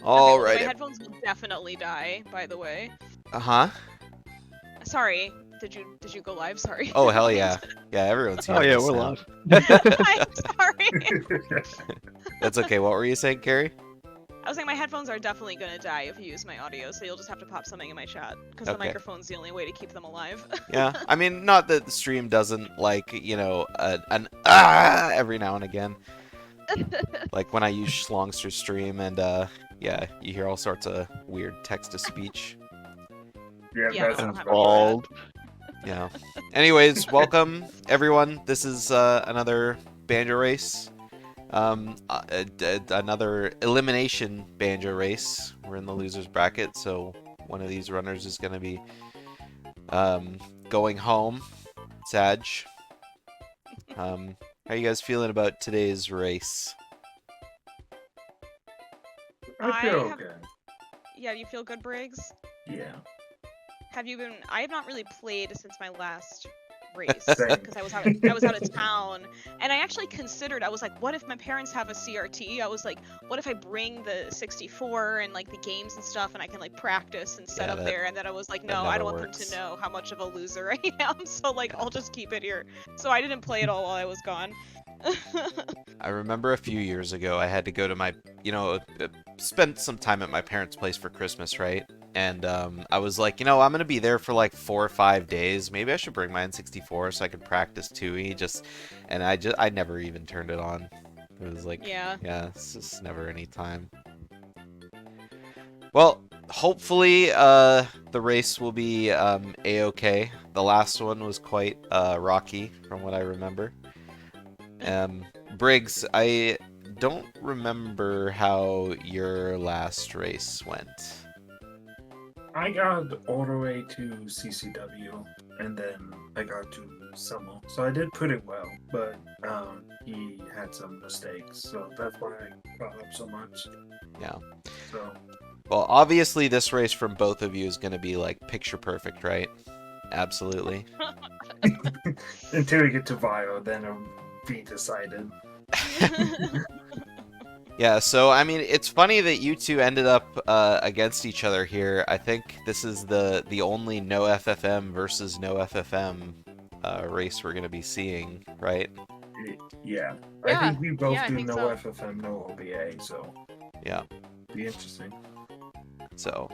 All Okay, right. my headphones will definitely die, by the way. Uh-huh. Sorry. Did you go live? Sorry. Oh, hell yeah. Yeah, everyone's Oh hearing yeah, us we're now. live. I'm sorry. That's okay. What were you saying, Carrie? I was saying my headphones are definitely gonna die if you use my audio, so you'll just have to pop something in my chat, because the Okay. microphone's the only way to keep them alive. Yeah, I mean, not that the stream doesn't, like, you know, an every now and again. Like when I use Schlongster stream and, yeah, you hear all sorts of weird text-to-speech. Yeah, Yeah, that's no, I don't have Involved. Yeah. Anyways, welcome, everyone. This is another Banjo Race. Another elimination Banjo Race. We're in the loser's bracket, so one of these runners is going to be going home. Sag. How are you guys feeling about today's race? I feel I have- okay. Yeah, do you feel good, Briggs? Yeah. Have you been? I have not really played since my last race Same. because I was out of town, and I actually considered. I was like, what if my parents have a CRT? I was like, what if I bring the 64 and like the games and stuff, and I can like practice and set Yeah, up that- there. And then I was like, that no, I never don't want works. them to know how much of a loser I am. So like, Yeah. I'll just keep it here. So I didn't play it all while I was gone. I remember a few years ago I had to go to my, you know, spend some time at my parents' place for Christmas, right? And I was like, you know, I'm going to be there for like 4 or 5 days. Maybe I should bring my N64 so I could practice Tourney. And I never even turned it on. It was like, Yeah. it's just never any time. Well, hopefully the race will be a-okay. The last one was quite rocky from what I remember. Briggs, I don't remember how your last race went. I got all the way to CCW, and then I got to Summel. So I did pretty well, but he had some mistakes, so that's why I brought up so much. Yeah. So Well, obviously this race from both of you is going to be like picture perfect, right? Absolutely. until we get to Vio, then it'll be decided. Yeah, so I mean, it's funny that you two ended up against each other here. I think this is the only no FFM versus no FFM race we're gonna be seeing, right? Yeah. Yeah, I think we both yeah, I do think no so. FFM, no OBA, so Yeah. be interesting. So,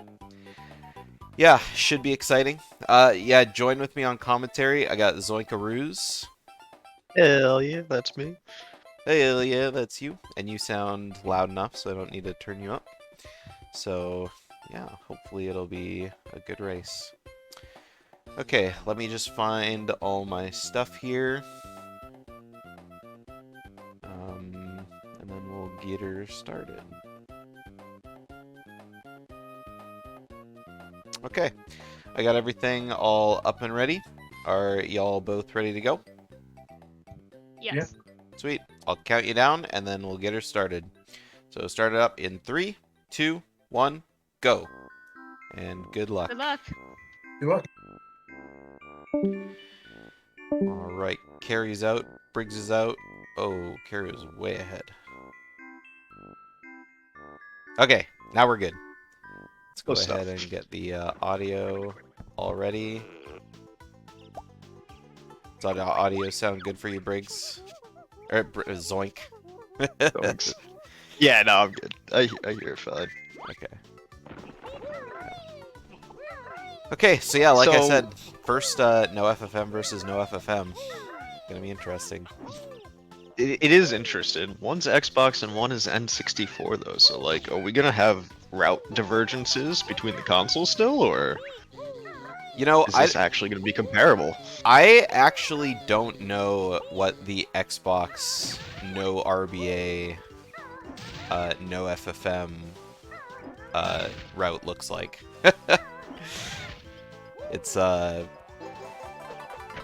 yeah, should be exciting. Yeah, join with me on commentary. I got Zoinka Ruse. Hell yeah, that's me. Hey, yeah, that's you. And you sound loud enough, so I don't need to turn you up. So, yeah, hopefully it'll be a good race. Okay, let me just find all my stuff here. And then we'll get her started. Okay, I got everything all up and ready. Are y'all both ready to go? Yes. Sweet. I'll count you down, and then we'll get her started. So start it up in 3, 2, 1, go. And good luck. Good luck. Good luck. All right, Carrie's out. Briggs is out. Oh, Carrie was way ahead. Okay, now we're good. Let's go Good ahead stuff. and get the audio all ready. Does the audio sound good for you, Briggs? Or Zoink? Thanks. Yeah, no, I'm good. I hear it fine. Okay. Okay, so yeah, like I So- said, first no FFM versus no FFM. Gonna be interesting. It is interesting. One's Xbox and one is N64 though, so like, are we gonna have route divergences between the consoles still, or You know, is this actually gonna be comparable? I actually don't know what the Xbox no RBA, no FFM route looks like. It's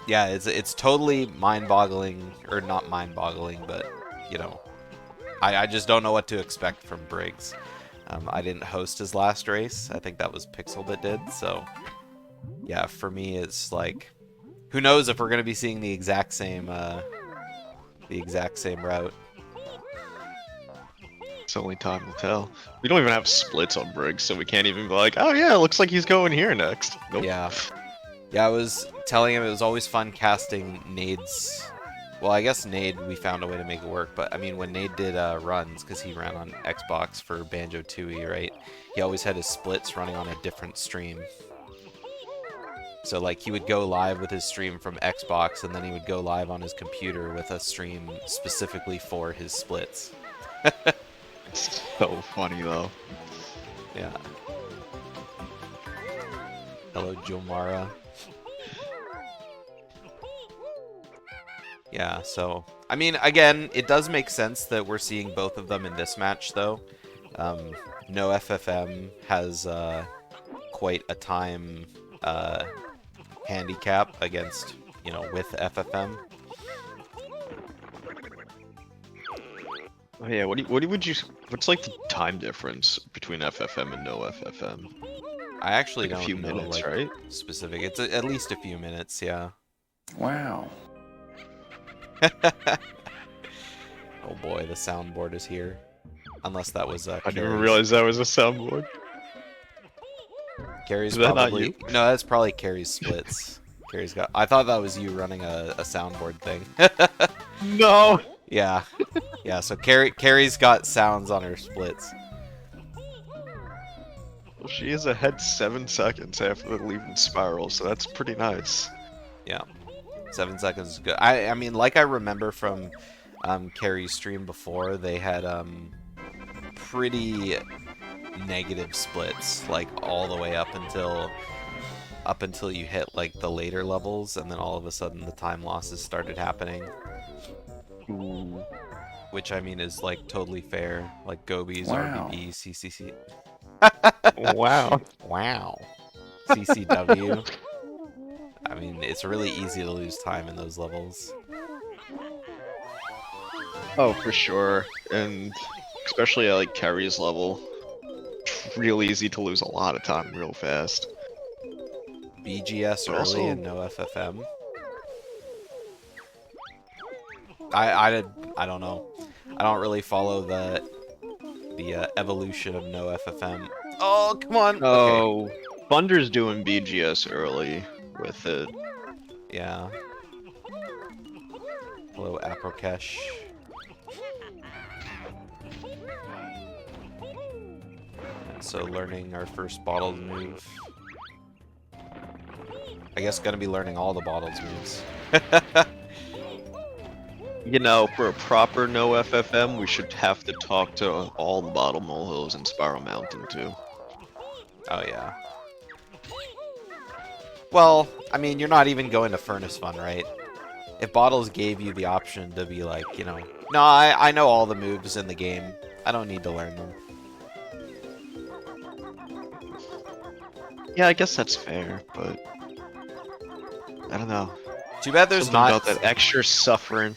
yeah, it's totally mind-boggling, or not mind-boggling, but you know, I just don't know what to expect from Briggs. I didn't host his last race. I think that was Pixel that did. So yeah, for me, it's like, who knows if we're gonna be seeing the exact same route. It's only time will tell. We don't even have splits on Briggs, so we can't even be like, oh yeah, looks like he's going here next. Nope. Yeah. Yeah, I was telling him it was always fun casting nades. Well, I guess Nade, we found a way to make it work, but I mean, when Nade did runs, because he ran on Xbox for Banjo-Tooie, right? He always had his splits running on a different stream. So, like, he would go live with his stream from Xbox, and then he would go live on his computer with a stream specifically for his splits. It's so funny, though. Yeah. Hello, Jomara. Yeah, so, I mean, again, it does make sense that we're seeing both of them in this match, though. No FFM has quite a time handicap against, you know, with FFM. Oh yeah, what's like the time difference between FFM and no FFM? I actually Like a don't few know, minutes, like, right? specific. It's at least a few minutes, yeah. Wow. Oh boy, the soundboard is here. Unless that was I didn't even Carrie's. realize that was a soundboard. Carrie's Is that not probably... you? No, that's probably Carrie's splits. Carrie's got... I thought that was you running a soundboard thing. No! Yeah. Yeah, so Carrie's got sounds on her splits. Well, she is ahead 7 seconds after leaving Spiral, so that's pretty nice. Yeah. 7 seconds is good. I mean, like I remember from Carrie's stream before, they had pretty negative splits, like all the way up until you hit like the later levels, and then all of a sudden the time losses started happening. Ooh. Which I mean is like totally fair. Like Gobies, Wow. RBB, CCC. Wow. Wow. CCW. I mean, it's really easy to lose time in those levels. Oh, for sure. And especially at like Kerry's level, real easy to lose a lot of time real fast. BGS But early also- and no FFM. I don't know. I don't really follow the evolution of no FFM. Oh, come on. Okay. Oh, Thunder's doing BGS early with it. Yeah. Hello, Aprokesh. So learning our first bottled move. I guess gonna be learning all the bottles moves. You know, for a proper no FFM, we should have to talk to all the bottle molehills in Spiral Mountain too. Oh yeah. Well, I mean, you're not even going to Furnace Fun, right? If Bottles gave you the option to be like, you know, no, I know all the moves in the game. I don't need to learn them. Yeah, I guess that's fair, but I don't know. Too bad there's Something not... about that extra suffering.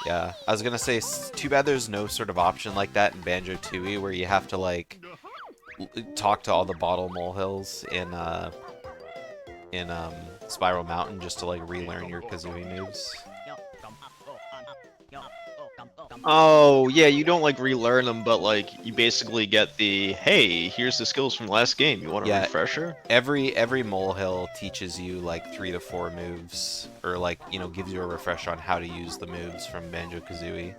Yeah, I was gonna say, too bad there's no sort of option like that in Banjo-Tooie where you have to, like, talk to all the bottle molehills in Spiral Mountain just to, like, relearn your Kazooie moves. Oh, yeah, you don't like relearn them, but like you basically get the, hey, here's the skills from last game. You want a Yeah. refresher? Every molehill teaches you, like, 3 to 4 moves, or, like, you know, gives you a refresher on how to use the moves from Banjo-Kazooie.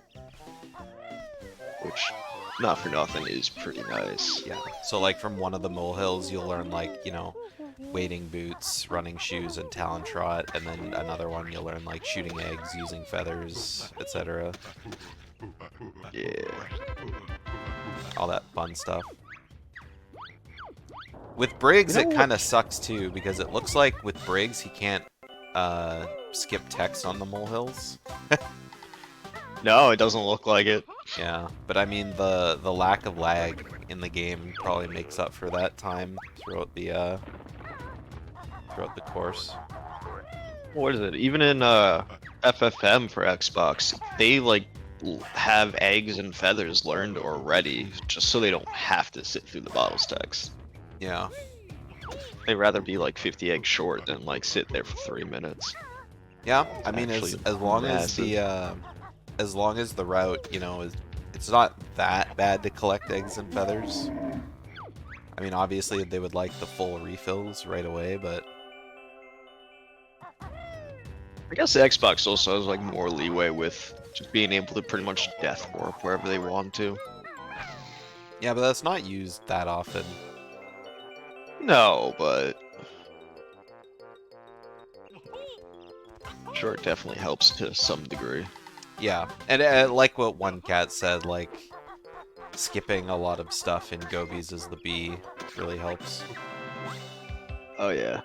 Which, not for nothing, is pretty nice. Yeah, so, like, from one of the molehills, you'll learn, like, you know, wading boots, running shoes, and talon trot, and then another one you'll learn, like, shooting eggs, using feathers, etc. Yeah. All that fun stuff. With Briggs, You know it kind of sucks, too, because it looks like with Briggs, he can't skip text on the molehills. No, it doesn't look like it. Yeah, but I mean, the lack of lag in the game probably makes up for that time throughout the course. What is it? Even in FFM for Xbox, they like have eggs and feathers learned already, just so they don't have to sit through the bottles text. Yeah. They'd rather be like 50 eggs short than like sit there for 3 minutes. Yeah, I mean, as Actually long as massive. the as long as the route, you know, it's It's not that bad to collect eggs and feathers. I mean, obviously they would like the full refills right away, but I guess the Xbox also has like more leeway with just being able to pretty much death warp wherever they want to. yeah, but that's not used that often. No, but sure, it definitely helps to some degree. Yeah, and like what one cat said, like skipping a lot of stuff in Gobies as the bee really helps. Oh yeah.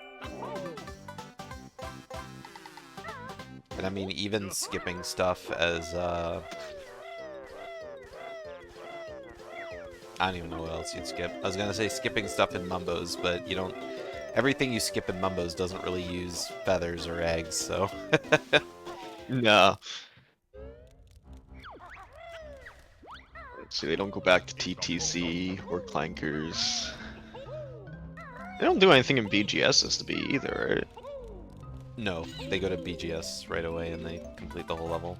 And I mean, even skipping stuff as I don't even know what else you'd skip. I was gonna say skipping stuff in Mumbos, but you don't. Everything you skip in Mumbos doesn't really use feathers or eggs, so. No. So they don't go back to TTC or Clankers. They don't do anything in BGS as the bee either, right? No, they go to BGS right away and they complete the whole level.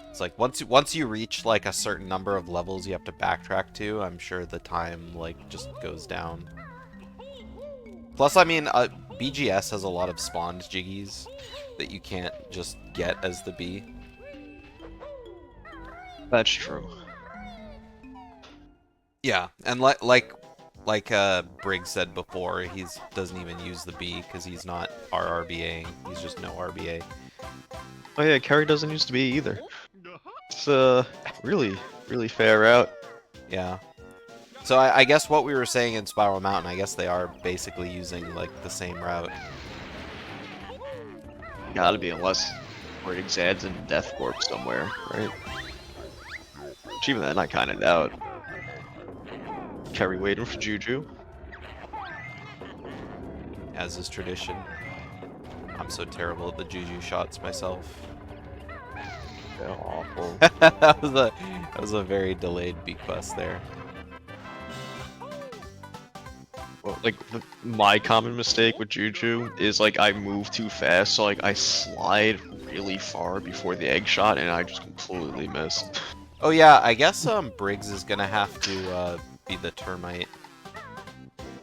It's like once you reach like a certain number of levels you have to backtrack to, I'm sure the time like just goes down. Plus, I mean, BGS has a lot of spawned jiggies that you can't just get as the bee. That's true. Yeah, and like Briggs said before, he doesn't even use the bee because he's not RRBAing. He's just no RBA. Oh yeah, Kerry doesn't used to be either. It's really fair out. Yeah. So I guess what we were saying in Spiral Mountain, I guess they are basically using like the same route. Gotta be, unless Briggs adds in Death Warp somewhere, right? Which even then I kinda doubt. Kerry waiting for Juju. As is tradition. I'm so terrible at the Juju shots myself. They're awful. that was a very delayed bequest there. Well, like, my common mistake with Juju is, like, I move too fast, so, like, I slide really far before the egg shot, and I just completely miss. Oh yeah, I guess Briggs is gonna have to be the termite.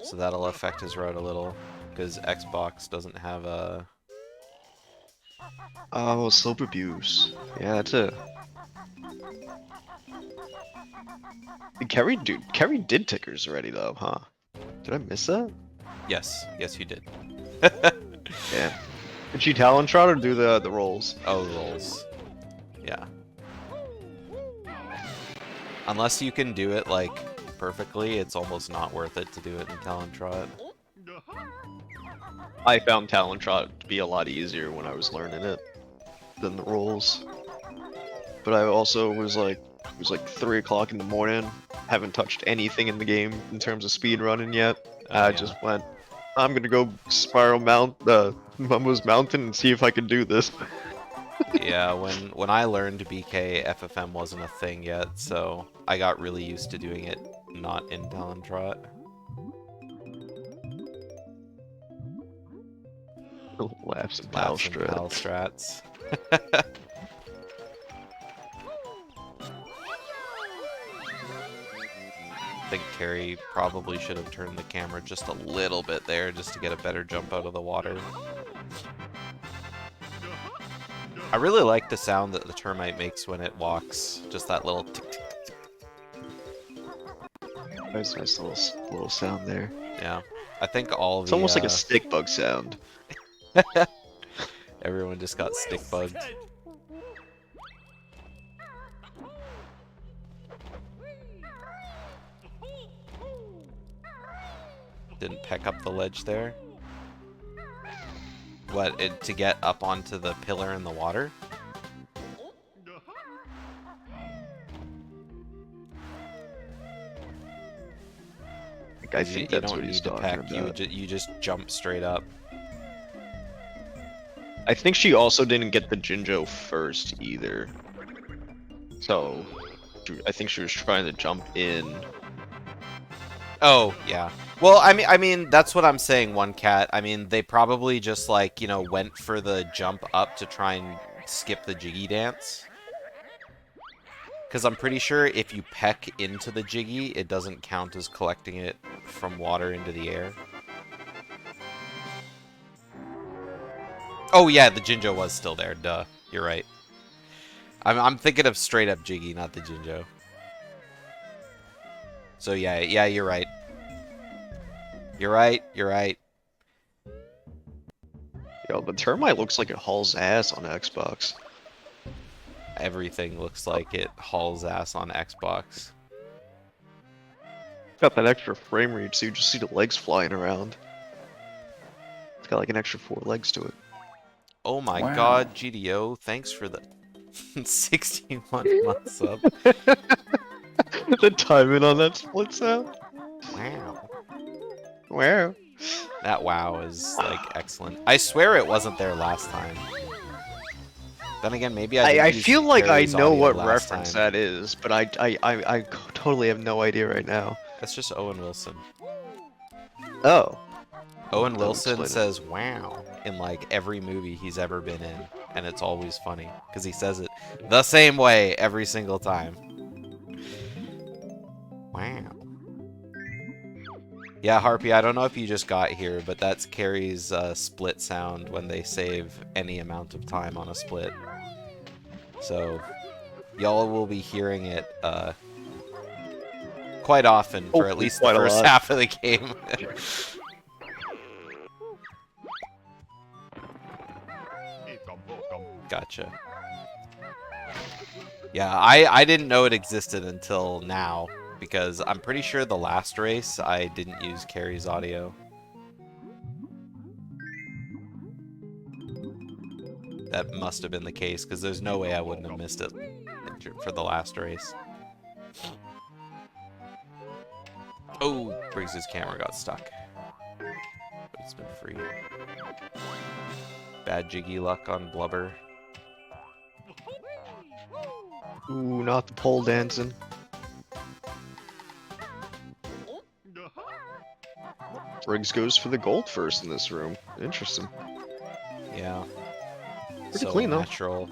So that'll affect his route a little. Because Xbox doesn't have a... Oh, slope abuse. Yeah, that's it. Kerry did tickers already, though, huh? Did I miss that? Yes, yes you did. Yeah. Did she talent trot or do the rolls? Oh, rolls. Yeah. Unless you can do it, like, perfectly, it's almost not worth it to do it in Talon Trot. I found talent trot to be a lot easier when I was learning it than the rolls. But I also was like, it was like 3 o'clock in the morning, haven't touched anything in the game in terms of speed running yet. I just went, I'm gonna go Spiral Mumbo's Mountain and see if I can do this. Yeah, when I learned BK, FFM wasn't a thing yet, so I got really used to doing it not in Talon Trot. Laps and Laps and Palstrat. pal strats. I think Kerry probably should have turned the camera just a little bit there just to get a better jump out of the water. I really like the sound that the termite makes when it walks. Just that little tick tick tick. Nice little sound there. Yeah. I think all It's the almost like a stick bug sound. everyone just got stick bugged. Didn't peck up the ledge there. What, to get up onto the pillar in the water? I think that's what he's talking peck. about. You just jump straight up. I think she also didn't get the Jinjo first either. So, I think she was trying to jump in. Oh, yeah. Well, I mean, that's what I'm saying, One Cat. I mean, they probably just, like, you know, went for the jump up to try and skip the Jiggy dance. Because I'm pretty sure if you peck into the Jiggy, it doesn't count as collecting it from water into the air. Oh, yeah, the Jinjo was still there. Duh. You're right. I'm thinking of straight up Jiggy, not the Jinjo. So, yeah, you're right. You're right. Yo, the Termite looks like it hauls ass on Xbox. Everything looks like it hauls ass on Xbox. Got that extra frame rate, so you just see the legs flying around. It's got like an extra 4 legs to it. Oh my Wow. god, GDO, thanks for the 61 months up. The timing on that split sound. Wow. Wow. That wow is, like, excellent. I swear it wasn't there last time. Then again, maybe I I didn't feel use like I Kerry's know audio what last reference time. that is, but I totally have no idea right now. That's just Owen Wilson. Oh. Owen That'll Wilson explain it. says wow in, like, every movie he's ever been in. And it's always funny, because he says it the same way every single time. Wow. Yeah, Harpy, I don't know if you just got here, but that's Kerry's split sound when they save any amount of time on a split. So, y'all will be hearing it quite often for Hopefully at least the quite a first lot. half of the game. Gotcha. Yeah, I didn't know it existed until now, because I'm pretty sure the last race I didn't use Kerry's audio. That must have been the case, because there's no way I wouldn't have missed it for the last race. Oh, Briggs' camera got stuck. But it's been free. Bad Jiggy luck on Blubber. Ooh, not the pole dancing. Briggs goes for the gold first in this room. Interesting. Yeah. Pretty So clean, though. natural.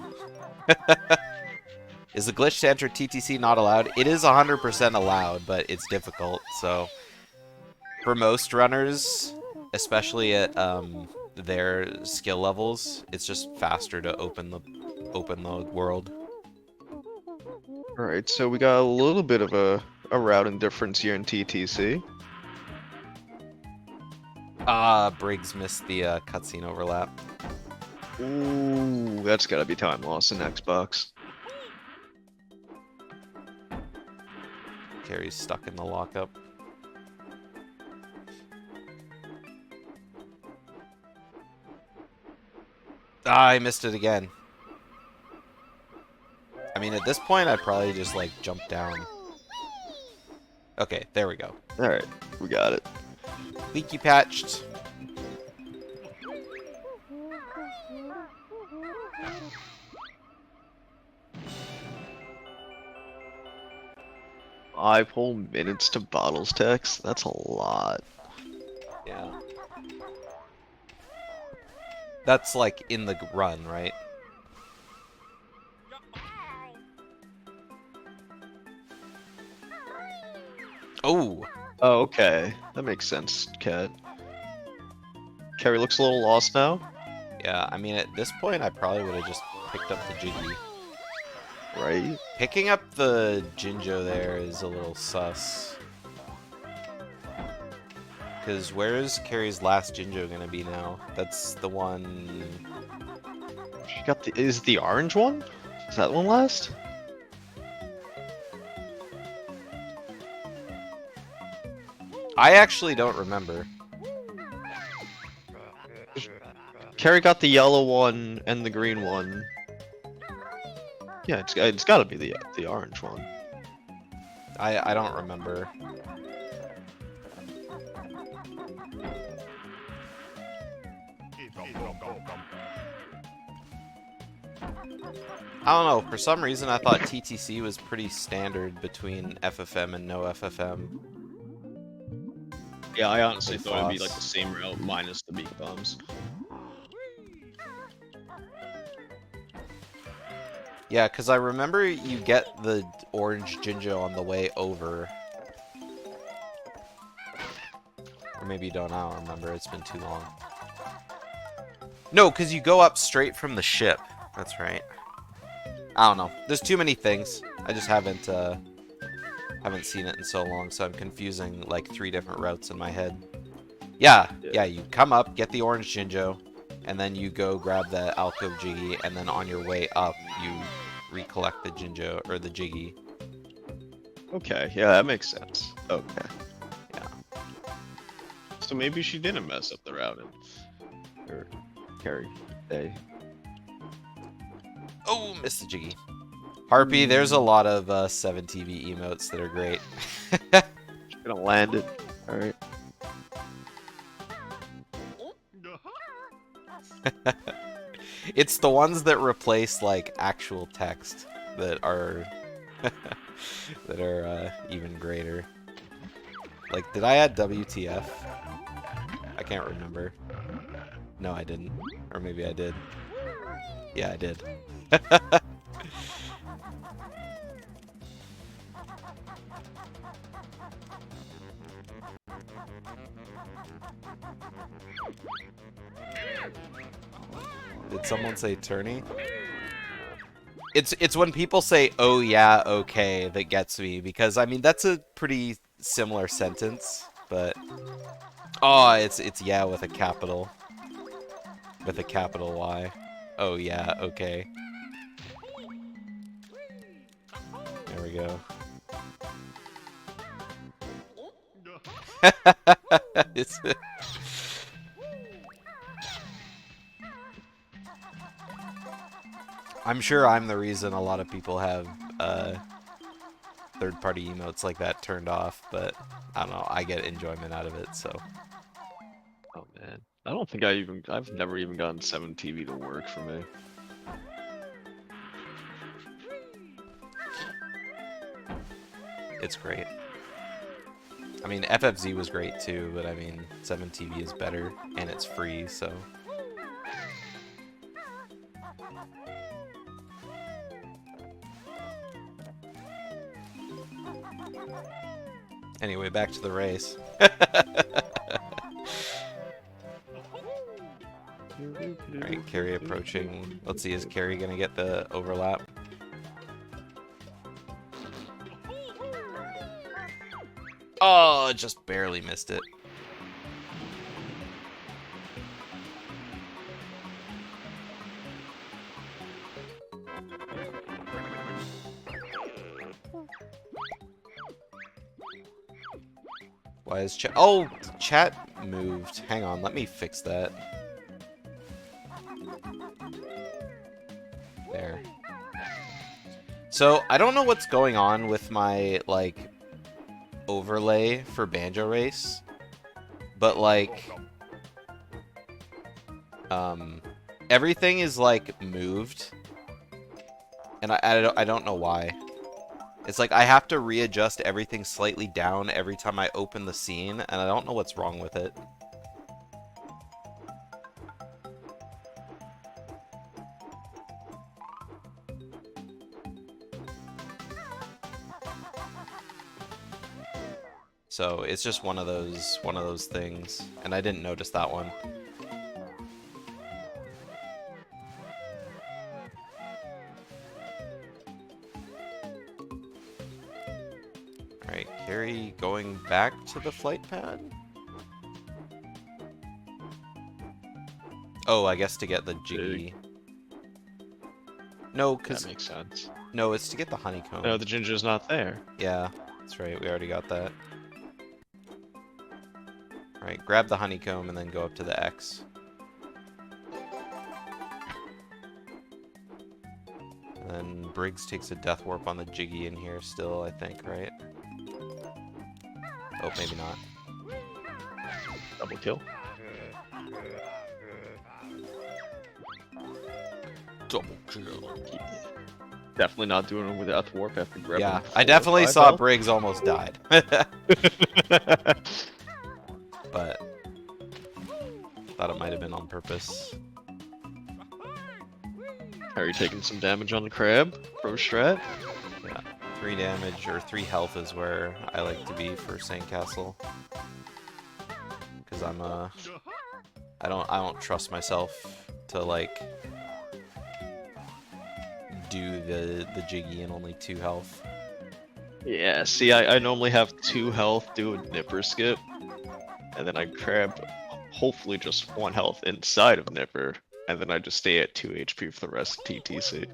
Is the glitch to enter TTC not allowed? It is 100% allowed, but it's difficult, so... For most runners, especially at their skill levels, it's just faster to open the world. Alright, so we got a little bit of a routing difference here in TTC. Briggs missed the cutscene overlap. Ooh, that's gotta be time loss in Xbox. Kerry's stuck in the lockup. I missed it again. I mean, at this point, I'd probably just, like, jump down. Okay, there we go. Alright, we got it. Leaky patched. Five whole minutes to bottles text? That's a lot. Yeah. That's, like, in the run, right? Oh! Oh, okay. That makes sense, Cat. Kerry looks a little lost now. Yeah, I mean, at this point, I probably would have just picked up the Jiggy. Right? Picking up the Jinjo there is a little sus. Because where is Kerry's last Jinjo gonna be now? That's the one... She got the... Is the orange one? Is that one last? I actually don't remember. Kerry got the yellow one and the green one. Yeah, it's gotta be the orange one. I don't remember. I don't know, for some reason I thought TTC was pretty standard between FFM and no FFM. Yeah, I honestly Hey, thought it'd be Foss. like the same route minus the beak bombs. Yeah, because I remember you get the orange Jinjo on the way over. Or maybe you don't, I don't remember, it's been too long. No, because you go up straight from the ship. That's right. I don't know. There's too many things. I just haven't seen it in so long, so I'm confusing like 3 different routes in my head. Yeah, you come up, get the orange Jinjo, and then you go grab the Alcove Jiggy, and then on your way up, you recollect the Jinjo, or the Jiggy. Okay, yeah, that makes sense. Okay. Yeah. So maybe she didn't mess up the routing. Or carry A. Oh, missed the Jiggy. Harpy, there's a lot of 7TV emotes that are great. She's gonna land it. Alright. It's the ones that replace like actual text that are that are even greater. Like, did I add WTF? I can't remember. No, I didn't. Or maybe I did. Yeah, I did. Did someone say Tourney? It's when people say, "Oh yeah, okay," that gets me, because I mean that's a pretty similar sentence, but oh, it's yeah with a capital Y. Oh yeah, okay. There we go. It's I'm sure I'm the reason a lot of people have third-party emotes like that turned off, but I don't know, I get enjoyment out of it, so. Oh man. I don't think I've never even gotten 7TV to work for me. It's great. I mean, FFZ was great too, but I mean, 7TV is better, and it's free, so. Anyway, back to the race. Alright, Kerry approaching. Let's see, is Kerry gonna get the overlap? Oh, just barely missed it. Why is chat? Oh, chat moved. Hang on, let me fix that. There. So, I don't know what's going on with my, like, overlay for BanjoRace, but, like, everything is, like, moved, and I don't know why. It's like I have to readjust everything slightly down every time I open the scene, and I don't know what's wrong with it. So it's just one of those things, and I didn't notice that one. Alright, Kerry going back to the flight pad? Oh, I guess to get the Jiggy. No, because... That makes sense. No, it's to get the honeycomb. No, the Ginger's not there. Yeah, that's right, we already got that. Alright, grab the honeycomb and then go up to the X. And then Briggs takes a death warp on the Jiggy in here still, I think, right? Oh, maybe not. Double kill. Double kill. Definitely not doing it with Death Warp after grabbing. Yeah, 4 I or definitely 5 saw health. Briggs almost died. but thought it might have been on purpose. Are you taking some damage on the crab? Pro strat? Yeah, 3 damage or 3 health is where I like to be for Sandcastle. Because I don't trust myself to like do the jiggy in only 2 health. Yeah, see, I normally have 2 health, do a nipper skip, and then I grab hopefully just 1 health inside of nipper, and then I just stay at 2 HP for the rest of TTC.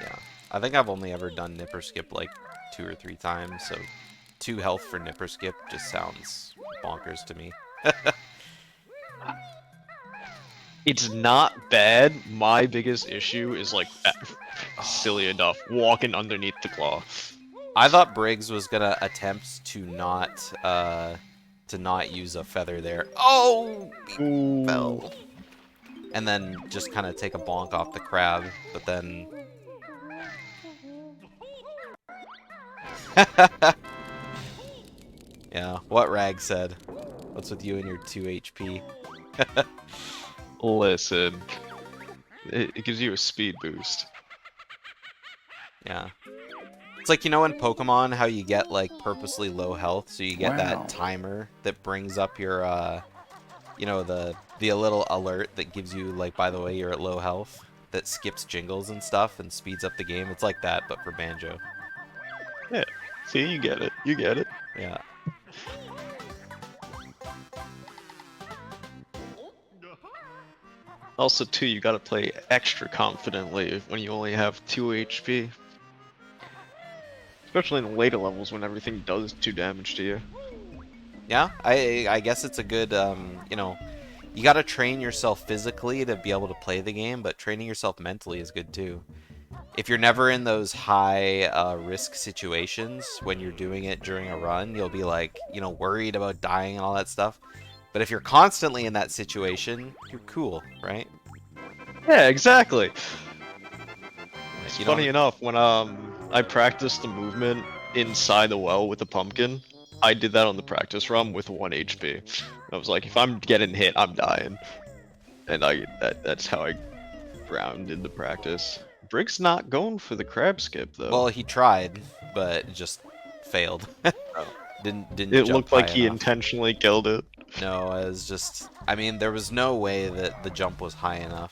Yeah, I think I've only ever done nipper skip like 2 or 3 times, so 2 health for nipper skip just sounds bonkers to me. It's not bad. My biggest issue is like silly enough walking underneath the claw. I thought Briggs was gonna attempt to not use a feather there. Oh, he fell. And then just kind of take a bonk off the crab, but then. Yeah, what Rag said. What's with you and your 2 HP? Listen, it gives you a speed boost. Yeah. It's like, you know in Pokemon how you get like purposely low health, so you get that timer that brings up your you know, the little alert that gives you like, by the way, you're at low health, that skips jingles and stuff and speeds up the game. It's like that, but for Banjo. Yeah. See, you get it. You get it. Yeah. Also, too, you gotta play extra confidently when you only have 2 HP. Especially in the later levels when everything does 2 damage to you. Yeah, I guess it's a good, you know, you gotta train yourself physically to be able to play the game, but training yourself mentally is good too. If you're never in those high risk situations when you're doing it during a run, you'll be like, you know, worried about dying and all that stuff. But if you're constantly in that situation, you're cool, right? Yeah, exactly. It's You funny don't- enough, when I practiced the movement inside the well with the pumpkin, I did that on the practice run with 1 HP. I was like, if I'm getting hit, I'm dying. And that's how I grounded the practice. Briggs not going for the crab skip though. Well, he tried, but it just failed. Didn't It jump looked like high he enough. intentionally killed it. No, it was just... I mean, there was no way that the jump was high enough.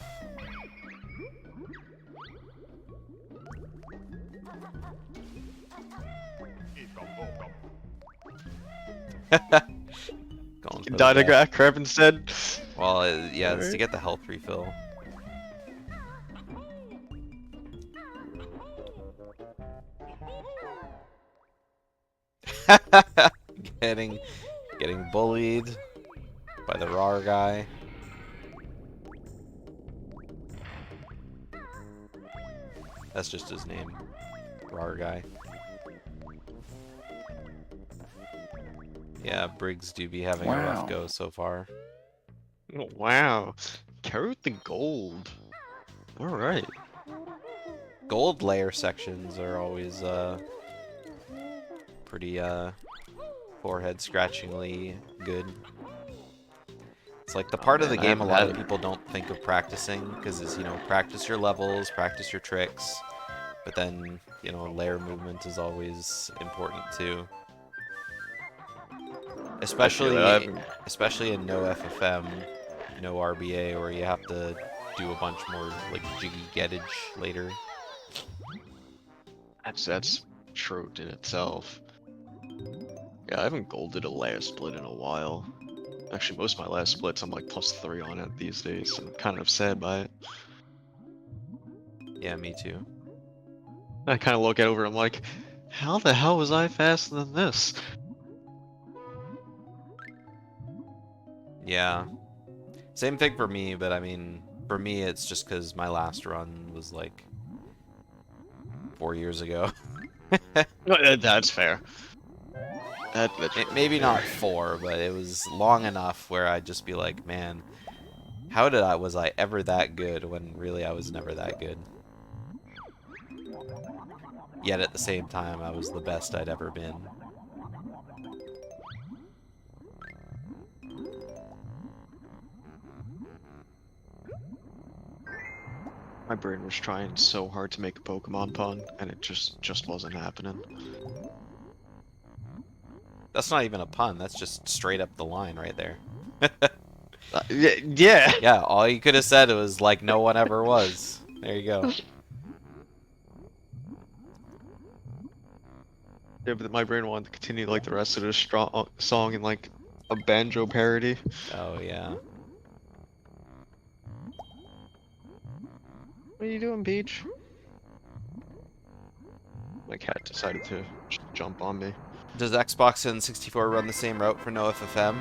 Going for the Died a death. crab instead. Well, yeah, it's to Alright. get the health refill. Getting bullied by the RAR guy. That's just his name, RAR guy. Yeah, Briggs do be having a rough go so far. Oh, wow. Kerrythtw8. Alright. Gold layer sections are always pretty forehead scratchingly good. It's like the part of the man, I game a haven't lot had of it. people don't think of practicing, because it's, you know, practice your levels, practice your tricks, but then, you know, layer movement is always important too. Especially in no FFM, no RBA, where you have to do a bunch more like jiggy gettage later. That's true in itself. Yeah, I haven't golded a last split in a while. Actually, most of my last splits I'm like +3 on it these days, and I'm kind of sad by it. Yeah, me too. I kind of look over, I'm like, how the hell was I faster than this? Yeah. Same thing for me, but I mean, for me it's just because my last run was like 4 years ago. That's fair. Maybe not 4, but it was long enough where I'd just be like, man, how was I ever that good when really I was never that good? Yet at the same time, I was the best I'd ever been. My brain was trying so hard to make a Pokemon pun, and it just wasn't happening. That's not even a pun. That's just straight up the line right there. Yeah. Yeah, all you could have said was like no one ever was. There you go. Yeah, but my brain wanted to continue like the rest of the song in like a banjo parody. Oh yeah. What are you doing, Peach? My cat decided to jump on me. Does Xbox and 64 run the same route for no FFM?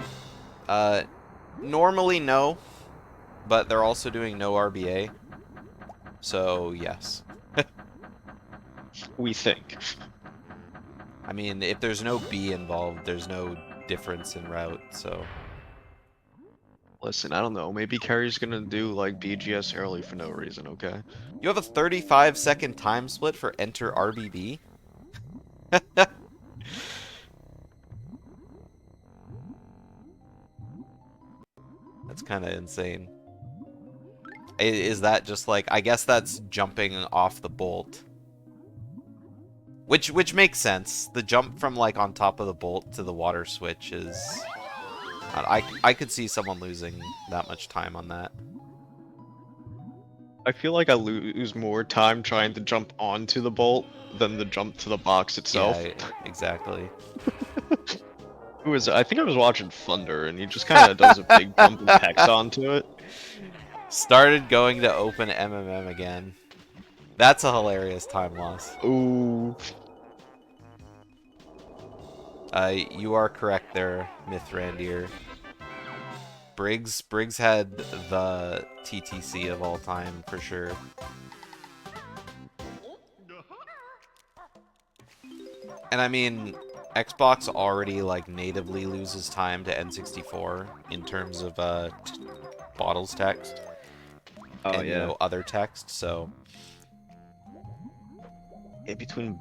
Normally no, but they're also doing no RBA. So yes. We think. I mean, if there's no B involved, there's no difference in route, so... Listen, I don't know. Maybe Kerry's gonna do like BGS early for no reason, okay? You have a 35-second time split for enter RBB? That's kind of insane. Is that just like... I guess that's jumping off the bolt. Which makes sense. The jump from like on top of the bolt to the water switch is... I could see someone losing that much time on that. I feel like I lose more time trying to jump onto the bolt than the jump to the box itself. Yeah, exactly. Who is it? I think I was watching Thunder, and he just kind of does a big jump and pegs onto it. Started going to open MMM again. That's a hilarious time loss. Ooh. You are correct there, Mythrandir. Briggs had the TTC of all time for sure. And I mean, Xbox already like natively loses time to N64 in terms of bottles text. Oh and, yeah. you know, other text, so Yeah, between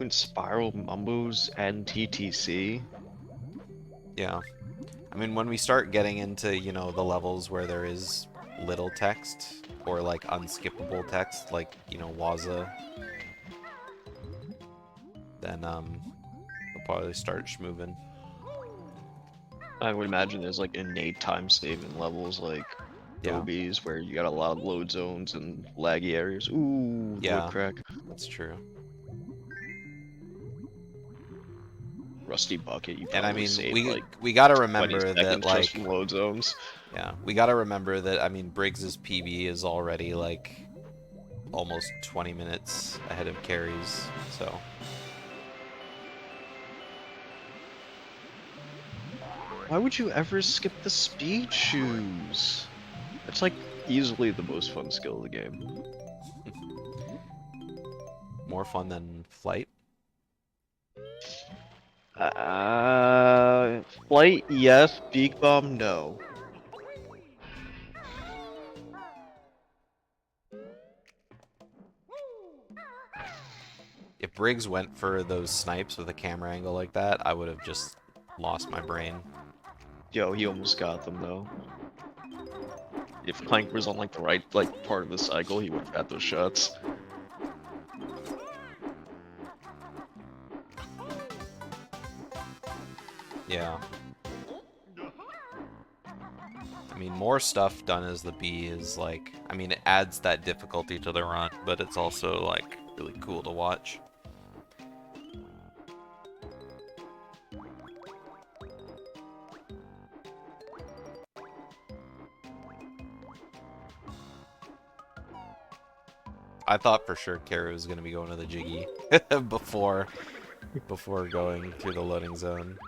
Spiral Mumbos and TTC. yeah. I mean, when we start getting into, you know, the levels where there is little text or like unskippable text, like, you know, Waza, then we'll probably start schmoving. I would imagine there's like innate time saving levels like Yeah. Gobies where you got a lot of load zones and laggy areas. Ooh, Yeah. wood crack. That's true. Rusty bucket. You And I probably mean, saved we like we gotta 20 remember seconds that just like from load zones. yeah, we gotta remember that I mean Briggs's PB is already like almost 20 minutes ahead of Carrie's, so. Why would you ever skip the speed shoes? It's like easily the most fun skill of the game. More fun than flight. Flight, yes. Beak bomb, no. If Briggs went for those snipes with a camera angle like that, I would have just lost my brain. Yo, he almost got them though. If Clank was on like the right part of the cycle, he would have got those shots. Yeah. I mean, more stuff done as the B is like, I mean, it adds that difficulty to the run, but it's also like really cool to watch. I thought for sure Kara was going to be going to the Jiggy before going through the loading zone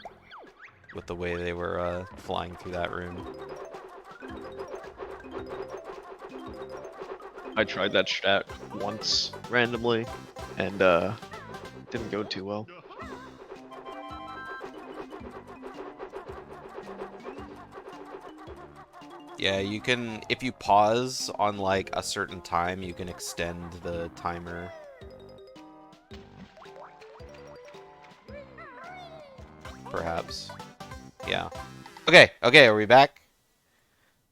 with the way they were flying through that room. I tried that strat once randomly, and didn't go too well. Yeah, you can, if you pause on like a certain time, you can extend the timer. Perhaps. Yeah. Okay, are we back?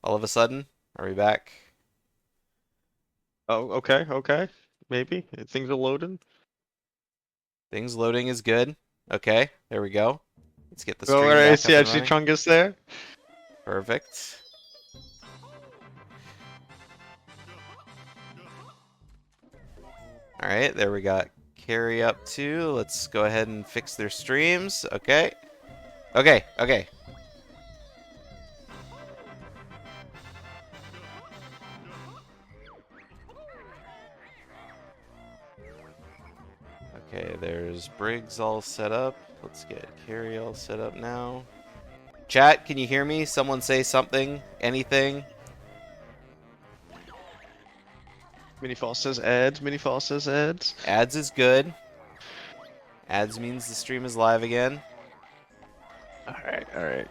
All of a sudden? Are we back? Oh, okay, okay. Maybe things are loading. Things loading is good. Okay, there we go. Let's get the Oh, stream alright, I back see up and actually running. Chungus there. Perfect. Alright, there we got Kerrythtw8. Let's go ahead and fix their streams. Okay. Okay, okay. Okay, there's Briggs all set up. Let's get Kerry all set up now. Chat, can you hear me? Someone say something? Anything? Minifall says ads. Minifall says ads. Ads is good. Ads means the stream is live again. Alright, alright.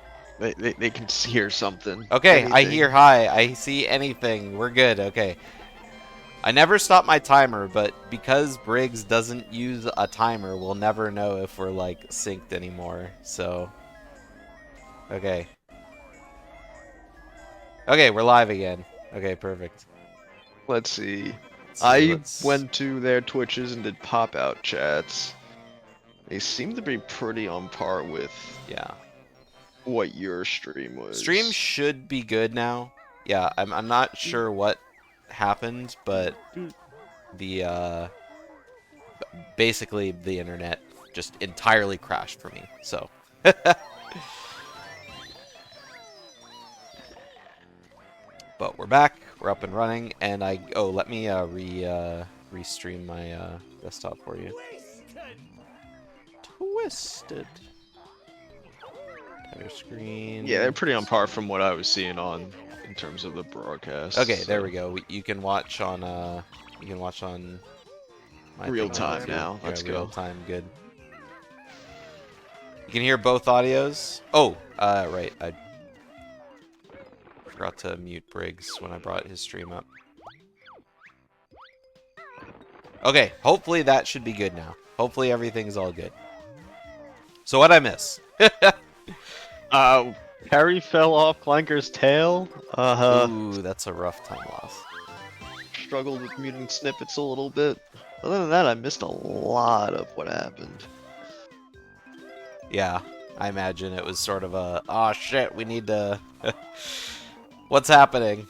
They can hear something. Okay, I Anything. hear hi. I see anything. We're good. Okay. I never stop my timer, but because Briggs doesn't use a timer, we'll never know if we're, like, synced anymore. So, okay. Okay, we're live again. Okay, perfect. Let's see. Let's Went to their Twitches and did pop-out chats. They seem to be pretty on par with yeah. what your stream was. Stream should be good now. Yeah, I'm not sure what happened, but the basically the internet just entirely crashed for me. So but we're back, we're up and running, and let me restream my desktop for you. Twisted. Entire screen. Yeah, they're pretty on par from what I was seeing in terms of the broadcast. Okay, there we go. You can watch on my real thing time too. now. Yeah, Let's real go. time, good. You can hear both audios. Oh, right. I forgot to mute Briggs when I brought his stream up. Okay, hopefully that should be good now. Hopefully everything's all good. So what'd I miss? Harry fell off Clanker's tail. Ooh, that's a rough time loss. Struggled with muting snippets a little bit. Other than that, I missed a lot of what happened. Yeah, I imagine it was sort of a, oh shit, we need to... What's happening?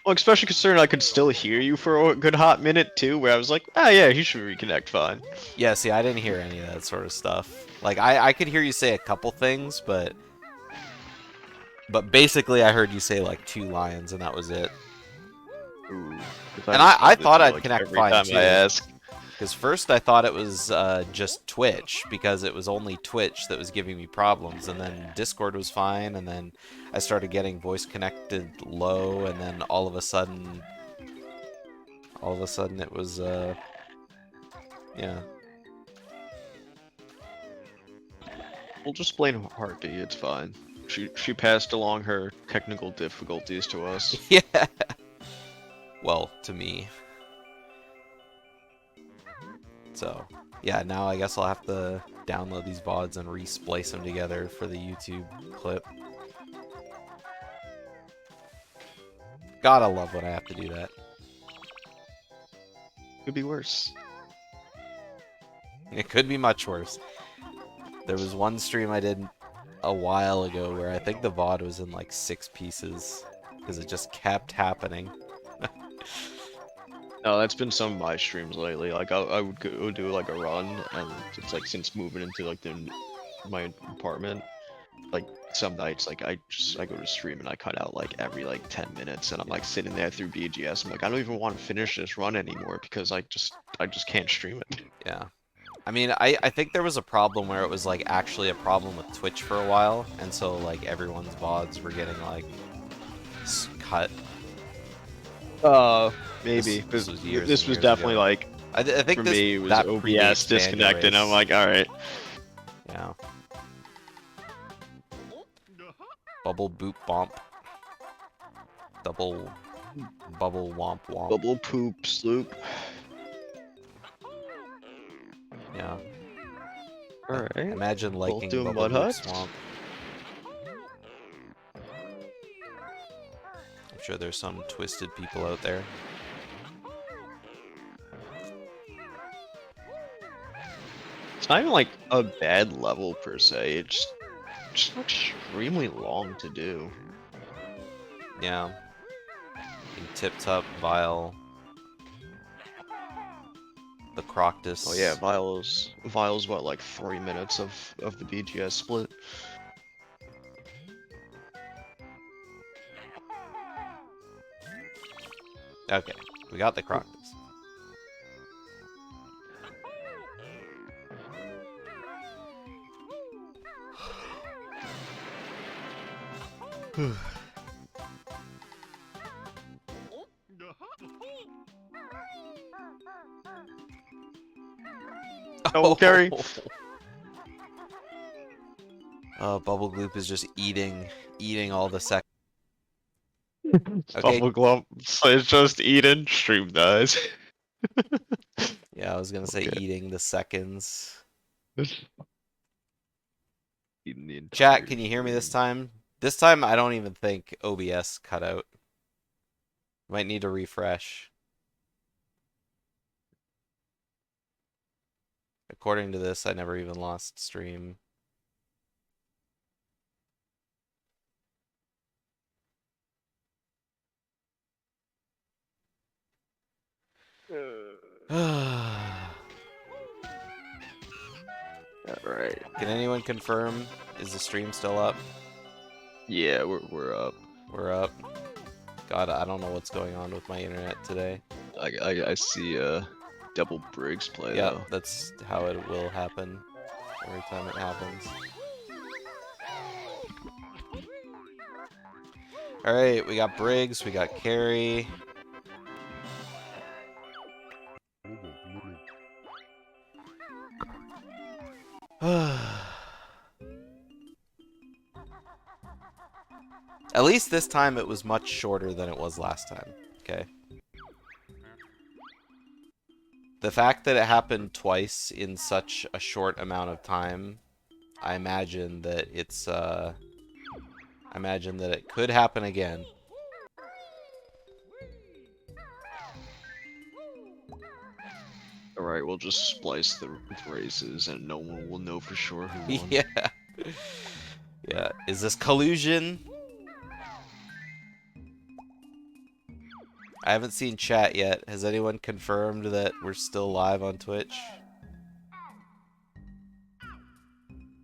Well, especially considering I could still hear you for a good hot minute too, where I was like, ah, yeah, he should reconnect fine. Yeah, see, I didn't hear any of that sort of stuff. Like, I could hear you say a couple things, but basically I heard you say like 2 lines, and that was it. Ooh, And I thought I'd like connect every fine time too. I ask. Because first I thought it was just Twitch, because it was only Twitch that was giving me problems, and then Discord was fine, and then I started getting voice connected low, and then all of a sudden it was, yeah. We'll just blame Harpy, it's fine. She passed along her technical difficulties to us. Yeah. Well, to me. So, yeah, now I guess I'll have to download these VODs and re-splice them together for the YouTube clip. Gotta love when I have to do that. Could be worse. It could be much worse. There was one stream I did a while ago where I think the VOD was in like 6 pieces, because it just kept happening. No, that's been some of my streams lately. Like I would go do like a run, and it's like since moving into like my apartment, like some nights like I go to stream and I cut out like every like 10 minutes, and I'm like sitting there through BGS. I'm like, I don't even want to finish this run anymore because I just can't stream it. Yeah. I mean, I think there was a problem where it was like actually a problem with Twitch for a while, and so like everyone's VODs were getting like cut. Maybe. This was years This and was years definitely ago. like, I think for this, me, it was that OBS predates disconnected. BanjoRace. I'm like, alright. Yeah. Bubble boop bomp. Double bubble womp womp. Bubble poop sloop. Yeah. Alright. Imagine liking doing bubble Mud boop Hut? swamp. I'm sure there's some twisted people out there. It's not even like a bad level per se. It's just extremely long to do. Yeah. Tip Top, Vile, the Croctus. Oh yeah, Vile's what, like 3 minutes of the BGS split. Okay, we got the Croctus. Oh, Kerry. Bubble Gloop is just eating all the sec. Okay. Bubble Glump is just eating. Stream dies. Yeah, I was gonna say Okay. eating the seconds. Eating the Chat, entire can you hear me this stream. time? This time I don't even think OBS cut out. Might need to refresh. According to this, I never even lost stream. Alright. Can anyone confirm? Is the stream still up? Yeah, we're up. We're up. God, I don't know what's going on with my internet today. I see double Briggs play Yeah, though. that's how it will happen every time it happens. Alright, we got Briggs, we got Kerry. At least this time it was much shorter than it was last time, okay? The fact that it happened twice in such a short amount of time, I imagine that it's, I imagine that it could happen again. Alright, we'll just splice the races and no one will know for sure who won. Yeah. Yeah. Is this collusion? I haven't seen chat yet. Has anyone confirmed that we're still live on Twitch?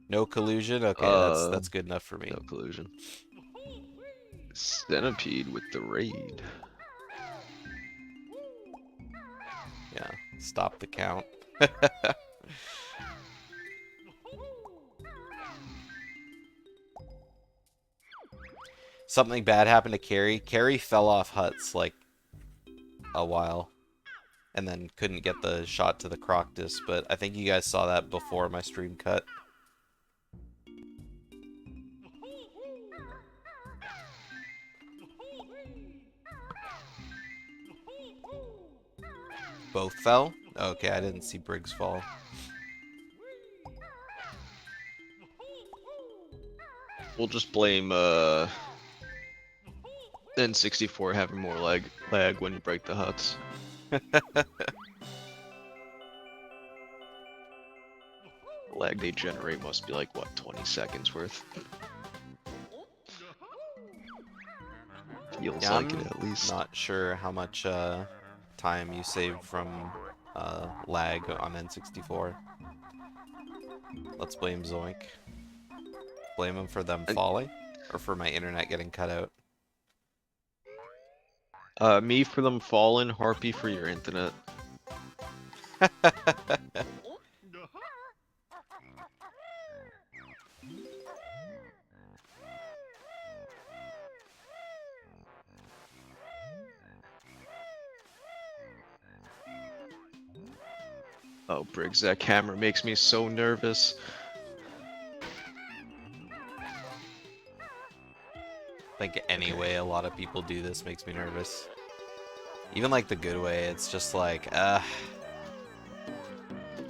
No collusion? Okay, that's good enough for me. No collusion. Centipede with the raid. Yeah. Stop the count. Something bad happened to Kerry. Kerry fell off huts like a while and then couldn't get the shot to the Croctus, but I think you guys saw that before my stream cut. Both fell? Okay, I didn't see Briggs fall. We'll just blame N64 having more lag when you break the huts. The lag they generate must be like what, 20 seconds worth. Feels Yeah, like I'm it at least. not sure how much time you save from lag on N64. Let's blame Zoink. Blame him for them falling? Or for my internet getting cut out? Me for them falling, Harpy for your internet. Oh, Briggs, that camera makes me so nervous. I think any way a lot of people do this makes me nervous. Even like the good way, it's just like,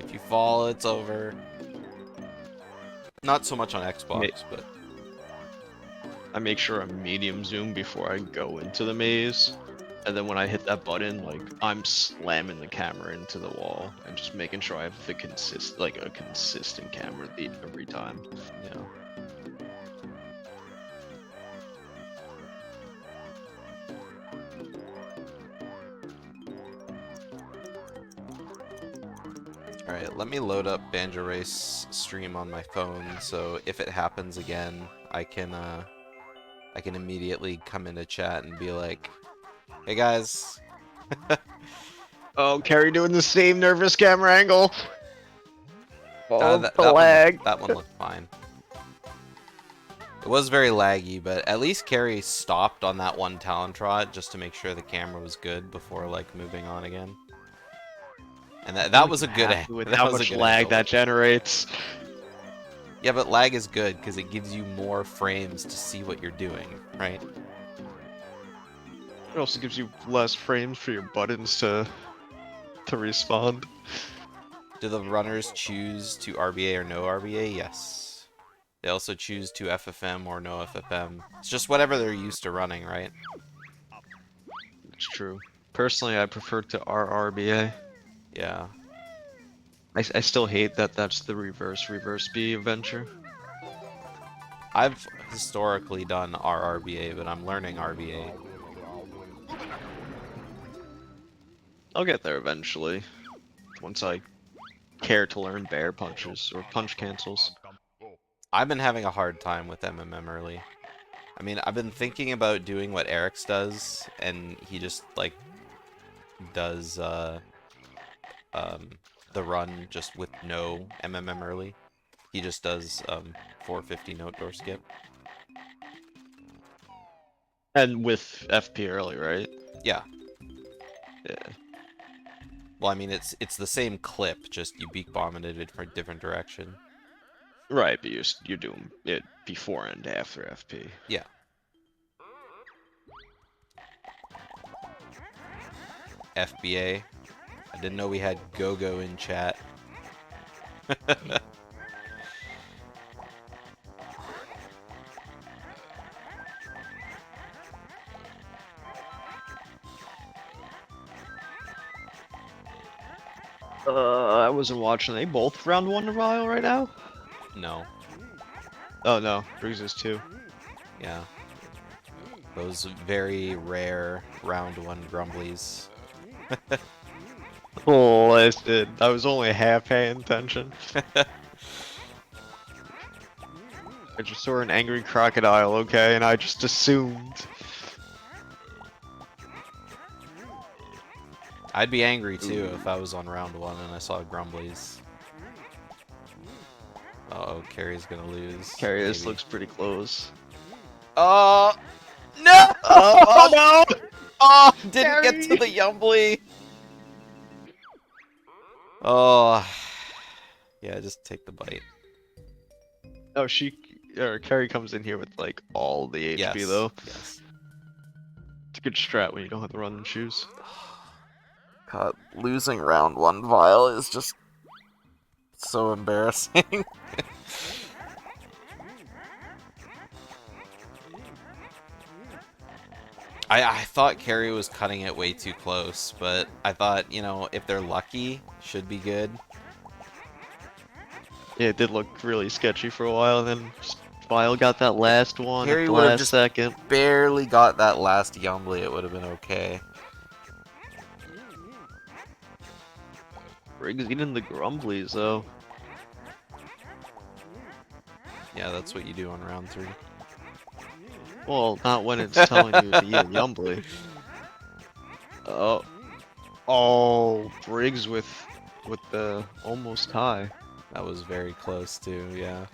if you fall, it's over. Not so much on Xbox, but... I make sure I'm medium zoom before I go into the maze. And then when I hit that button, like I'm slamming the camera into the wall and just making sure I have the a consistent camera every time. You know. Alright, let me load up BanjoRace stream on my phone, so if it happens again, I can immediately come into chat and be like, hey guys. Oh, Kerry doing the same nervous camera angle. Oh, that, the that lag. that one looked fine. It was very laggy, but at least Kerry stopped on that one talent trot just to make sure the camera was good before like moving on again. And that was a good Happy with that how was a much good lag angle. that generates. Yeah, but lag is good because it gives you more frames to see what you're doing, right? It also gives you less frames for your buttons to respond. Do the runners choose to RBA or no RBA? Yes. They also choose to FFM or no FFM. It's just whatever they're used to running, right? It's true. Personally, I prefer to RRBA. Yeah. I still hate that that's the reverse B adventure. I've historically done RRBA, but I'm learning RBA. I'll get there eventually. Once I care to learn bear punches or punch cancels. I've been having a hard time with MMM early. I mean, I've been thinking about doing what Eric's does, and he just, like, does, the run just with no MMM early. He just does, 450 note door skip. And with FP early, right? Yeah. Yeah. Well, I mean, it's the same clip, just you beak bomb it in a different direction. Right, but you're doing it before and after FP. Yeah. FBA. I didn't know we had Go-Go in chat. I wasn't watching. Are they both round 1 Ryle right now? No. Oh no, Briggs is 2. Yeah. Those very rare round 1 grumblies. Listen, I was only half paying attention. I just saw an angry crocodile, okay, and I just assumed. I'd be angry too if I was on round 1 and I saw grumblies. Uh-oh, Kerry's gonna lose. Kerry, this maybe. looks pretty close. Oh! No! Oh no! Oh! Didn't get to Kerry! the Yumbly! Oh. Yeah, just take the bite. Oh, Kerry comes in here with like all the HP Yes. though. Yes. It's a good strat when you don't have to run and shoes. God, losing round 1 Vile is just so embarrassing. I thought Kerry was cutting it way too close, but I thought, you know, if they're lucky, should be good. Yeah, it did look really sketchy for a while, then Vile got that last one Kerry at the would have last just second. barely got that last Yumbly, it would have been okay. Briggs eating the grumblies though. Yeah, that's what you do on round 3. Well, not when it's telling you to eat a Yumbly. Oh, Briggs with the almost tie. That was very close too, yeah.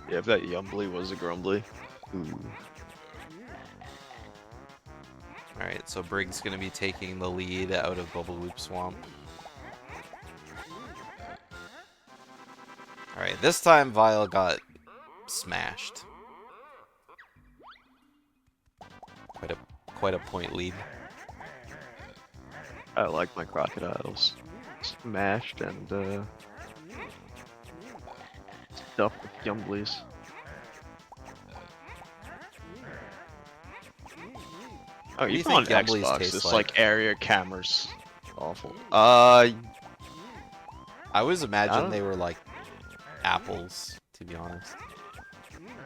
Yeah, if that Yumbly was a grumbly. Ooh. Alright, so Briggs gonna be taking the lead out of Bubble Loop Swamp. Alright, this time Vile got smashed. Quite a point lead. I like my crocodiles. Smashed and stuffed with Yumblies. Oh, do you even on think Yumblies Xbox, taste it's like? like area cameras. Awful. I always I imagined don't- they were like apples, to be honest.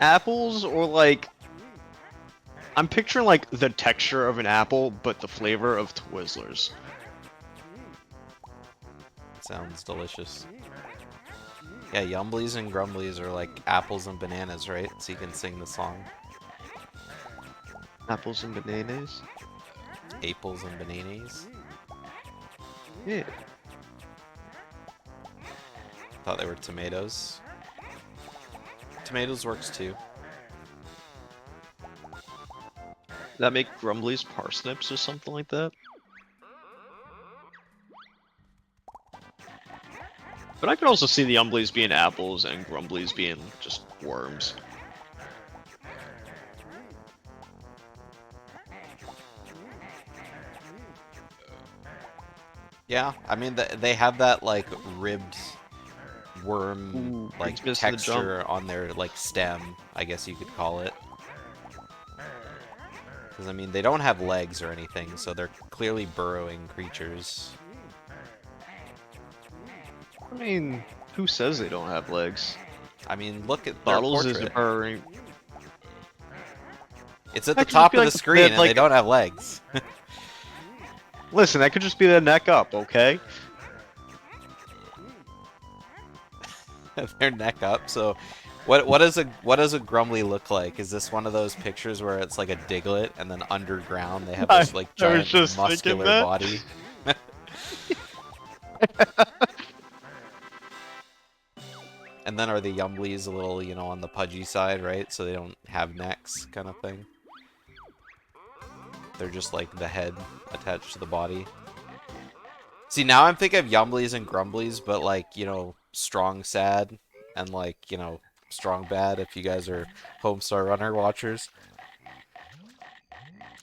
apples or like I'm picturing like the texture of an apple, but the flavor of Twizzlers. Sounds delicious. Yeah, Yumblies and Grumblies are like apples and bananas, right? So you can sing the song. Apples and bananas. Apples and bananas. Yeah. Thought they were tomatoes. Tomatoes works too. Does that make Grumblies parsnips or something like that? But I could also see the Umblies being apples and Grumblies being just worms. Yeah, I mean they have that like ribbed worm Ooh, like it's missing the jump. texture on their like stem, I guess you could call it. Because I mean they don't have legs or anything, so they're clearly burrowing creatures. I mean, who says they don't have legs? I mean, look at their Bottles is portrait. burrowing. It's at That the could just top be of like the the- screen, and like- they don't have legs. Listen, that could just be the neck up, okay? Their neck up. So, what does a Grumbly look like? Is this one of those pictures where it's like a Diglett, and then underground they have this like I was giant just thinking muscular that. body? And then are the Yumblies a little, you know, on the pudgy side, right? So they don't have necks, kind of thing. They're just like the head attached to the body. See, now I'm thinking of Yumblies and Grumblies, but like, you know, strong sad and like, you know, strong bad if you guys are Homestar Runner watchers.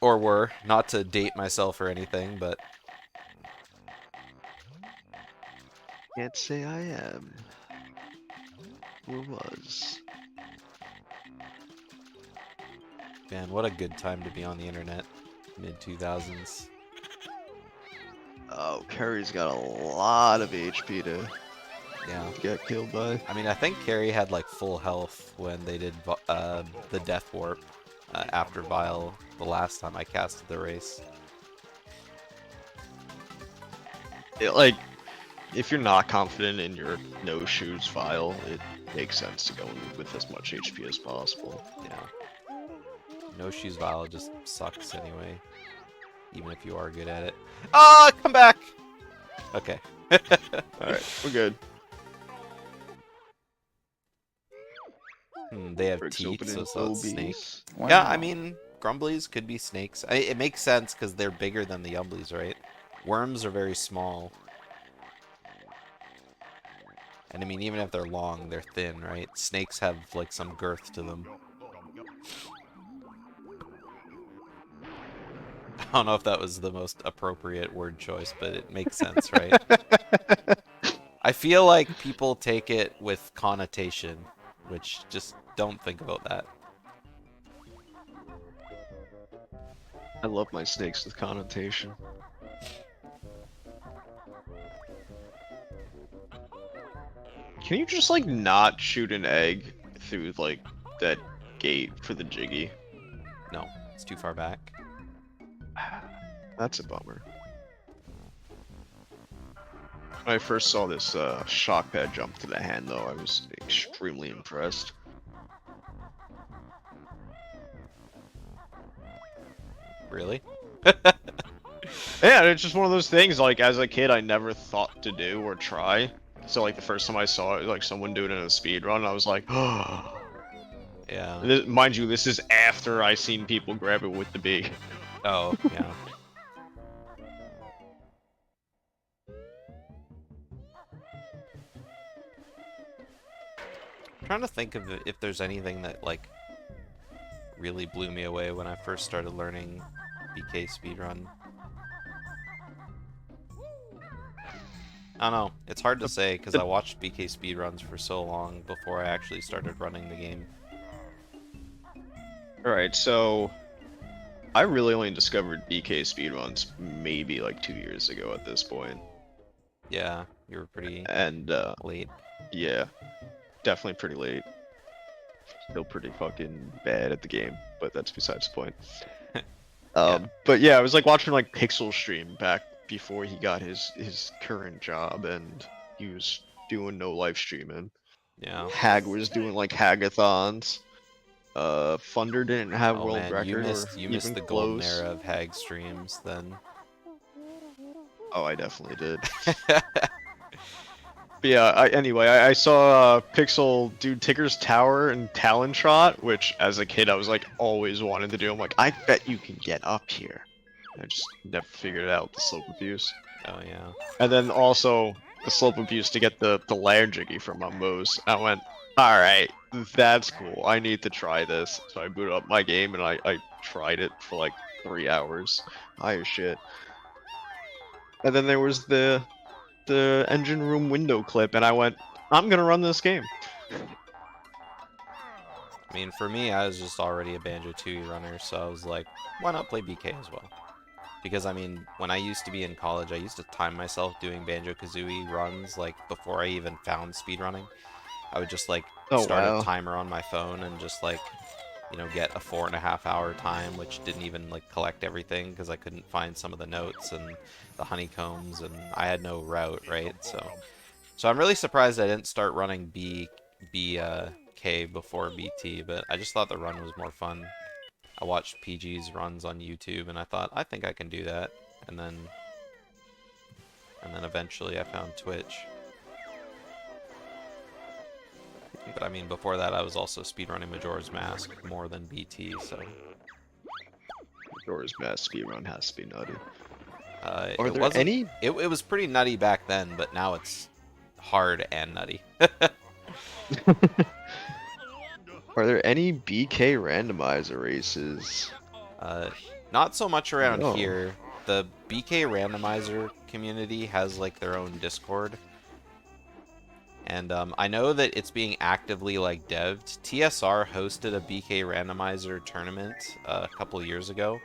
Or were, not to date myself or anything, but Can't say I am. Or was. man, what a good time to be on the internet. Mid-2000s. Oh, Kerry's got a lot of HP to Yeah. get killed by. I mean, I think Kerry had like full health when they did the Death Warp after Vile the last time I casted the race. Like, if you're not confident in your no shoes file, it makes sense to go in with as much HP as possible. Yeah. No Shoes Vile just sucks anyway. Even if you are good at it. Ah, come back! Okay. Alright, we're good. They have Briggs teeth, opening so it's snake. OBs. Yeah, I mean, Grumblies could be snakes. It makes sense because they're bigger than the Yumblies, right? Worms are very small. And I mean, even if they're long, they're thin, right? Snakes have, like, some girth to them. I don't know if that was the most appropriate word choice, but it makes sense, right? I feel like people take it with connotation, which just don't think about that. I love my snakes with connotation. Can you just like not shoot an egg through like that gate for the Jiggy? No, it's too far back. That's a bummer. When I first saw this shock pad jump to the hand though, I was extremely impressed. Really? Yeah, it's just one of those things, like, as a kid, I never thought to do or try. So, like, the first time I saw it, like, someone do it in a speed run, I was like, oh. Yeah. Mind you, this is after I seen people grab it with the beak. Oh, yeah. I'm trying to think of if there's anything that, like, really blew me away when I first started learning BK speedrun. I don't know. It's hard to say because I watched BK speedruns for so long before I actually started running the game. Alright, so I really only discovered BK speedruns maybe like 2 years ago at this point. Yeah, you were pretty And late. yeah, definitely pretty late. Still pretty fucking bad at the game, but that's besides the point. Yeah. But yeah, I was like watching like Pixel stream back before he got his current job, and he was doing no live streaming. Yeah. Hag was doing like hagathons. Thunder didn't have Oh world man, you record or missed even the golden close. era of Hag streams then. Oh, I definitely did. But yeah, anyway, I saw Pixel do Tigger's Tower and Talon Trot, which as a kid I was like always wanted to do. I'm like, I bet you can get up here. I just never figured it out, the slope abuse. Oh yeah. And then also the slope abuse to get the lair jiggy from Mo's. I went, alright, that's cool. I need to try this. So I booted up my game and I tried it for like 3 hours. High as shit. And then there was the engine room window clip, and I went, I'm gonna run this game. I mean, for me, I was just already a Banjo-Tooie runner, so I was like, why not play BK as well? Because, I mean, when I used to be in college, I used to time myself doing Banjo-Kazooie runs, like, before I even found speedrunning. I would just, like, start a timer on my phone and just, like, you know, get a 4.5-hour time, which didn't even, like, collect everything, because I couldn't find some of the notes and the honeycombs, and I had no route, right? So I'm really surprised I didn't start running BK before BT, but I just thought the run was more fun. I watched PG's runs on YouTube, and I thought, I think I can do that. And then eventually I found Twitch. But I mean, before that, I was also speedrunning Majora's Mask more than BT, so... Majora's Mask speedrun has to be nutty. Are there any? It was pretty nutty back then, but now it's hard and nutty. Are there any BK randomizer races? Not so much around here. The BK randomizer community has like their own Discord. And I know that it's being actively like devved. TSR hosted a BK randomizer tournament a couple years ago,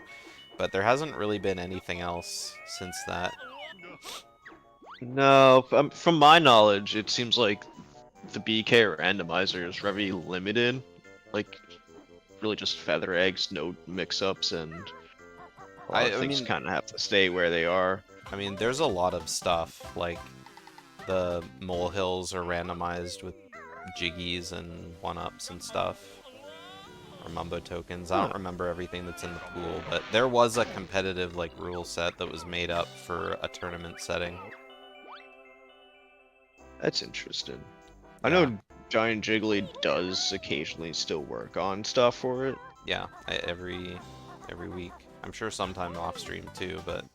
but there hasn't really been anything else since that. No, from my knowledge, it seems like the BK randomizer is very limited. Like, really just feather eggs, no mix-ups, and things kind of have to stay where they are. I mean, there's a lot of stuff, like the molehills are randomized with jiggies and one-ups and stuff. Or mumbo tokens. I don't remember everything that's in the pool, but there was a competitive like rule set that was made up for a tournament setting. That's interesting. Yeah. I know Giant Jiggly does occasionally still work on stuff for it. Yeah, every week. I'm sure sometime off stream too, but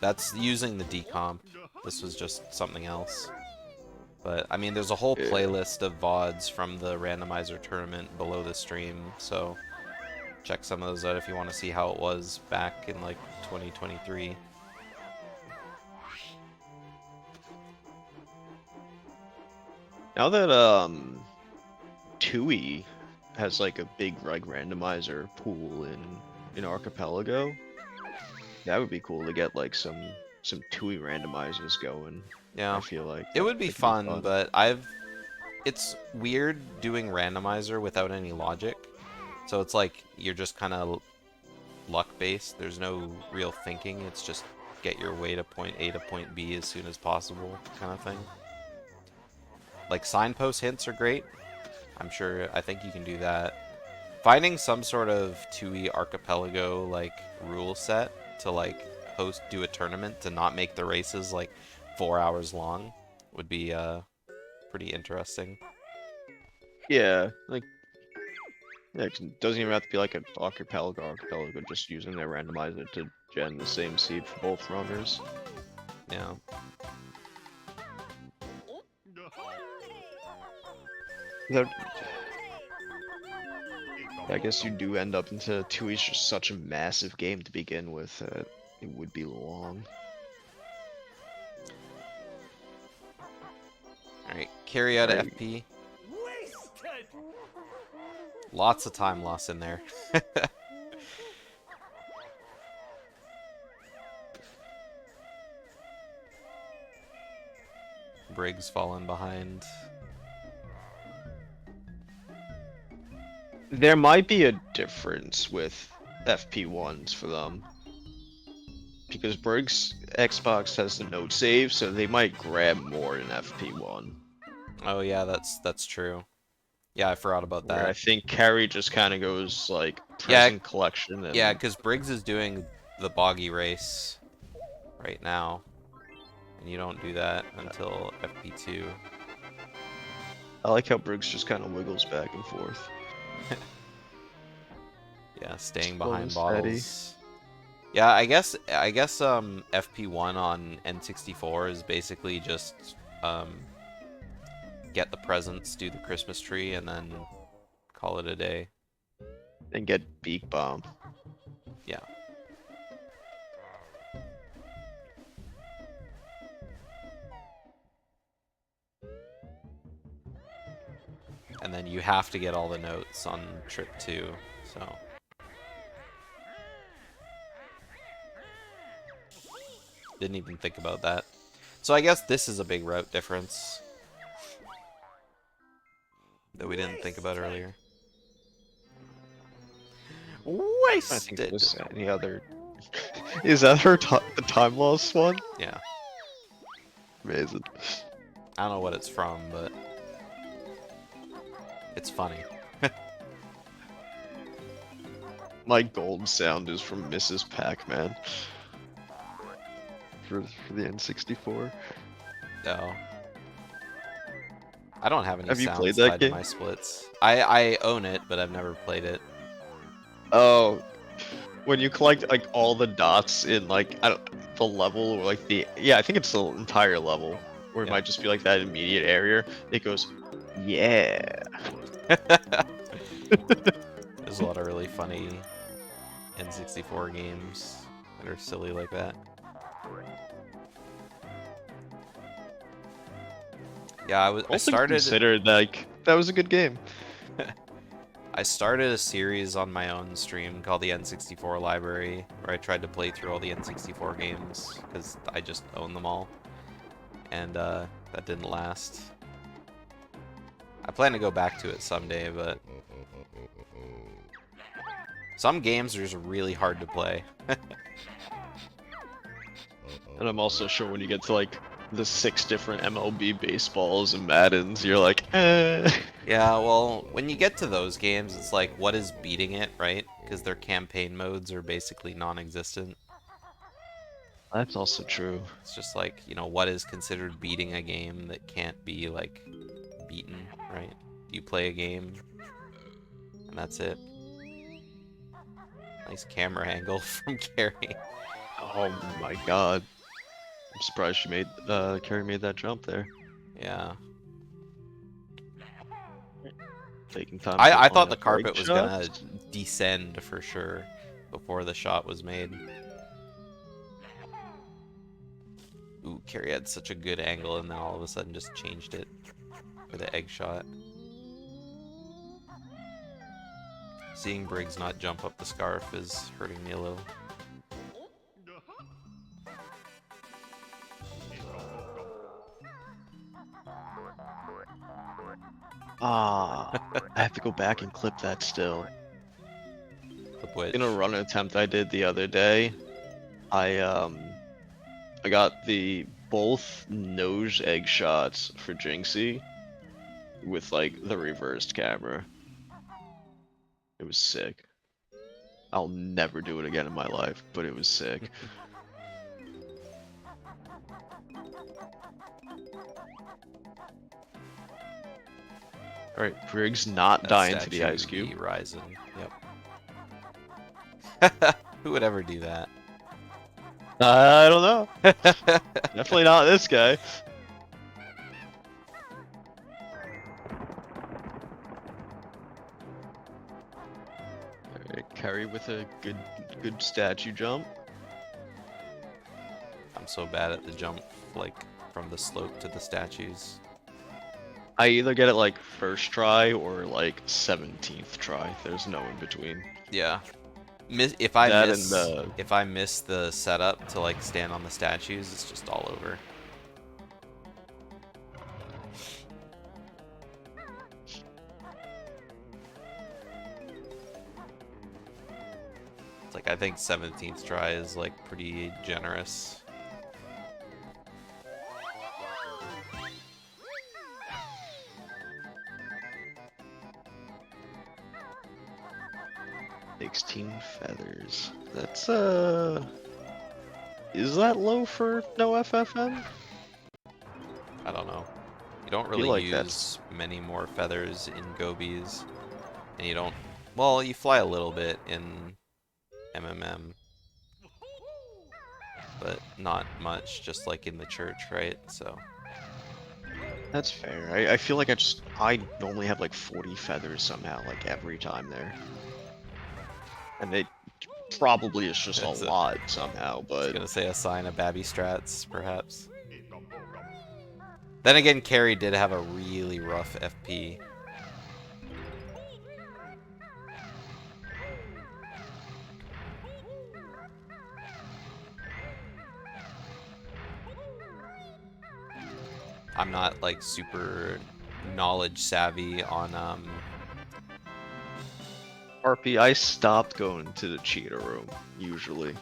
that's using the decomp. This was just something else. But, I mean, there's a whole playlist of VODs from the randomizer tournament below the stream, so check some of those out if you want to see how it was back in, like, 2023. Now that, Tourney has, like, a big, like, randomizer pool in Archipelago, that would be cool to get, like, some Tourney randomizers going. Yeah, I feel like it would be fun, but it's weird doing randomizer without any logic. So it's like you're just kind of luck-based. There's no real thinking. It's just get your way to point A to point B as soon as possible kind of thing. Like signpost hints are great. I think you can do that. Finding some sort of Tourney Archipelago like rule set to like do a tournament to not make the races like 4 hours long would be pretty interesting. Yeah, like it doesn't even have to be like an archipelago, just using their randomizer to gen the same seed for both runners. Yeah. I guess you do end up into Tourney's just such a massive game to begin with. It would be long. Alright, Kerrythtw8 FP. Lots of time loss in there. Briggs fallen behind. There might be a difference with FP1s for them. Because Briggs Xbox has the note save, so they might grab more in FP1. Oh yeah, that's true. Yeah, I forgot about Where I that. think Carry just kind of goes like Yeah, present collection and Yeah, because Briggs is doing the boggy race right now, and you don't do that until FP2. I like how Briggs just kind of wiggles back and forth. Yeah, staying Slow behind and steady. bottles. Yeah, I guess FP1 on N64 is basically just get the presents, do the Christmas tree, and then call it a day. And get Beak Bomb. Yeah. And then you have to get all the notes on trip 2, so. Didn't even think about that. So I guess this is a big route difference that we didn't think about earlier. I think Wasted! there's any other... Is that the time loss one? Yeah. Amazing. I don't know what it's from, but it's funny. My gold sound is from Mrs. Pac-Man. For the N64. No. I don't have any Have you sounds played that tied to game? my splits. I own it, but I've never played it. Oh, when you collect like all the dots in like the level or like I think it's the entire level, or it Yeah. might just be like that immediate area. It goes, yeah. There's a lot of really funny N64 games that are silly like that. Yeah, I started. Considered like that was a good game. I started a series on my own stream called the N64 Library, where I tried to play through all the N64 games because I just own them all, and that didn't last. I plan to go back to it someday, but some games are just really hard to play. And I'm also sure when you get to like the 6 different MLB baseballs and Maddens, you're like, eh. Yeah, well, when you get to those games, it's like, what is beating it, right? Because their campaign modes are basically non-existent. That's also true. It's just like, you know, what is considered beating a game that can't be, like, beaten, right? You play a game, and that's it. Nice camera angle from Kerry. Oh my god. I'm surprised she made Carrie made that jump there. Yeah. Taking time. I thought the carpet was gonna descend for sure before the shot was made. Ooh, Kerry had such a good angle and then all of a sudden just changed it for the egg shot. Seeing Briggs not jump up the scarf is hurting me a little. Ah, I have to go back and clip that still. Clip which? In a run attempt I did the other day, I got the both nose egg shots for Jinxie with like the reversed camera. It was sick. I'll never do it again in my life, but it was sick. Alright, Briggs not That dying to the statue ice cube. be Rising. Yep. Who would ever do that? I don't know. Definitely not this guy. Alright, Carry with a good statue jump. I'm so bad at the jump, like, from the slope to the statues. I either get it like first try or like 17th try. There's no in between. Yeah. If I That miss, and, if I miss the setup to like stand on the statues, it's just all over. I think 17th try is like pretty generous. $16 feathers. That's is that low for no FFM? I don't know. You don't feel really like use that's- many more feathers in gobies, and you don't. Well, you fly a little bit in MMM, but not much. Just like in the church, right? So. That's fair. I feel like I normally have like 40 feathers somehow, like every time there. And it probably is just That's a a- lot somehow, I was but gonna say a sign of Babby strats, perhaps. Then again, Kerry did have a really rough FP. I'm not like super knowledge savvy on RP, I stopped going to the cheetah room, usually.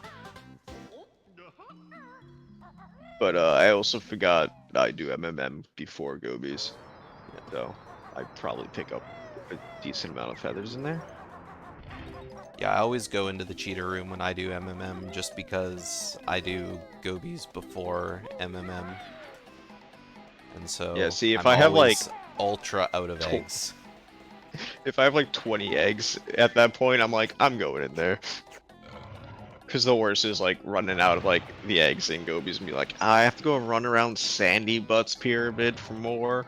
But I also forgot I do MMM before gobies. So I'd probably pick up a decent amount of feathers in there. Yeah, I always go into the cheetah room when I do MMM just because I do gobies before MMM. And so Yeah, see, if I'm I have, always like, ultra out of tw- eggs. If I have like 20 eggs at that point, I'm like, I'm going in there. Because the worst is like running out of like the eggs in gobies and be like, I have to go run around Sandy Butts Pyramid for more.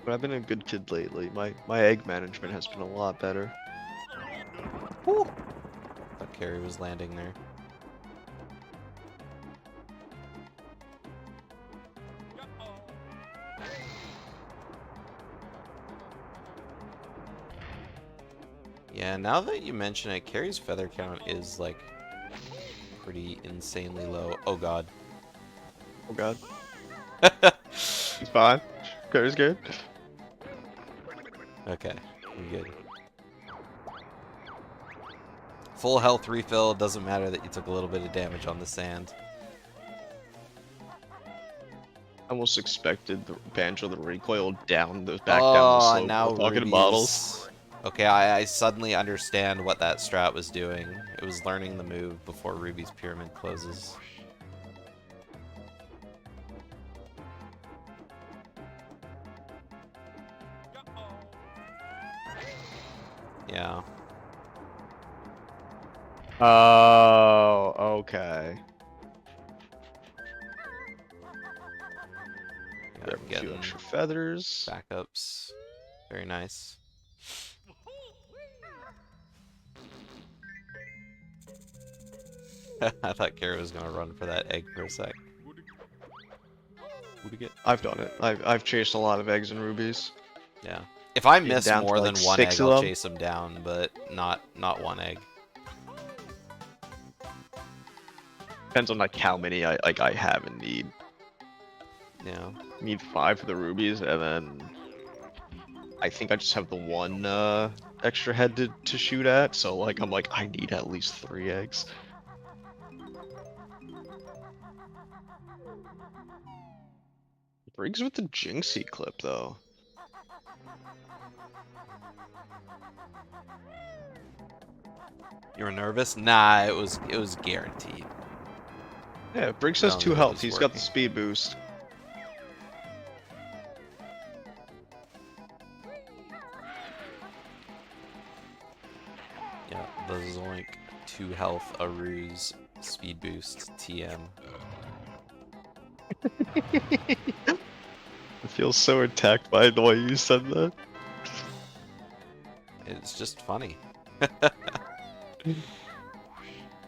But I've been a good kid lately. My egg management has been a lot better. Whew. Thought Kerry was landing there. Yeah, now that you mention it, Kerry's feather count is like pretty insanely low. Oh god. Oh god. He's fine. Carter's good. Okay, we're good. Full health refill, doesn't matter that you took a little bit of damage on the sand. I almost expected the Banjo the recoil down the back down the slope now while talking to Ruby bottles. Okay, I suddenly understand what that strat was doing. It was learning the move before Ruby's pyramid closes. Yeah. Oh, okay. Yeah, Grab I'm a few getting extra feathers. backups. Very nice. I thought Kara was gonna run for that egg for a sec. Who'd he get? I've done it. I've chased a lot of eggs and rubies. Yeah. If I Been miss down to, more like, than one 6 egg, of I'll them. chase him down, but not one egg. Depends on like how many I have and need. Yeah. Need 5 for the rubies, and then I think I just have the one extra head to shoot at. So like I'm like I need at least 3 eggs. Briggs with the Jinxie clip though. You were nervous? Nah, it was guaranteed. Yeah, Briggs I has don't 2 know it health. was He's got the working. speed boost. Yeah, the Zoink 2 health, a ruse, speed boost, TM. I feel so attacked by the way you said that. It's just funny.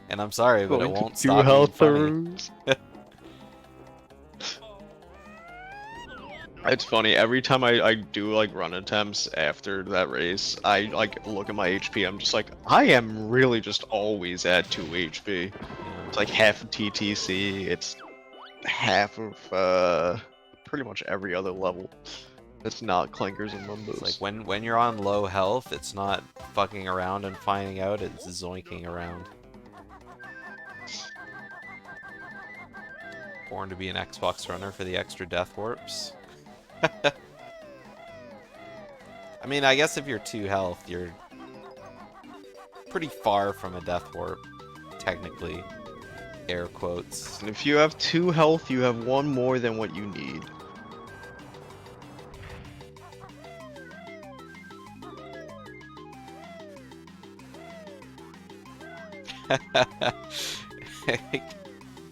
And I'm sorry, but it Going to won't 2 stop being health funny. ruse. It's funny, every time I do like run attempts after that race, I like look at my HP, I'm just like, I am really just always at 2 HP. Yeah. It's like half of TTC, it's half of pretty much every other level. It's not clankers and mumbos. It's like when you're on low health, it's not fucking around and finding out, it's zoinking around. Born to be an Xbox runner for the extra death warps. I mean, I guess if you're 2 health, you're pretty far from a death warp, technically. Air quotes. And if you have 2 health, you have 1 more than what you need.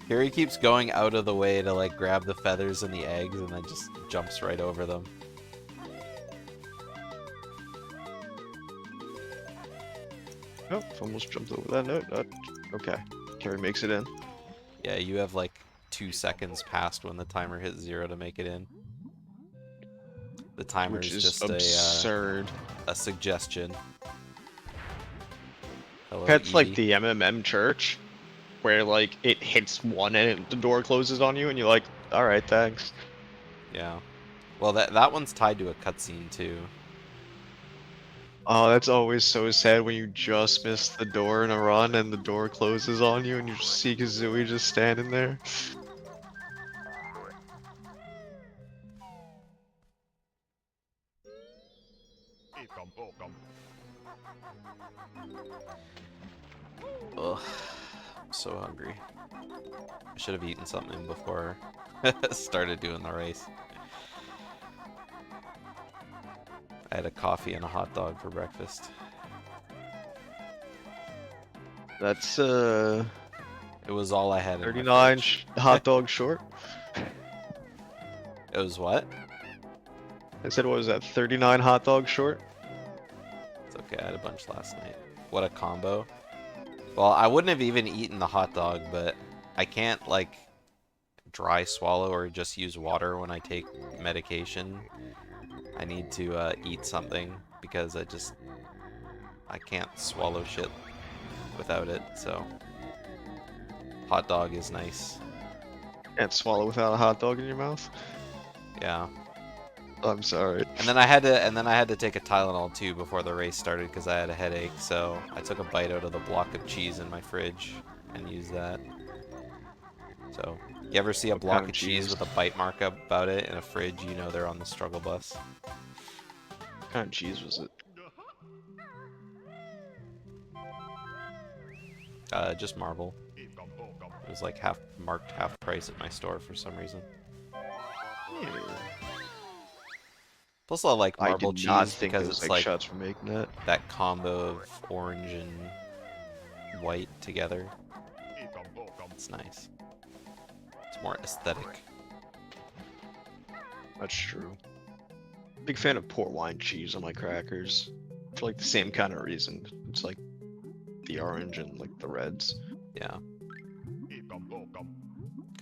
Here he keeps going out of the way to like grab the feathers and the eggs and then just jumps right over them. Oh, almost jumped over that note. Okay, Kerry makes it in. Yeah, you have like 2 seconds past when the timer hits 0 to make it in. The timer Which is is just absurd. a suggestion. Hello, It's like Edie. the MMM church, where like it hits 1 and the door closes on you, and you're like, all right, thanks. Yeah. Well, that one's tied to a cutscene too. Oh, that's always so sad when you just miss the door in a run and the door closes on you and you just see Kazooie just standing there. Ugh. I'm so hungry. I should have eaten something before I started doing the race. I had a coffee and a hot dog for breakfast. That's It was all I had in my 39 fridge. hot dogs short. It was what? I said, what was that, 39 hot dogs short? It's okay, I had a bunch last night. What a combo. Well, I wouldn't have even eaten the hot dog, but I can't, like, dry swallow or just use water when I take medication. I need to eat something because I can't swallow shit without it, so hot dog is nice. Can't swallow without a hot dog in your mouth? Yeah. I'm sorry. And then I had to take a Tylenol too before the race started because I had a headache, so I took a bite out of the block of cheese in my fridge and used that. So, you ever see a What block kind of of cheese cheese? with a bite mark about it in a fridge, you know they're on the struggle bus. What kind of cheese was it? Just Marvel. It was like marked half price at my store for some reason. Plus I like I Marvel did not cheese think because it was it's like like shots for making that. that combo of orange and white together. It's nice. It's more aesthetic. That's true. Big fan of port wine cheese on my crackers. For like the same kind of reason. It's like the orange and like the reds. Yeah.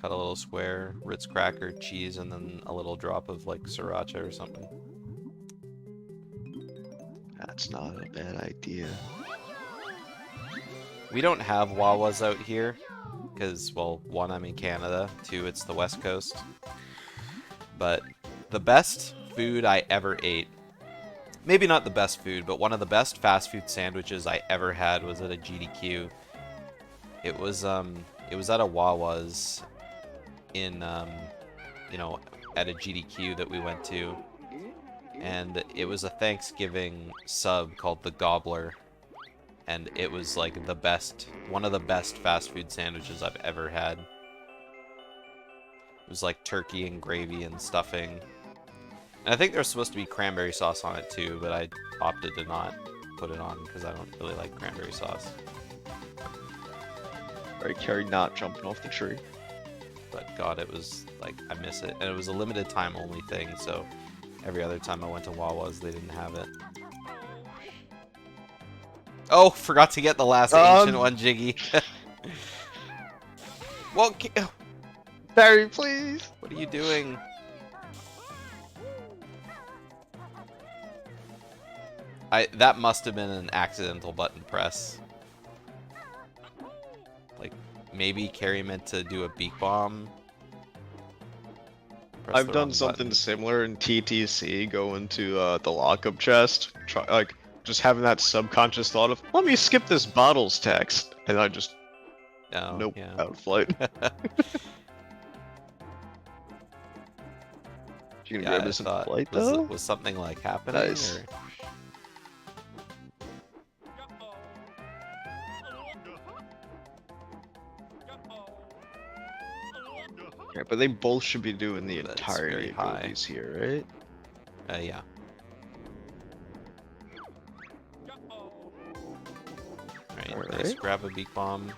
Cut a little square, Ritz cracker, cheese, and then a little drop of like sriracha or something. That's not a bad idea. We don't have Wawas out here because, well, 1, I'm in Canada, 2, it's the West Coast. But the best food I ever ate, maybe not the best food, but one of the best fast food sandwiches I ever had was at a GDQ. It was at a Wawa's in, you know, at a GDQ that we went to. And it was a Thanksgiving sub called the Gobbler. And it was like the best, one of the best fast food sandwiches I've ever had. It was like turkey and gravy and stuffing. And I think there's supposed to be cranberry sauce on it too, but I opted to not put it on because I don't really like cranberry sauce. Alright, Kerry not jumping off the tree. But God, it was like, I miss it. And it was a limited time only thing, so every other time I went to Wawa's, they didn't have it. Oh, forgot to get the last ancient one, Jiggy. Well, Barry, please! what are you doing? That must have been an accidental button press. Like, maybe Kerry meant to do a beak bomb. Press I've the done wrong something button. similar in TTC, go into the lockup chest, try, like, just having that subconscious thought of, let me skip this bottles text, and I just, Oh, nope, yeah. out of flight. You gonna Yeah, grab I this in thought flight, though? was something like happening Nice. or Yeah, but they both should be doing the That's entirety very of high. gobies here, right? yeah. Alright, nice Alright. grab a beak bomb.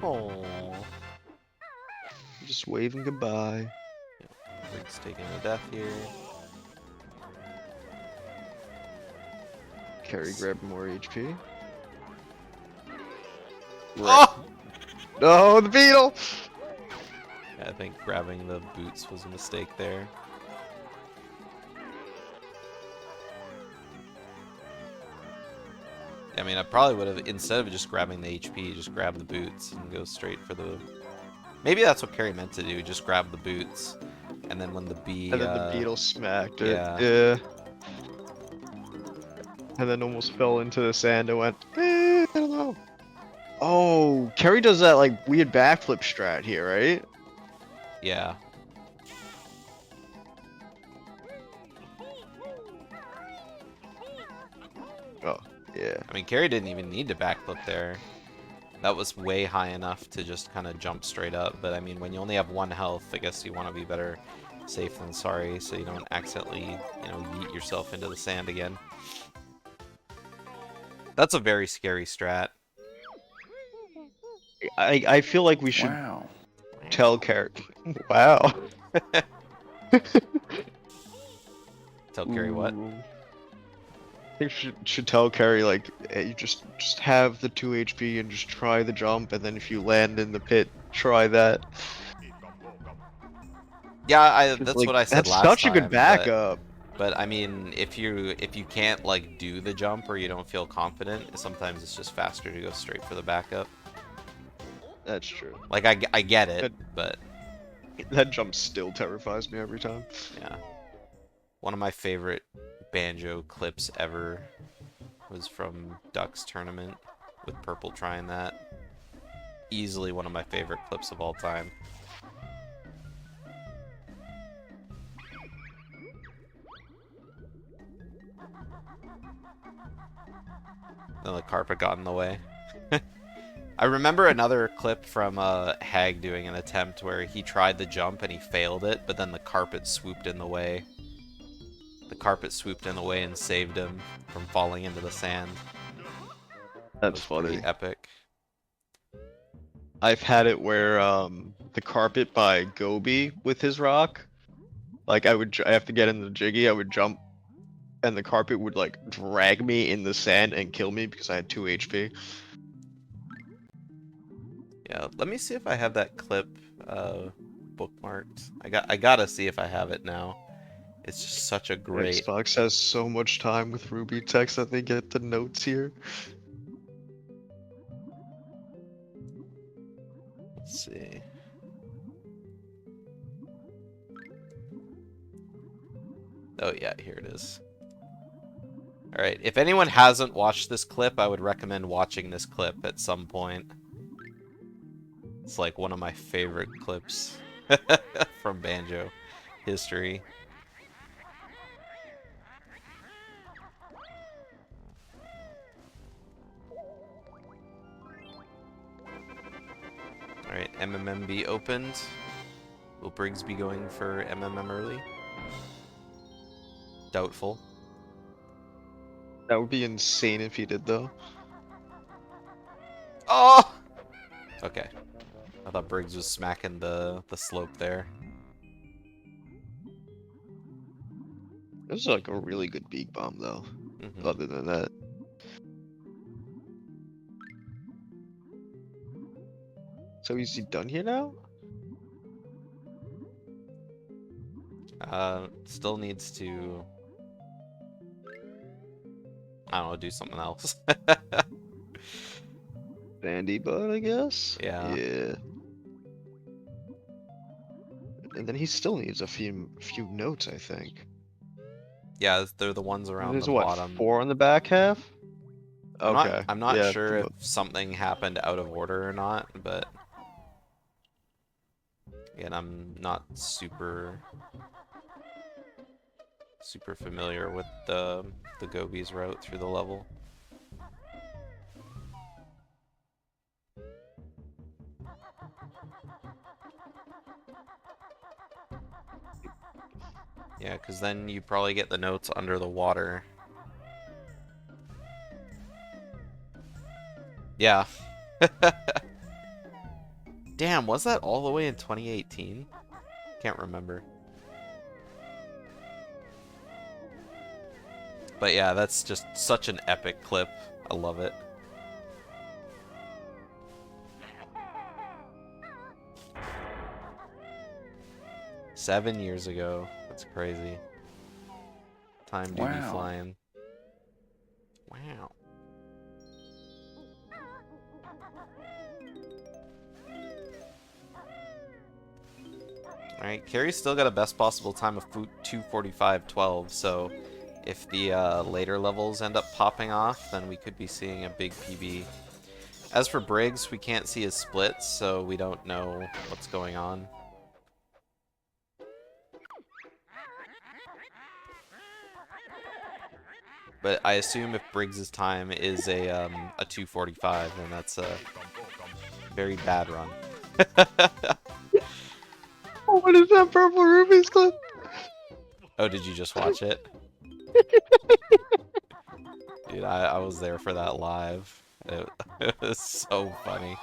Oh, Just waving goodbye. Briggs taking a death here. Kerry grabbed more HP. Oh! No, the beetle! Yeah, I think grabbing the boots was a mistake there. I mean, I probably would have, instead of just grabbing the HP, just grab the boots and go straight for the... Maybe that's what Kerry meant to do, just grab the boots. And then when the bee... And then the beetle smacked it. yeah. Yeah. And then almost fell into the sand and went, I don't know. Oh, Kerry does that like weird backflip strat here, right? Yeah. Oh, yeah. I mean, Kerry didn't even need to backflip there. That was way high enough to just kind of jump straight up. But I mean, when you only have 1 health, I guess you want to be better safe than sorry, so you don't accidentally, you know, yeet yourself into the sand again. That's a very scary strat. I feel like we should tell Kerry. Wow. Tell Kerry what? Ooh. I think should tell Kerry like, hey, you just have the 2 HP and just try the jump, and then if you land in the pit, try that. Yeah, that's like, what I said that's last such a time. good backup. But I mean, if you can't like do the jump or you don't feel confident, sometimes it's just faster to go straight for the backup. That's true. Like I get it, but that jump still terrifies me every time. yeah. One of my favorite Banjo clips ever was from Duck's tournament with Purple trying that. Easily one of my favorite clips of all time. Then the carpet got in the way. I remember another clip from Hag doing an attempt where he tried the jump and he failed it, but then the carpet swooped in the way. The carpet swooped in the way and saved him from falling into the sand. That's Pretty funny. epic. I've had it where the carpet by Gobi with his rock, like I have to get in the jiggy, I would jump, and the carpet would like drag me in the sand and kill me because I had 2 HP. Yeah, let me see if I have that clip bookmarked. I gotta see if I have it now. It's just such a great... Xbox has so much time with Ruby text that they get the notes here. Let's see. Oh yeah, here it is. Alright, if anyone hasn't watched this clip, I would recommend watching this clip at some point. It's like one of my favorite clips from Banjo history. Alright, MMMB opened. Will Briggs be going for MMM early? Doubtful. That would be insane if he did though. Oh! Okay. I thought Briggs was smacking the slope there. This is like a really good beak bomb though. Mm-hmm. Other than that. So is he done here now? Still needs to... I don't know, do something else. Bandy butt, I guess? Yeah. Yeah. and then he still needs a few notes, I think. Yeah, they're the ones around There's the what, bottom. 4 on the back half? Okay. I'm not yeah, sure if something happened out of order or not, but again, I'm not super familiar with the Gobi's route through the level. Yeah, because then you probably get the notes under the water. Yeah. Damn, was that all the way in 2018? Can't remember. But yeah, that's just such an epic clip. I love it. Seven years ago. That's crazy. Time do be flying. Wow. Alright, Kerry's still got a best possible time of 2:45.12, so if the later levels end up popping off, then we could be seeing a big PB. As for Briggs, we can't see his splits, so we don't know what's going on. But I assume if Briggs' time is a 2:45, then that's a very bad run. What is that Purple Ruby's clip? Oh, did you just watch it? Dude, I was there for that live. It was so funny.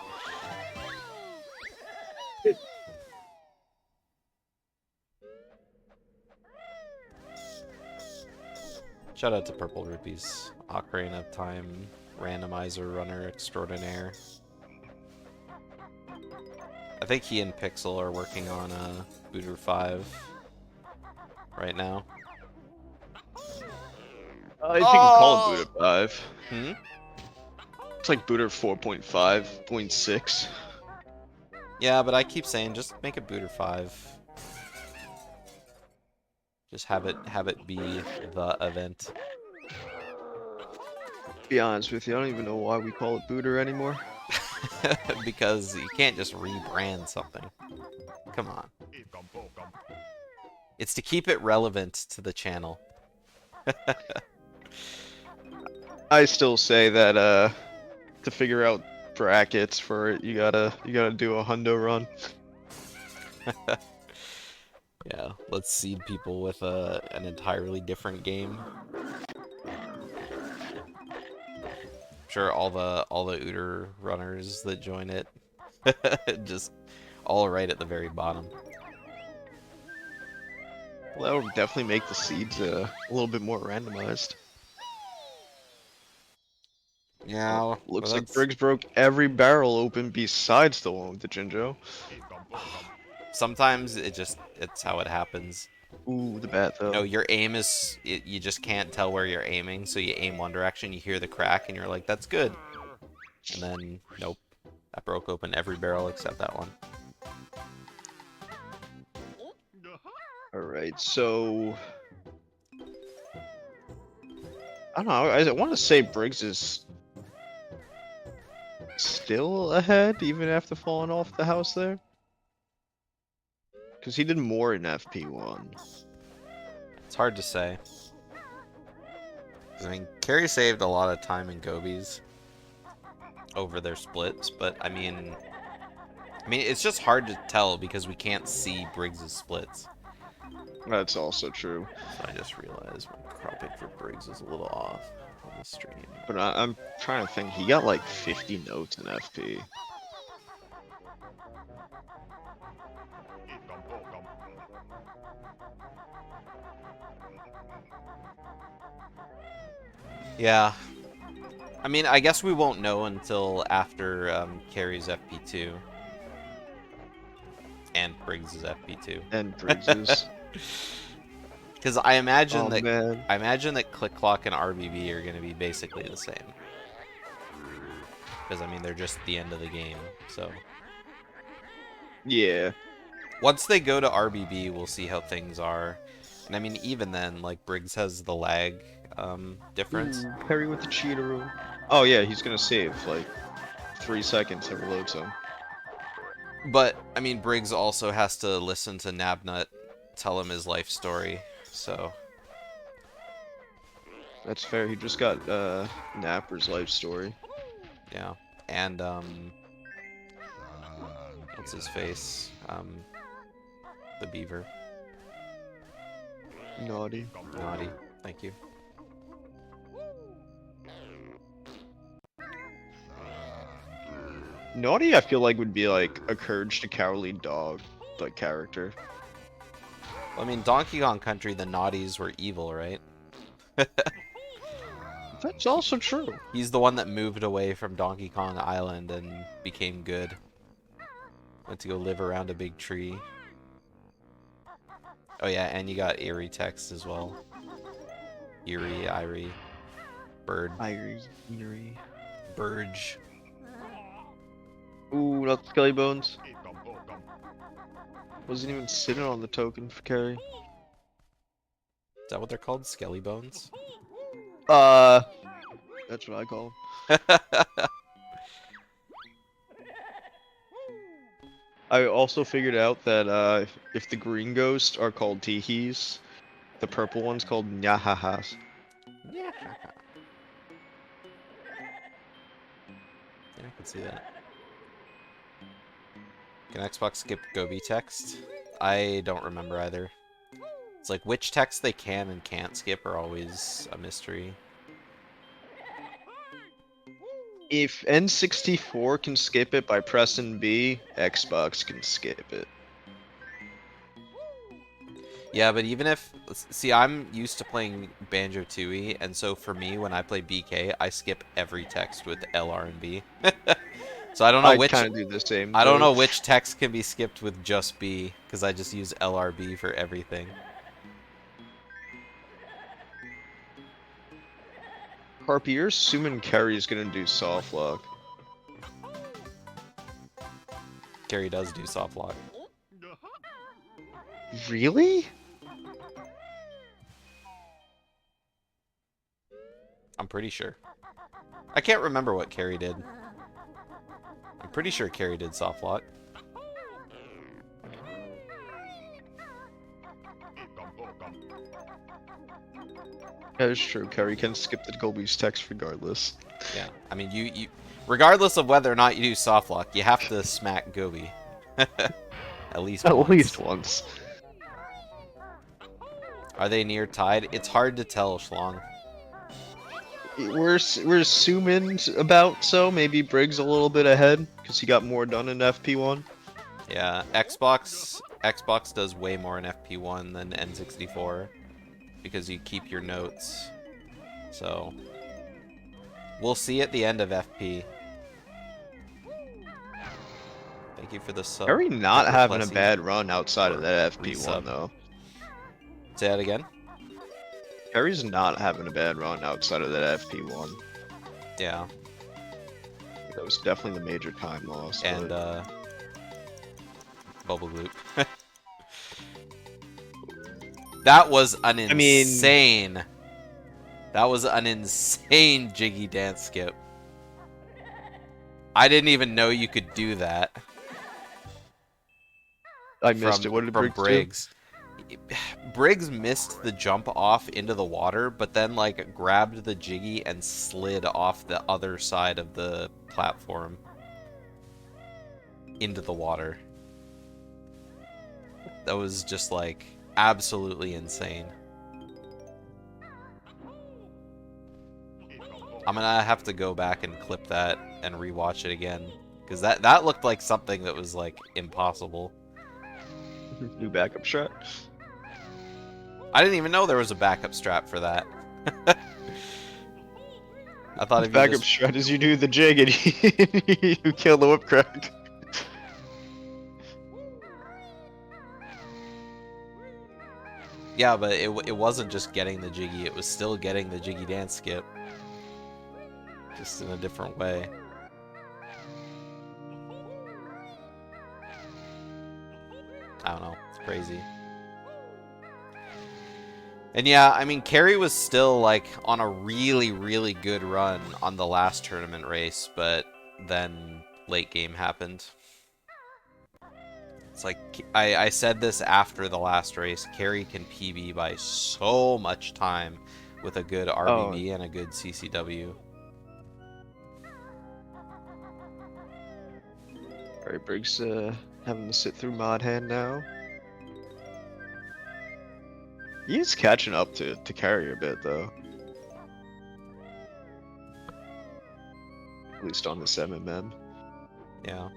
Shout out to Purple Rupees, Ocarina of Time randomizer runner extraordinaire. I think he and Pixel are working on Booter 5 right now. If you can call it Booter 5. Hmm? It's like Booter 4.5.6. Yeah, but I keep saying just make it Booter 5. Just have it be the event. Be honest with you, I don't even know why we call it Booter anymore. Because you can't just rebrand something. Come on. It's to keep it relevant to the channel. I still say that to figure out brackets for it, you gotta do a hundo run. Yeah, let's seed people with an entirely different game. I'm sure all the Uter runners that join it just all right at the very bottom. Well, that would definitely make the seeds a little bit more randomized. Yeah, Looks well, like Briggs broke every barrel open besides the one with the Jinjo. sometimes it's how it happens. Ooh, the bat though. No, your aim is you just can't tell where you're aiming, so you aim one direction, you hear the crack, and you're like, that's good. And then, nope, that broke open every barrel except that one. Alright, so... I don't know, I want to say Briggs is still ahead, even after falling off the house there. Because he did more in FP1. It's hard to say. I mean, Kerry saved a lot of time in Gobies over their splits, but I mean, it's just hard to tell because we can't see Briggs' splits. That's also true. So I just realized my cropping for Briggs is a little off on the stream. But I'm trying to think, he got like 50 notes in FP. Yeah. I mean, I guess we won't know until after Kerry's FP2. And Briggs' FP2. And Briggs's. Because I imagine man. that Click Clock and RBB are going to be basically the same. Because I mean, they're just the end of the game, so. Yeah. Once they go to RBB, we'll see how things are. And I mean, even then, like, Briggs has the lag difference. Ooh, Perry with the cheater. Oh yeah, he's gonna save like 3 seconds every load zone. But, I mean, Briggs also has to listen to Nabnut tell him his life story, so... That's fair. He just got Napper's life story. Yeah. And, what's his face? The beaver. Naughty. Naughty. Thank you. Naughty, I feel like would be like a Courage the Cowardly Dog like character. Well, I mean, Donkey Kong Country, the Naughties were evil, right? That's also true. He's the one that moved away from Donkey Kong Island and became good. Went to go live around a big tree. Oh yeah, and you got Eerie text as well. Eerie, Irie, Bird, Eerie. Burge. Ooh, not Skelly Bones. Wasn't even sitting on the token for Kerry. Is that what they're called? Skelly bones? That's what I call them. I also figured out that if the green ghosts are called teehees, the purple one's called nyahahas. Yeah, I can see that. Can Xbox skip Gobi text? I don't remember either. It's like which text they can and can't skip are always a mystery. If N64 can skip it by pressing B, Xbox can skip it. Yeah, but even if... See, I'm used to playing Banjo-Tooie, and so for me, when I play BK, I skip every text with LR and B. So I don't know which... I kind of do the same. I don't though. know which text can be skipped with just B, because I just use LRB for everything. Harpy, you're assuming Kerry's gonna do soft lock. Kerry does do soft lock. Really? I'm pretty sure. I can't remember what Kerry did. I'm pretty sure Kerry did soft lock. That is true. Kerry can skip the Gobi's text regardless. Yeah, I mean, you regardless of whether or not you do soft lock, you have to smack Gobi. At least once. At least once. Are they near tied? It's hard to tell, Schlong. We're assuming about so. Maybe Briggs a little bit ahead because he got more done in FP1. Yeah, Xbox does way more in FP1 than N64 because you keep your notes. So we'll see at the end of FP. Thank you for the sub. Kerry not having a Plessy. bad run outside of that FP1 Resub. though. Say that again. Kerry's not having a bad run outside of that FP1. Yeah, That was definitely the major time loss. and but- Bubble Loop. That was an mean- insane. That was an insane jiggy dance skip. I didn't even know you could do that. I missed it. What did from Briggs do? Briggs missed the jump off into the water, but then like grabbed the jiggy and slid off the other side of the platform into the water. That was just like absolutely insane. I'm gonna have to go back and clip that and rewatch it again because that looked like something that was like impossible. New backup strat. I didn't even know there was a backup strap for that. I thought if you Backup just... strat is you do the jig and you kill the whip crack. Yeah, but it wasn't just getting the jiggy, it was still getting the jiggy dance skip. Just in a different way. I don't know. It's crazy. And yeah, I mean, Kerry was still, like, on a really, really good run on the last tournament race, but then late game happened. It's like, I said this after the last race, Kerry can PB by so much time with a good RBB and a good CCW. Alright, Briggs having to sit through Mod Hand now. He's catching up to Carry a bit, though. At least on the 7-man. Yeah.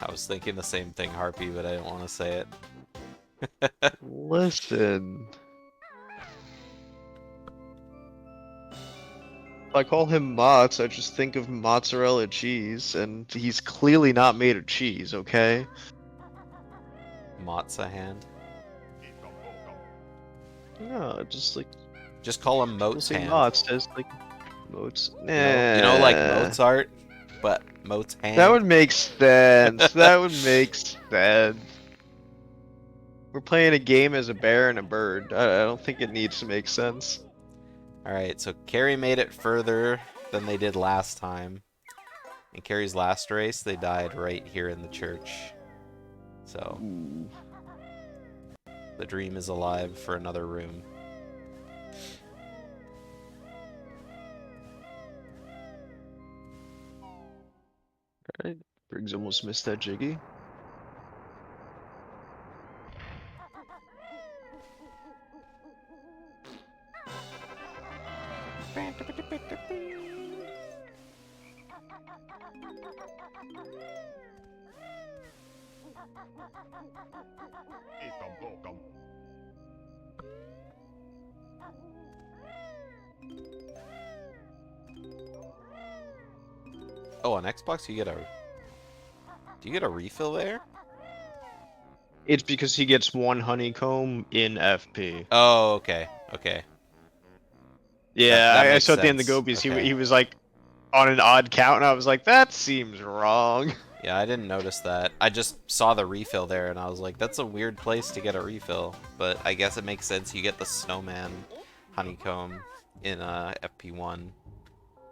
I was thinking the same thing, Harpy, but I didn't want to say it. Listen. If I call him Motz, I just think of mozzarella cheese, and he's clearly not made of cheese, okay? Motza hand. No, just like Just call him we'll Moat's say hand. Motz as like Moat's. You know, like Mozart, but Moat's hand. That would make sense. That would make sense. We're playing a game as a bear and a bird. I don't think it needs to make sense. Alright, so Kerry made it further than they did last time. In Kerry's last race, they died right here in the church. So, Ooh. the dream is alive for another room. Alright, Briggs almost missed that jiggy. Oh, on Xbox you get a... Do you get a refill there? It's because he gets one honeycomb in FP. Oh, okay. Okay. Yeah, that I makes saw at the end of the sense. Gobies, Okay. he was like on an odd count, and I was like, that seems wrong. Yeah, I didn't notice that. I just saw the refill there, and I was like, that's a weird place to get a refill. But I guess it makes sense. You get the snowman honeycomb in FP1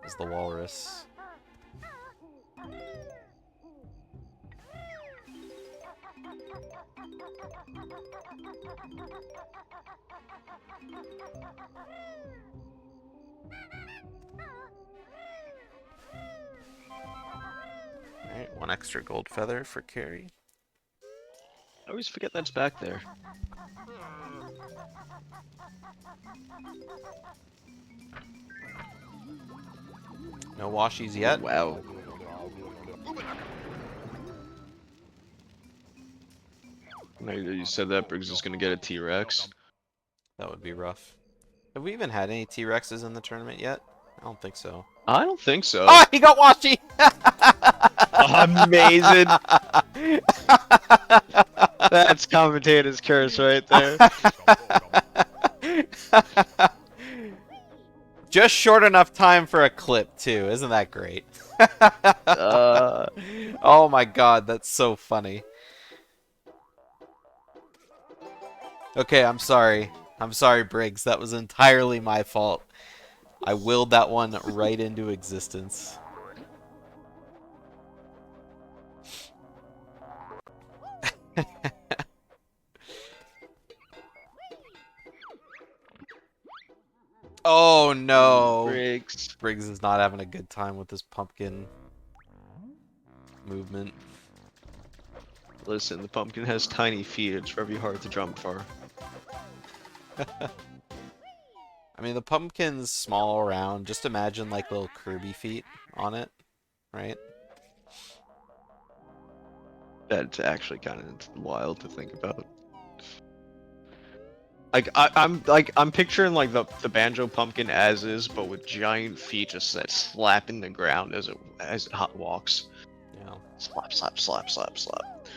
as the walrus. Alright, one extra gold feather for Kerry. I always forget that's back there. No washies yet. Wow. Now you said that Briggs is gonna get a T-Rex. That would be rough. Have we even had any T-Rexes in the tournament yet? I don't think so. I don't think so. Oh, he got washy! Amazing. That's commentator's curse right there. Just short enough time for a clip, too. Isn't that great? Oh my god, that's so funny. Okay, I'm sorry. I'm sorry, Briggs. That was entirely my fault. I willed that one right into existence. Oh no! Briggs. Briggs is not having a good time with this pumpkin movement. Listen, the pumpkin has tiny feet. It's very hard to jump for. I mean, the pumpkin's small, round. Just imagine like little Kirby feet on it, right? That's actually kind of wild to think about. Like I'm picturing like the banjo pumpkin as is, but with giant feet just that slap in the ground as it hot walks. Yeah. Slap, slap, slap, slap, slap.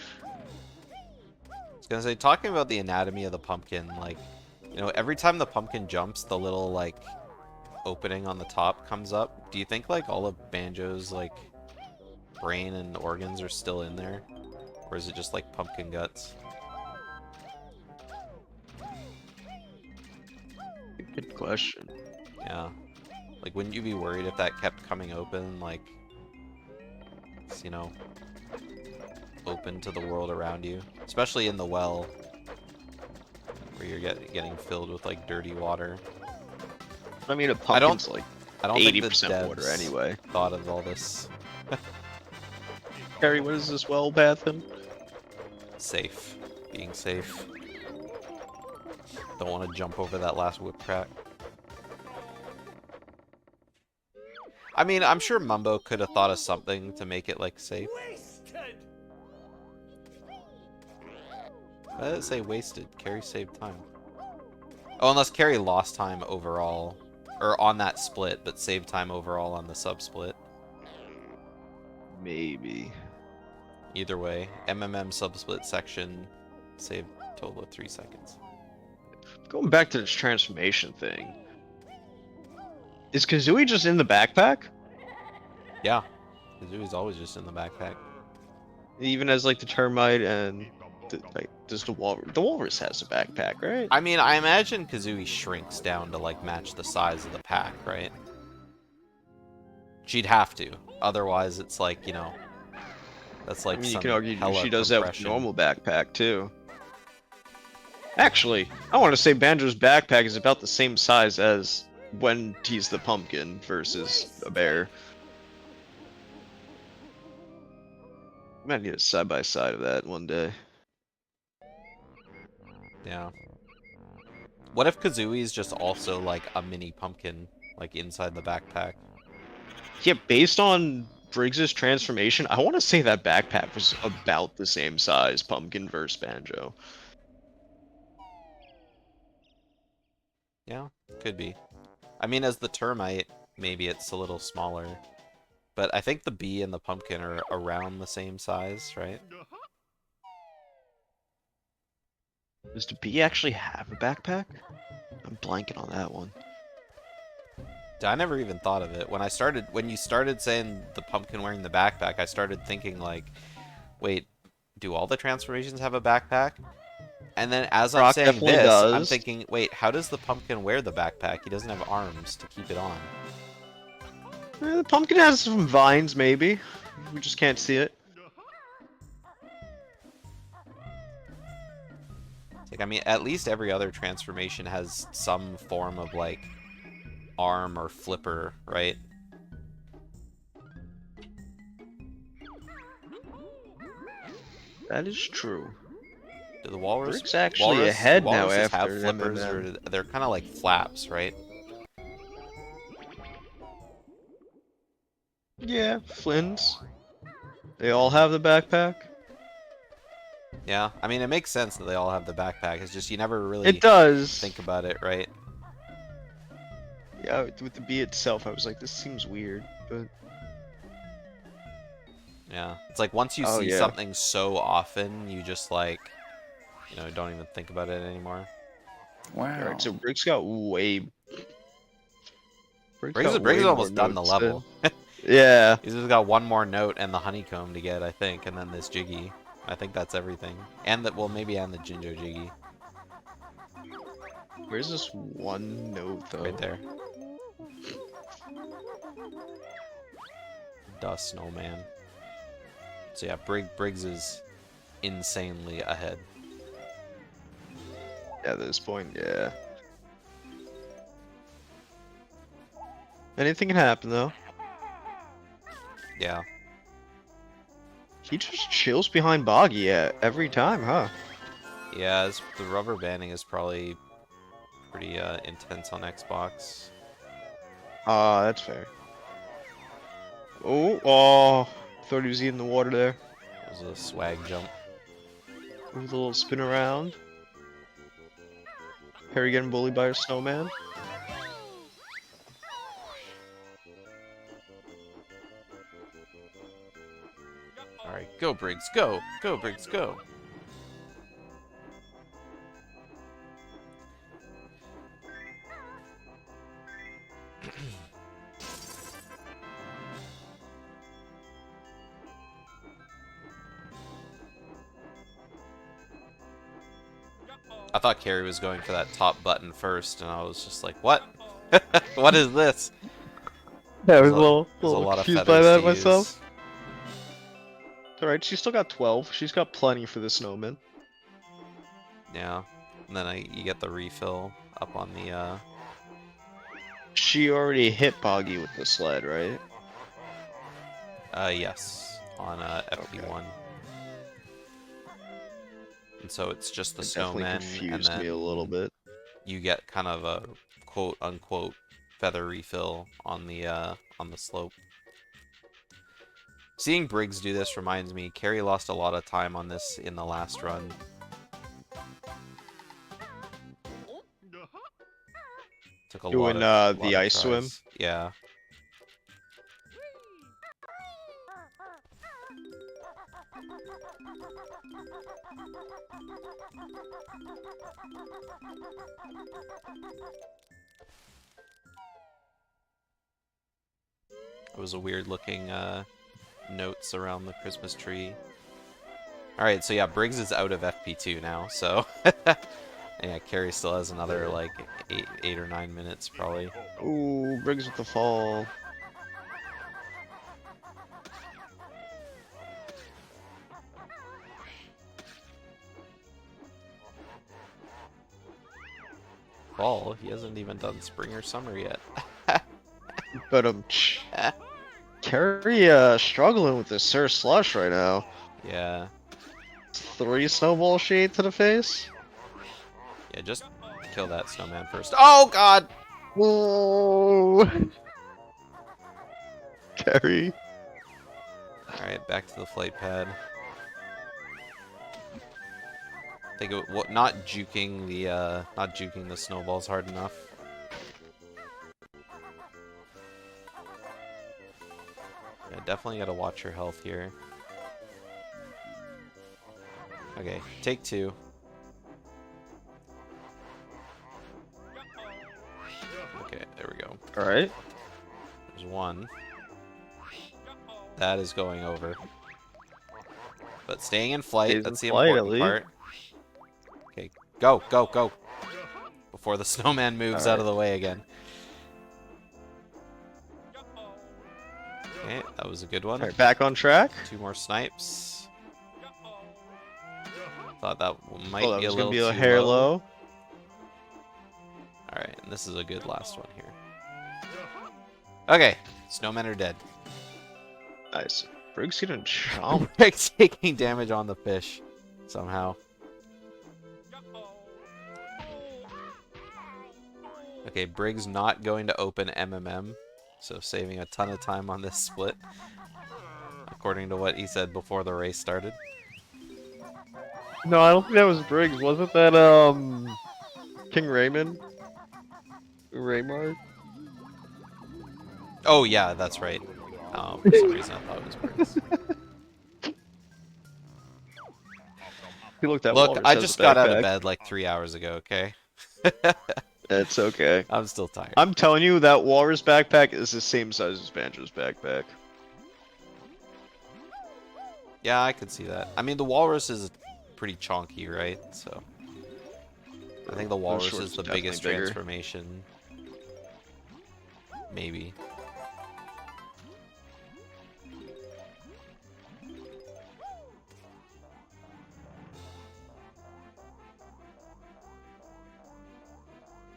I was gonna say, talking about the anatomy of the pumpkin, like, you know, every time the pumpkin jumps, the little like opening on the top comes up. Do you think like all of Banjo's like brain and organs are still in there? Or is it just like pumpkin guts? Good question. Yeah. Like, wouldn't you be worried if that kept coming open, like, it's, you know, open to the world around you? Especially in the well, where you're getting filled with, like, dirty water. I mean, a pumpkin's like I don't think the 80% water devs anyway. thought of all this. Harry, what is this well path in? Safe. Being safe. Don't want to jump over that last whip crack. I mean, I'm sure Mumbo could have thought of something to make it, like, safe. Why did it say wasted? Kerry saved time. Oh, unless Kerry lost time overall. Or on that split, but saved time overall on the sub-split. Maybe. Either way, MMM sub-split section saved a total of 3 seconds. Going back to this transformation thing. Is Kazooie just in the backpack? Yeah. Kazooie's always just in the backpack. Even as like the termite and like does the walrus has a backpack, right? I mean, I imagine Kazooie shrinks down to, like, match the size of the pack, right? She'd have to. Otherwise, it's like, you know, that's like I mean, you some can argue hella she does that with compression. normal backpack too. Actually, I want to say Banjo's backpack is about the same size as when he's the pumpkin versus a bear. I might need a side by side of that one day. Yeah. What if Kazooie's just also, like, a mini pumpkin, like, inside the backpack? Yeah, based on Briggs's transformation, I want to say that backpack was about the same size, pumpkin versus Banjo. Yeah, could be. I mean, as the termite, maybe it's a little smaller. But I think the bee and the pumpkin are around the same size, right? Does the bee actually have a backpack? I'm blanking on that one. I never even thought of it. When you started saying the pumpkin wearing the backpack, I started thinking, like, wait, do all the transformations have a backpack? And then as I'm Brock saying definitely this, I'm does. thinking, wait, how does the pumpkin wear the backpack? He doesn't have arms to keep it on. The pumpkin has some vines, maybe. We just can't see it. Like, I mean, at least every other transformation has some form of, like, arm or flipper, right? That is true. Do the walrus? Rick's actually ahead now walruses after have flippers, MMM. or they're kind of like flaps, right? Yeah, Flynn's. They all have the backpack. Yeah, I mean, it makes sense that they all have the backpack. It's just you never really It does. think about it, right? Yeah, with the bee itself, I was like, this seems weird, but Yeah, it's like once you Oh, see yeah. something so often, you just like, you know, don't even think about it anymore. Wow. alright. So Rick's got way. Briggs is almost done the level. Yeah. He's just got one more note and the honeycomb to get, I think, and then this Jiggy. I think that's everything. And the, well, maybe and the Jinjo Jiggy. Where's this one note though? Right there. Duh, snowman. So yeah, Briggs is insanely ahead. At this point, yeah. Anything can happen though. Yeah. He just chills behind Boggy every time, huh? Yeah, the rubber banding is probably pretty intense on Xbox. Ah, that's fair. Oh, thought he was eating the water there. It was a swag jump. With a little spin around. Harry getting bullied by a snowman. Alright, go Briggs, go! Go Briggs, go! I thought Kerry was going for that top button first, and I was just like, what? What is this? Yeah, I was There's a little, There's a lot of confused by feathers that to myself. use. Alright, she's still got 12. She's got plenty for the snowman. Yeah. And then you get the refill up on the, She already hit Boggy with the sled, right? yes. On, FP1. And so it's just the It definitely snowmen, and confused then me a little bit. you get kind of a quote-unquote feather refill on the slope. Seeing Briggs do this reminds me, Kerry lost a lot of time on this in the last run. Took a Doing lot the of ice swim? tries. Yeah. It was a weird looking notes around the Christmas tree. Alright, so yeah, Briggs is out of FP2 now, so yeah, Kerry still has another like 8 or 9 minutes probably. Ooh, Briggs with the fall. Fall? He hasn't even done spring or summer yet. But Kerry struggling with this Sir Slush right now. Yeah. 3 snowball shade to the face. Yeah, just kill that snowman first. Oh god! Whoa! Kerry. Alright, back to the flight pad. I think not juking the snowballs hard enough. Yeah, definitely gotta watch your health here. Okay, take 2. Okay, there we go. Alright. There's 1. That is going over. But staying in flight, Stays that's the in flight, important at part. Okay, go, go, go! Before the snowman moves out of the way again. Okay, that was a good one. Alright, back on track. 2 more snipes. Thought that might Oh, that be a was little gonna be a too hair low. low. Alright, and this is a good last one here. Okay, snowmen are dead. Nice. Briggs getting chomped. Briggs taking damage on the fish somehow. Okay, Briggs not going to open MMM, so saving a ton of time on this split, according to what he said before the race started. No, I don't think that was Briggs. Wasn't that King Raymond? Raymard? Oh yeah, that's right. For some reason I thought it was Briggs. He looked at Look, Walrus I as just a got out of backpack. bed like 3 hours ago, okay? It's okay. I'm still tired. I'm telling you, that Walrus backpack is the same size as Banjo's backpack. Yeah, I could see that. I mean, the walrus is pretty chonky, right? So I think the walrus shorts is the definitely biggest bigger. transformation. Maybe.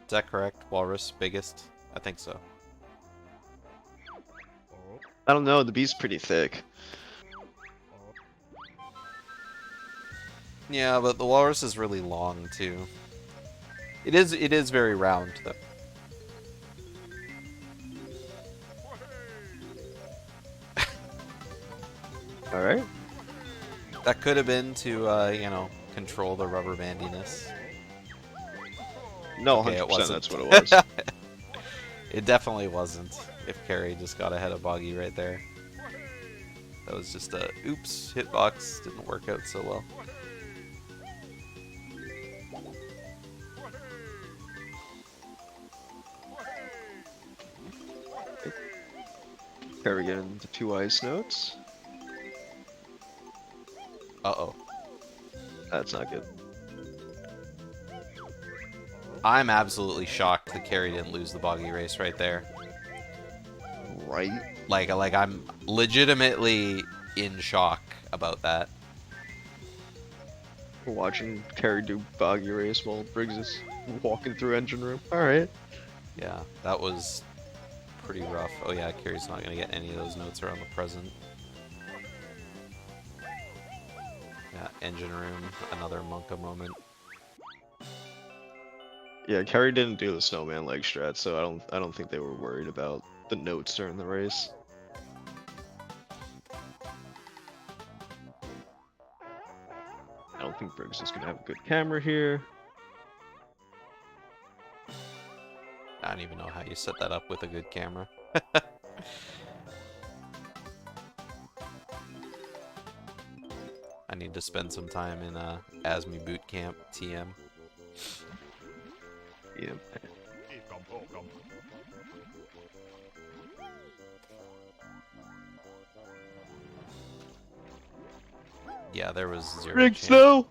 Is that correct? Walrus, biggest? I think so. I don't know, the beast's pretty thick. Yeah, but the walrus is really long too. It is very round though. Alright. That could have been to you know, control the rubber bandiness. No, Okay, 100% it wasn't. that's what it was. It definitely wasn't. If Kerry just got ahead of Boggy right there. That was just a oops, hitbox didn't work out so well. Kerry getting the 2 ice notes. Uh-oh. That's not good. I'm absolutely shocked that Kerry didn't lose the boggy race right there. Right? Like I'm legitimately in shock about that. We're watching Kerry do boggy race while Briggs is walking through engine room. Alright. Yeah, that was pretty rough. Oh yeah, Kerry's not gonna get any of those notes around the present. Yeah, engine room, another Monka moment. Yeah, Kerry didn't do the snowman leg strat, so I don't think they were worried about the notes during the race. I don't think Briggs is gonna have a good camera here. I don't even know how you set that up with a good camera. I need to spend some time in ASME boot camp TM. Yeah. Yeah, there was zero Briggs, chance. no!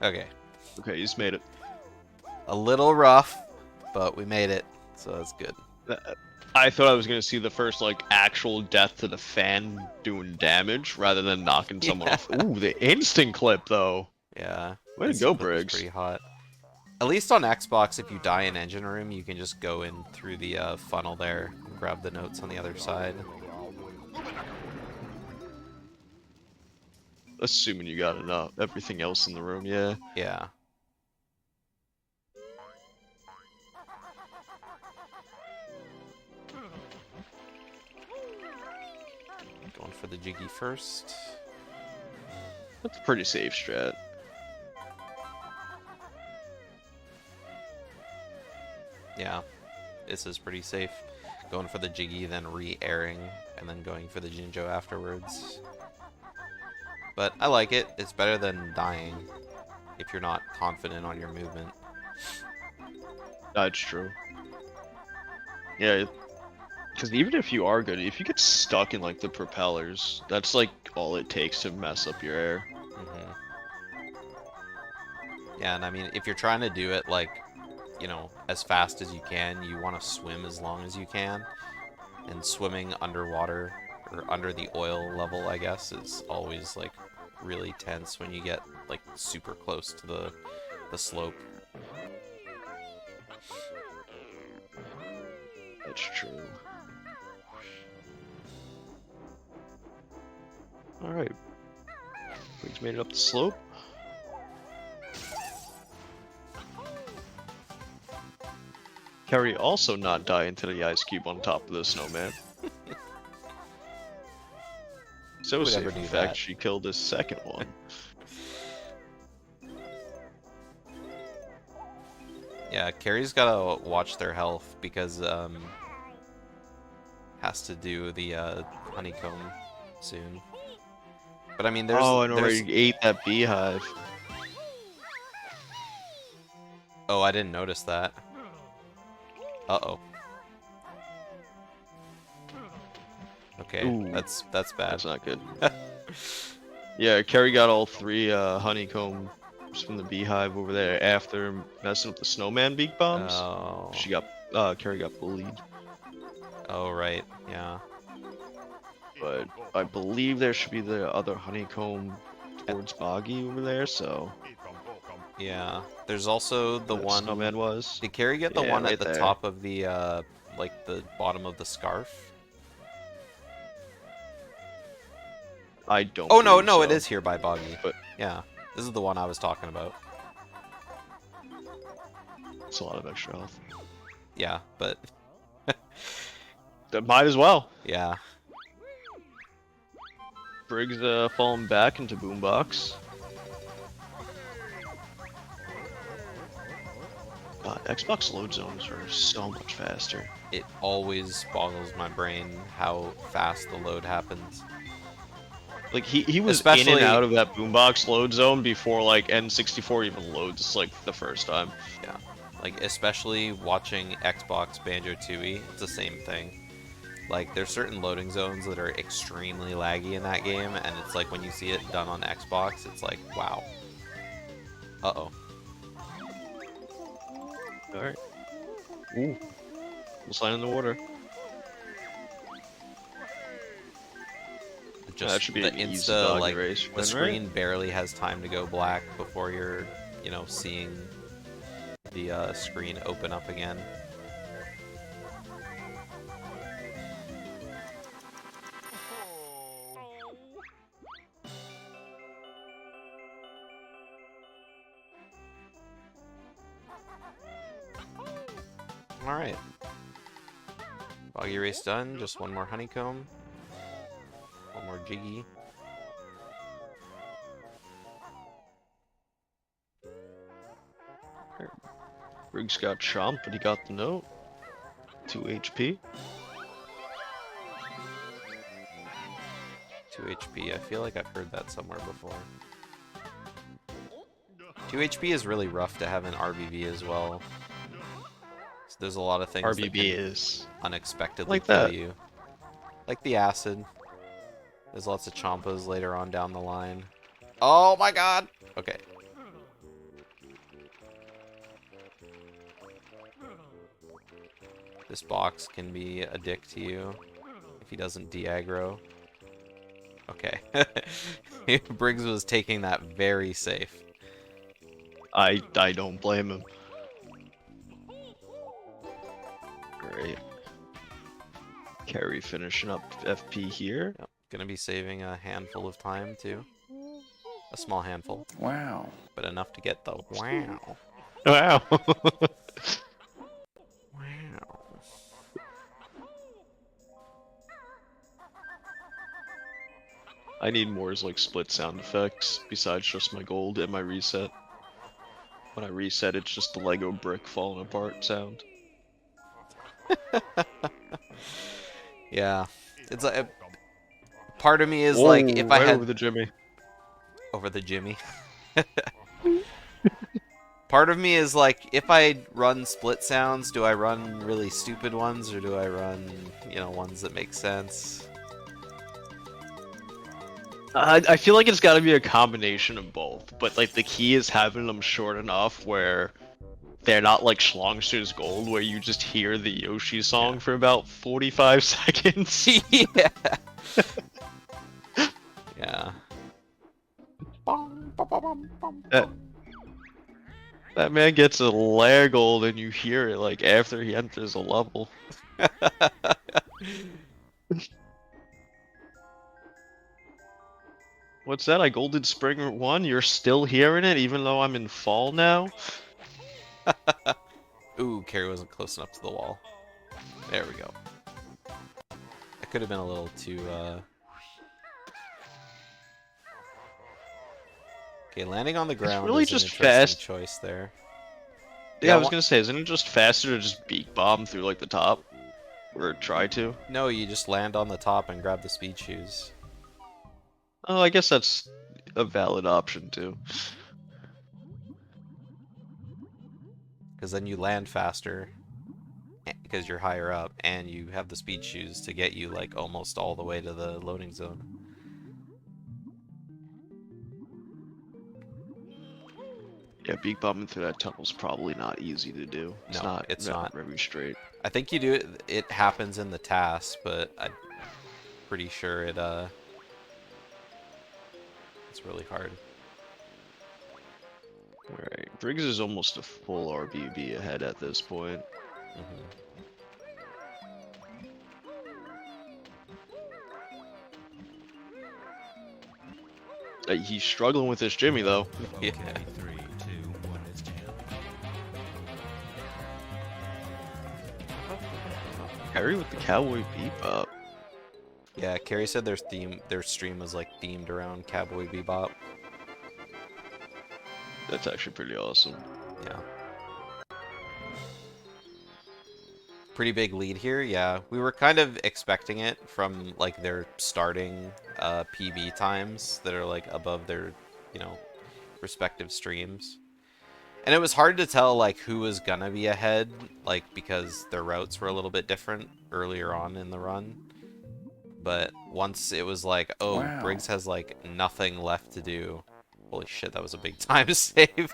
Okay. Okay, you just made it. A little rough, but we made it, so that's good. I thought I was gonna see the first like actual death to the fan doing damage rather than knocking someone off. Ooh, the instant clip though. Yeah. Way to this go, clip was Briggs. pretty hot. At least on Xbox, if you die in engine room, you can just go in through the funnel there and grab the notes on the other side. Assuming you got enough, everything else in the room, yeah. Yeah. Going for the jiggy first. That's a pretty safe strat. Yeah. This is pretty safe. Going for the jiggy, then re-airing, and then going for the Jinjo afterwards. But I like it. It's better than dying if you're not confident on your movement. That's true. Yeah, because even if you are good, if you get stuck in like the propellers, that's like all it takes to mess up your air. Yeah, and I mean, if you're trying to do it like, you know, as fast as you can, you want to swim as long as you can. And swimming underwater, or under the oil level, I guess, is always like really tense when you get like super close to the slope. That's true. Alright. Briggs made it up the slope. Kerry also not dying to the ice cube on top of the snowman. So Who would safe, ever in do fact, that? she killed his second one. Yeah, Kerry's gotta watch their health because has to do the honeycomb soon. But I mean, there's Oh, and there's already ate that beehive. oh, I didn't notice that. Uh-oh. Okay, Ooh. that's bad. That's not good. Yeah, Kerry got all three honeycombs from the beehive over there after messing up the snowman beak bombs. Oh. She got Kerry got bullied, Oh, right. Yeah. but I believe there should be the other honeycomb towards Boggy over there. So Yeah. There's also the where one. snowman was. Did Kerry get the Yeah, one right at the there. top of the like the bottom of the scarf? I don't. Oh no, believe no, it so. is here by Boggy. But- Yeah, this is the one I was talking about. It's a lot of extra health. Yeah, but That might as well. yeah. Briggs falling back into boombox. God, Xbox load zones are so much faster. It always boggles my brain how fast the load happens. Like he was in Especially- and out of that boombox load zone before like N64 even loads like the first time. Yeah, like especially watching Xbox Banjo-Tooie, it's the same thing. Like there's certain loading zones that are extremely laggy in that game, and it's like when you see it done on Xbox, it's like wow. Uh-oh. Alright. Ooh. Almost line in the water. Just that should be the an easy insta, doggy like, race the win, screen right? barely has time to go black before you're, you know, seeing the screen open up again. Alright. Boggy race done, just one more honeycomb. One more jiggy. Briggs got chomped, but he got the note. 2 HP. 2 HP, I feel like I've heard that somewhere before. 2 HP is really rough to have in RBB as well. So there's a lot of things that RBB can is unexpectedly like kill that. you. Like the acid. There's lots of chompas later on down the line. Oh my god! Okay. This box can be a dick to you if he doesn't de-aggro. Okay. Briggs was taking that very safe. I don't blame him. Great. Kerry finishing up FP here. Yep. Gonna be saving a handful of time too. A small handful. Wow. But enough to get the wow. Wow. Wow. I need more like split sound effects besides just my gold and my reset. When I reset, it's just the Lego brick falling apart sound. Yeah. It's like part of me is Whoa, like if I right had over the Jimmy. over the Jimmy. Part of me is like, if I run split sounds, do I run really stupid ones or do I run, you know, ones that make sense? I feel like it's got to be a combination of both, but like the key is having them short enough where they're not like Schlongster's Gold, where you just hear the Yoshi song for about 45 seconds. Yeah. Yeah. That man gets a lair gold and you hear it like after he enters a level. What's that? I golded Spring 1? You're still hearing it even though I'm in fall now? Ooh, Kerry wasn't close enough to the wall. There we go. That could have been a little too, Okay, landing on the ground really is an just interesting fast. choice there. Yeah, I was gonna say, isn't it just faster to just beak bomb through like the top? Or try to? No, you just land on the top and grab the speed shoes. Oh, I guess that's a valid option too. Because then you land faster because you're higher up and you have the speed shoes to get you like almost all the way to the loading zone. Yeah, beak bombing through that tunnel's probably not easy to do. No, it's not. very straight. I think you do it. It happens in the task, but I'm pretty sure it's really hard. Alright, Briggs is almost a full RBB ahead at this point. Mm-hmm. He's struggling with this Jimmy though. Yeah. Harry with the cowboy bebop. Yeah, Kerry said their stream was like themed around Cowboy Bebop. That's actually pretty awesome. Yeah. Pretty big lead here, yeah. We were kind of expecting it from like their starting PB times that are like above their, you know, respective streams. And it was hard to tell like who was gonna be ahead, like because their routes were a little bit different earlier on in the run. But once it was like, oh, Wow. Briggs has like nothing left to do. Holy shit, that was a big time save.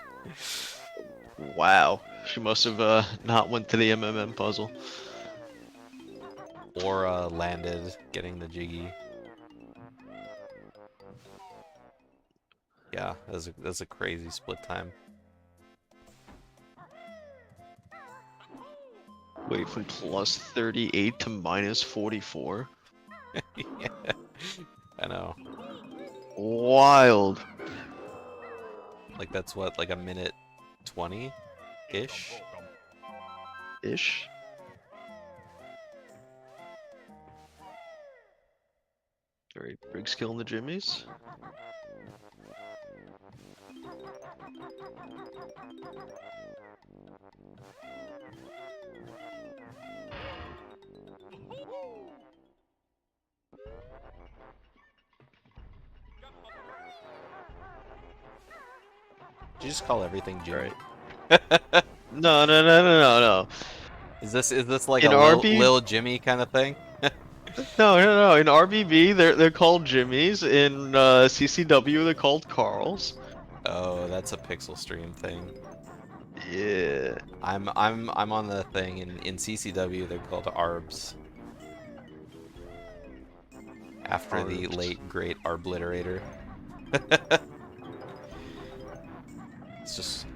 Wow. She must have not went to the MMM puzzle. Or landed getting the Jiggy. Yeah, that's a crazy split time. Wait, from plus 38 to minus 44? Yeah, I know. Wild. Like that's what, like a minute 20-ish? Ish. Alright, Briggs killing the Jimmies. Did you just call everything Jimmy? No, no, no, no, no, no. Is this like In a RB Lil Jimmy kind of thing? No, no, no. In RBB, they're called Jimmies. In CCW, they're called Carls. Oh, that's a Pixel Stream thing. Yeah. I'm on the thing in CCW. They're called Arbs. After the Arbs. late great Arbliterator.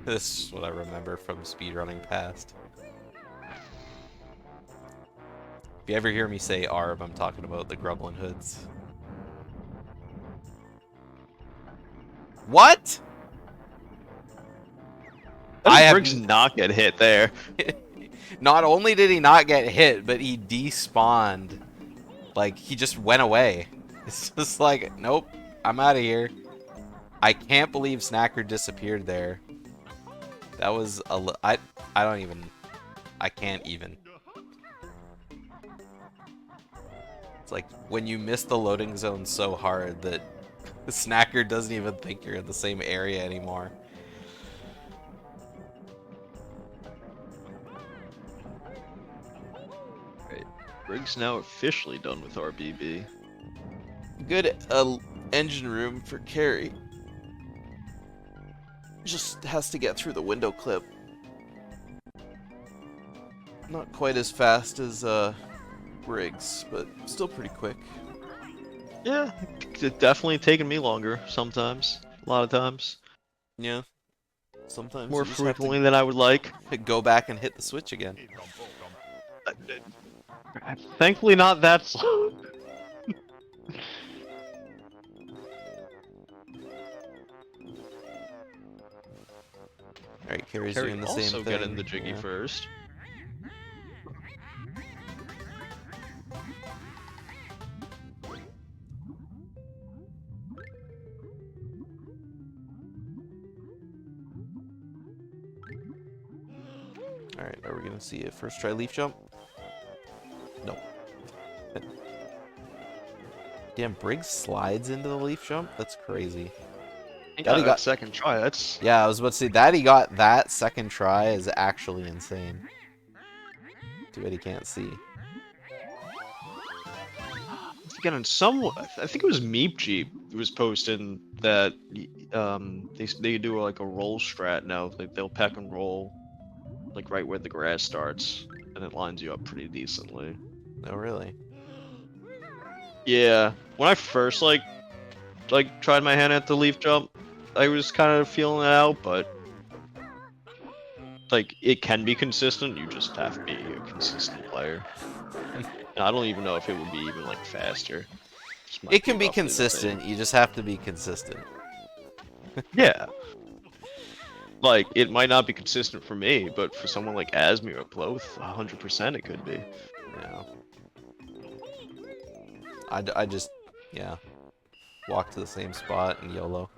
This is what I remember from speedrunning past. If you ever hear me say Arb, I'm talking about the Grublin Hoods. What? How I did have Briggs not get hit there? Not only did he not get hit, but he despawned. Like, he just went away. It's just like, nope, I'm out of here. I can't believe Snacker disappeared there. That was I don't even, I can't even. It's like when you miss the loading zone so hard that the Snacker doesn't even think you're in the same area anymore. Right. Briggs now officially done with RBB. Good engine room for Kerry. Just has to get through the window clip. Not quite as fast as Briggs, but still pretty quick. Yeah, it's definitely taken me longer sometimes. A lot of times. Yeah. Sometimes More you just have frequently than I would like. to go back and hit the switch again. Thankfully not that slow. Alright, Kerry's Kerry doing the also same thing. getting the Jiggy Yeah. first. Alright, are we gonna see a first try leaf jump? Nope. Damn, Briggs slides into the leaf jump? That's crazy. He That he got got- second try. That's Yeah, I was about to say that he got that second try is actually insane. Too bad he can't see. again in some. I think it was Meep Jeep who was posting that they do like a roll strat now. Like they'll peck and roll, like right where the grass starts, and it lines you up pretty decently. Oh, really? Yeah, when I first like tried my hand at the leaf jump, I was kind of feeling it out, but like it can be consistent. You just have to be a consistent player. I don't even know if it would be even like faster. Just might It can be roughly the same. consistent, you just have to be consistent. Yeah. Like it might not be consistent for me, but for someone like Asmi or Ploth, 100% it could be. Yeah. I just, yeah, walk to the same spot and YOLO.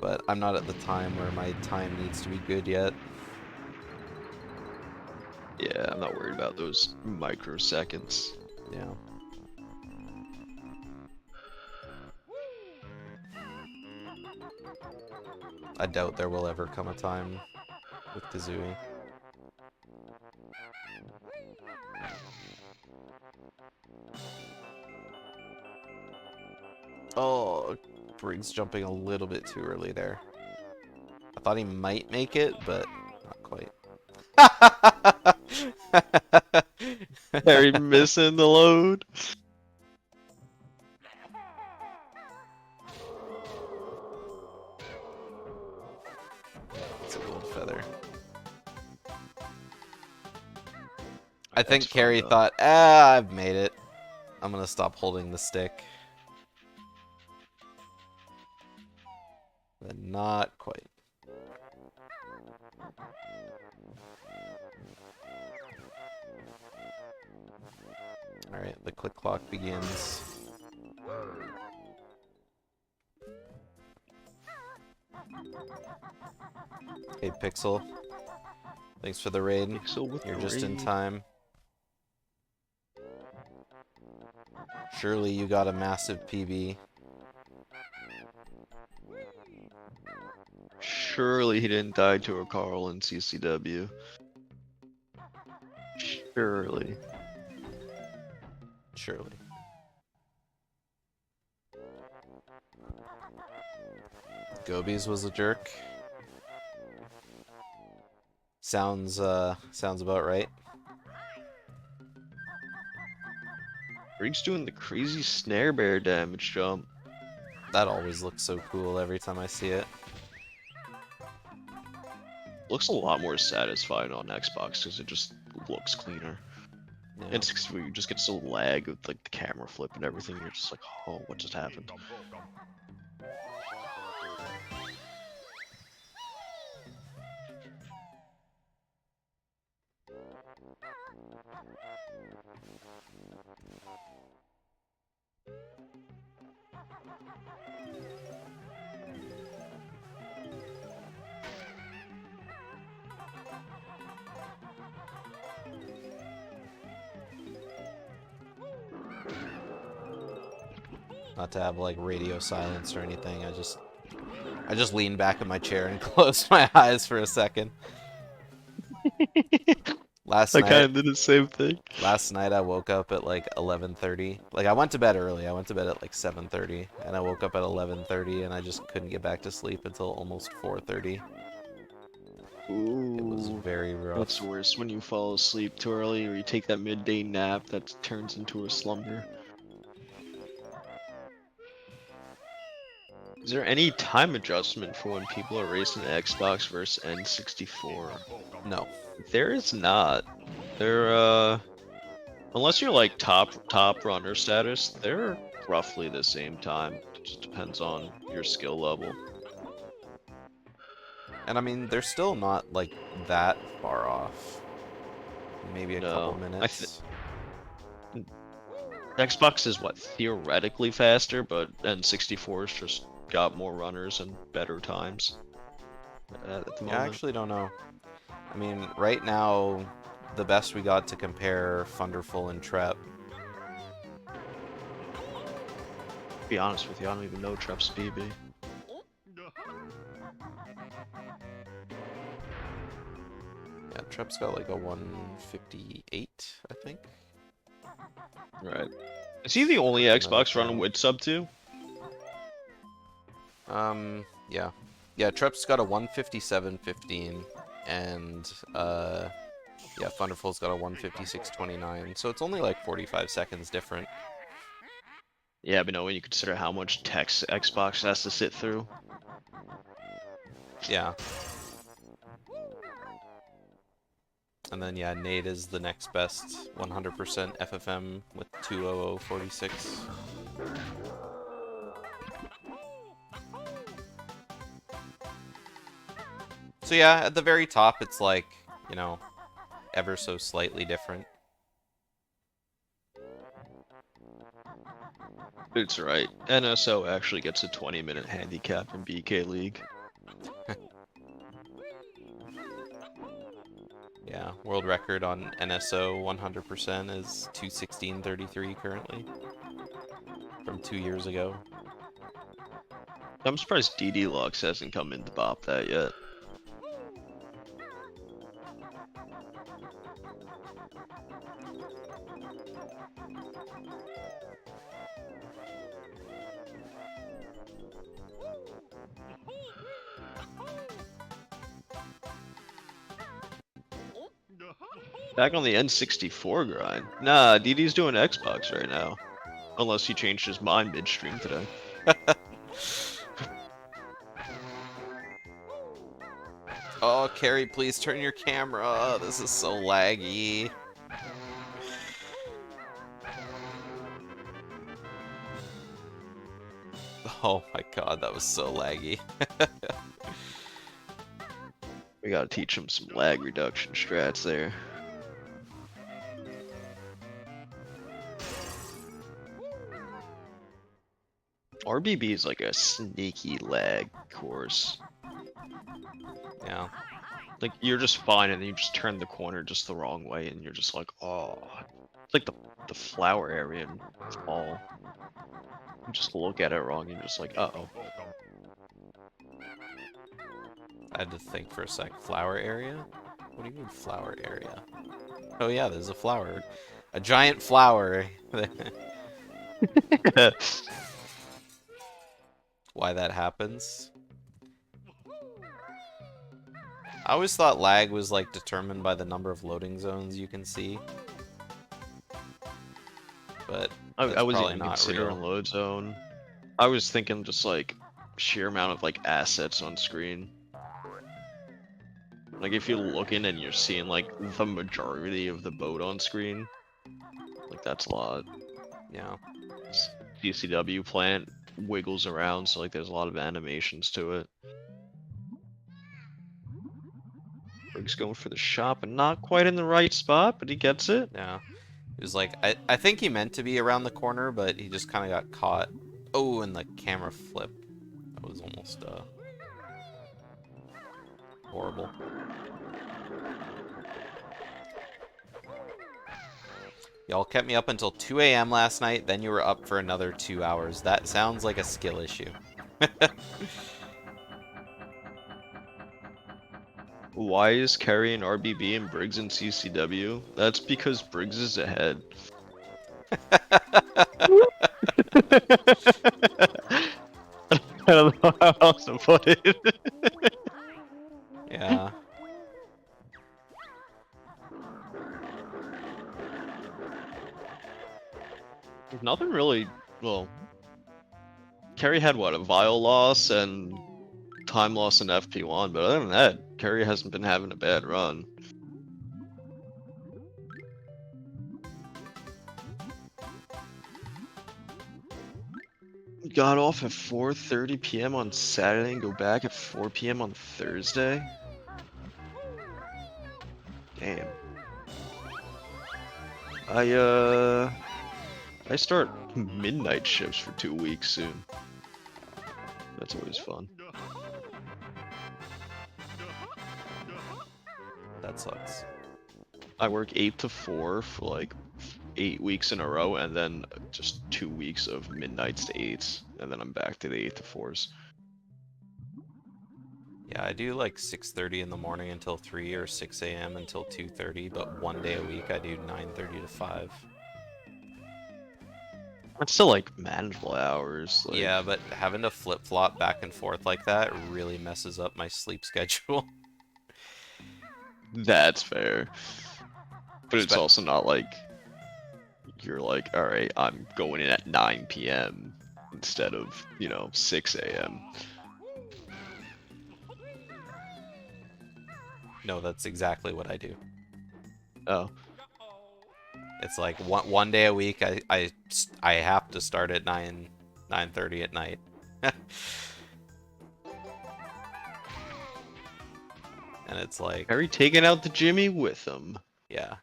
But I'm not at the time where my time needs to be good yet. Yeah, I'm not worried about those microseconds. Yeah. I doubt there will ever come a time with Kazooie. Oh, Briggs jumping a little bit too early there. I thought he might make it, but not quite. Harry missing the load. It's a gold feather. I think Kerry thought, I've made it. I'm gonna stop holding the stick. But not quite. Alright, the click clock begins. Hey Pixel. Thanks for the raid. You're just in time. Surely you got a massive PB. Surely he didn't die to a Carl in CCW. Surely. Surely. Gobies was a jerk. Sounds about right. Briggs doing the crazy snare bear damage jump. That always looks so cool every time I see it. Looks a lot more satisfying on Xbox because it just looks cleaner. Yeah. And it's you just get so lag with like the camera flip and everything. You're just like, oh, what just happened? Not to have like radio silence or anything. I just leaned back in my chair and closed my eyes for a second. Last I night, kind of did the same thing. Last night I woke up at like 11:30. Like I went to bed early. I went to bed at like 7:30, and I woke up at 11:30, and I just couldn't get back to sleep until almost 4:30. Ooh, It was very rough. that's worse when you fall asleep too early or you take that midday nap that turns into a slumber. Is there any time adjustment for when people are racing Xbox versus N64? No. There is not. They're unless you're like top runner status, they're roughly the same time. It just depends on your skill level. And I mean, they're still not like that far off. Maybe a couple minutes. Xbox is what, theoretically faster, but N64's just got more runners and better times at the moment. Yeah, I actually don't know. I mean, right now, the best we got to compare Thunderful and Trep. To be honest with you, I don't even know Trep's PB. Yeah, Trep's got like a 158, I think. Right. Is he the only Xbox running with sub 2? Yeah. Yeah, Trep's got a 157.15, and, yeah, Thunderful's got a 156.29, so it's only like 45 seconds different. Yeah, but no, when you consider how much text Xbox has to sit through. Yeah. And then, yeah, Nate is the next best 100% FFM with 20046. So yeah, at the very top, it's like, you know, ever so slightly different. It's right. NSO actually gets a 20-minute handicap in BK League. Yeah, world record on NSO 100% is 2:16:33 currently. From 2 years ago. I'm surprised DD Lux hasn't come in to bop that yet. Back on the N64 grind. Nah, DD's doing Xbox right now. Unless he changed his mind midstream today. Oh, Carrie, please turn your camera. This is so laggy. Oh my god, that was so laggy. We gotta teach him some lag reduction strats there. RBB is like a sneaky lag course. Yeah. Like, you're just fine and then you just turn the corner just the wrong way and you're just like, oh. It's like the flower area in fall. You just look at it wrong and you're just like, uh-oh. I had to think for a sec. Flower area? What do you mean flower area? Oh yeah, there's a flower. A giant flower. Why that happens? I always thought lag was like determined by the number of loading zones you can see. But I wasn't probably even not considering real. load zone. I was thinking just like sheer amount of like assets on screen. Like if you're looking and you're seeing like the majority of the boat on screen, like that's a lot. Yeah. CCW plant wiggles around, so like there's a lot of animations to it. Briggs going for the shop and not quite in the right spot, but he gets it. Yeah. It was like, I think he meant to be around the corner, but he just kind of got caught. Oh, and the camera flip. That was almost, horrible. Y'all kept me up until 2 a.m. last night, then you were up for another 2 hours. That sounds like a skill issue. Why is Kerry in RBB and Briggs in CCW? That's because Briggs is ahead. I don't know how else to put it. Yeah. Nothing really. Well, Kerry had what, a vial loss and time loss in FP1, but other than that, Kerry hasn't been having a bad run. Got off at 4:30 p.m. on Saturday and go back at 4 p.m. on Thursday. Damn. I start midnight shifts for 2 weeks soon. That's always fun. That sucks. I work 8 to 4 for like 8 weeks in a row, and then just 2 weeks of midnights to 8s, and then I'm back to the 8 to 4s. Yeah, I do like 6:30 in the morning until 3 or 6 a.m. until 2:30, but one day a week I do 9:30 to 5. It's still like manageable hours. Like... Yeah, but having to flip-flop back and forth like that really messes up my sleep schedule. That's fair. But it's Spe- also not like you're like, alright, I'm going in at 9 p.m. instead of, 6 a.m. No, that's exactly what I do. Oh. It's like one day a week I have to start at 9:30 at night. And it's like, Harry taking out the Jimmy with him. yeah.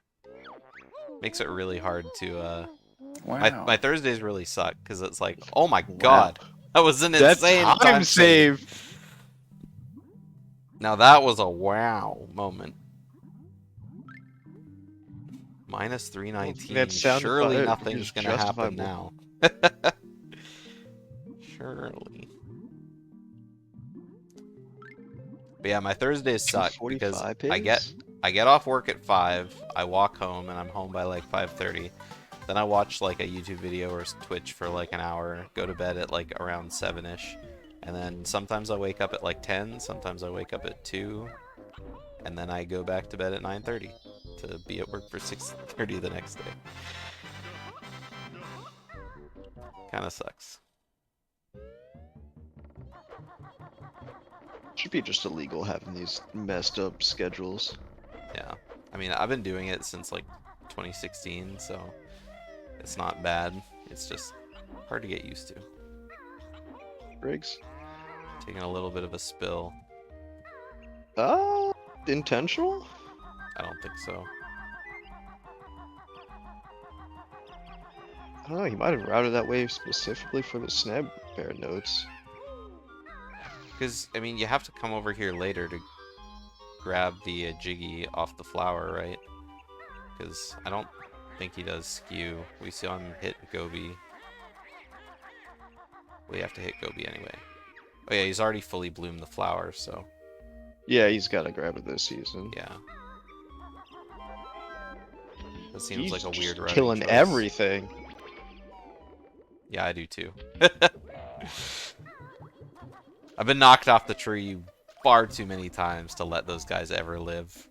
Makes it really hard to Wow. my Thursdays really suck because it's like, oh my god. That was an That's insane time save. Now that was a wow moment. Minus 319. That sound Surely effect nothing's is gonna happen justifiable. now. Surely. But yeah, my Thursdays suck because 45 I get off work at 5, I walk home, and I'm home by like 5:30. Then I watch like a YouTube video or Twitch for like an hour, go to bed at like around 7-ish. And then sometimes I wake up at like 10, sometimes I wake up at 2, and then I go back to bed at 9:30. to be at work for 6:30 the next day. Kind of sucks. Should be just illegal having these messed up schedules. Yeah. I mean, I've been doing it since like 2016, so it's not bad. It's just hard to get used to. Briggs? Taking a little bit of a spill. Intentional? I don't think so. I don't know, he might have routed that way specifically for the snap bear notes. Because, I mean, you have to come over here later to grab the Jiggy off the flower, right? Because I don't think he does skew. We saw him hit Gobi. We have to hit Gobi anyway. Oh yeah, he's already fully bloomed the flower, so... Yeah, he's got to grab it this season. Yeah. That seems He's like a just weird routing killing choice. everything. Yeah, I do too. I've been knocked off the tree far too many times to let those guys ever live.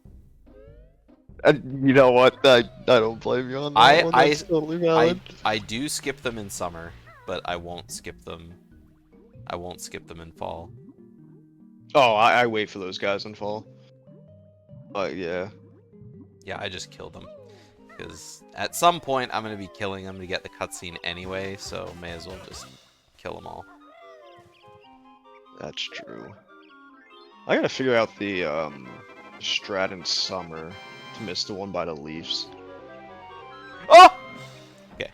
You know what? I don't blame you on that one. That's totally valid. I do skip them in summer, but I won't skip them. I won't skip them in fall. Oh, I wait for those guys in fall. But yeah. Yeah, I just kill them. Because at some point, I'm going to be killing them to get the cutscene anyway, so may as well just kill them all. That's true. I gotta figure out the strat in summer to miss the one by the Leafs. Oh! Okay.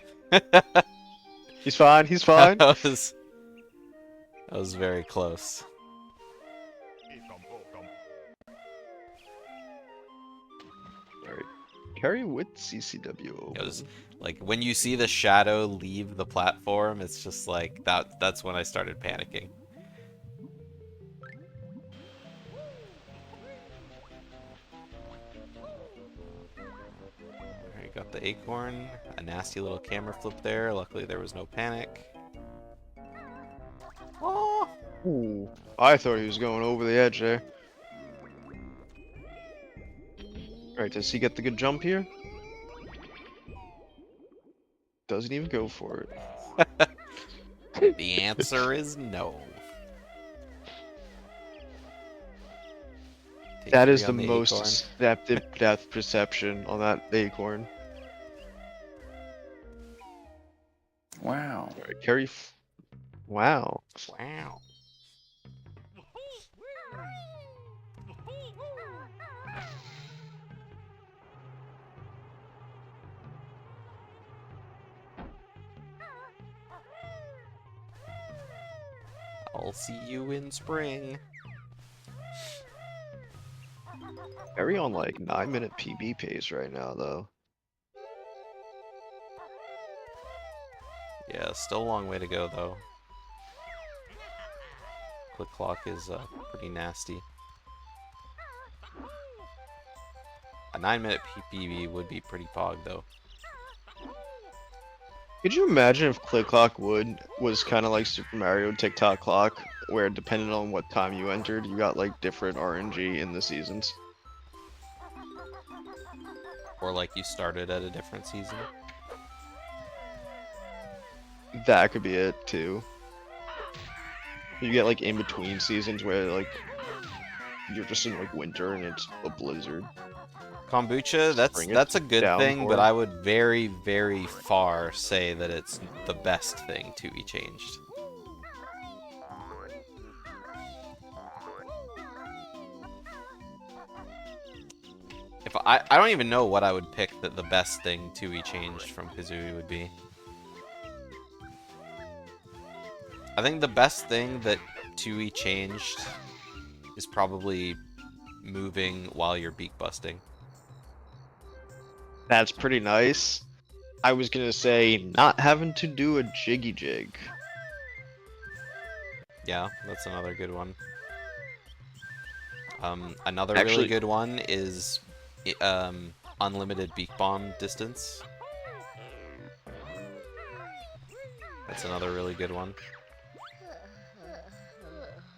He's fine, he's fine. That was very close. Alright. Carry with CCW open. It was like when you see the shadow leave the platform, it's just like that's when I started panicking. Alright, got the acorn. A nasty little camera flip there. Luckily there was no panic. Oh! Ooh, I thought he was going over the edge there. Alright, does he get the good jump here? Doesn't even go for it. The answer is no. Take That is 3 the on most acorn. deceptive depth perception on that acorn. Wow. Alright, carry. Wow. Wow. I'll see you in spring. Carry on like 9-minute PB pace right now, though. Yeah, still a long way to go though. Click clock is pretty nasty. A 9-minute PB would be pretty pog though. Could you imagine if Click Clock was kind of like Super Mario TikTok Clock, where depending on what time you entered, you got like different RNG in the seasons? Or like you started at a different season. That could be it too. You get like in between seasons where like you're just in like winter and it's a blizzard. Kombucha, Spring that's a good downpour. thing, but I would very, very far say that it's the best thing to be changed. If I don't even know what I would pick that the best thing to be changed from Kazooie would be. I think the best thing that Tui changed is probably moving while you're beak busting. That's pretty nice. I was gonna say not having to do a jiggy jig. Yeah, that's another good one. Another Actually- really good one is unlimited beak bomb distance. That's another really good one.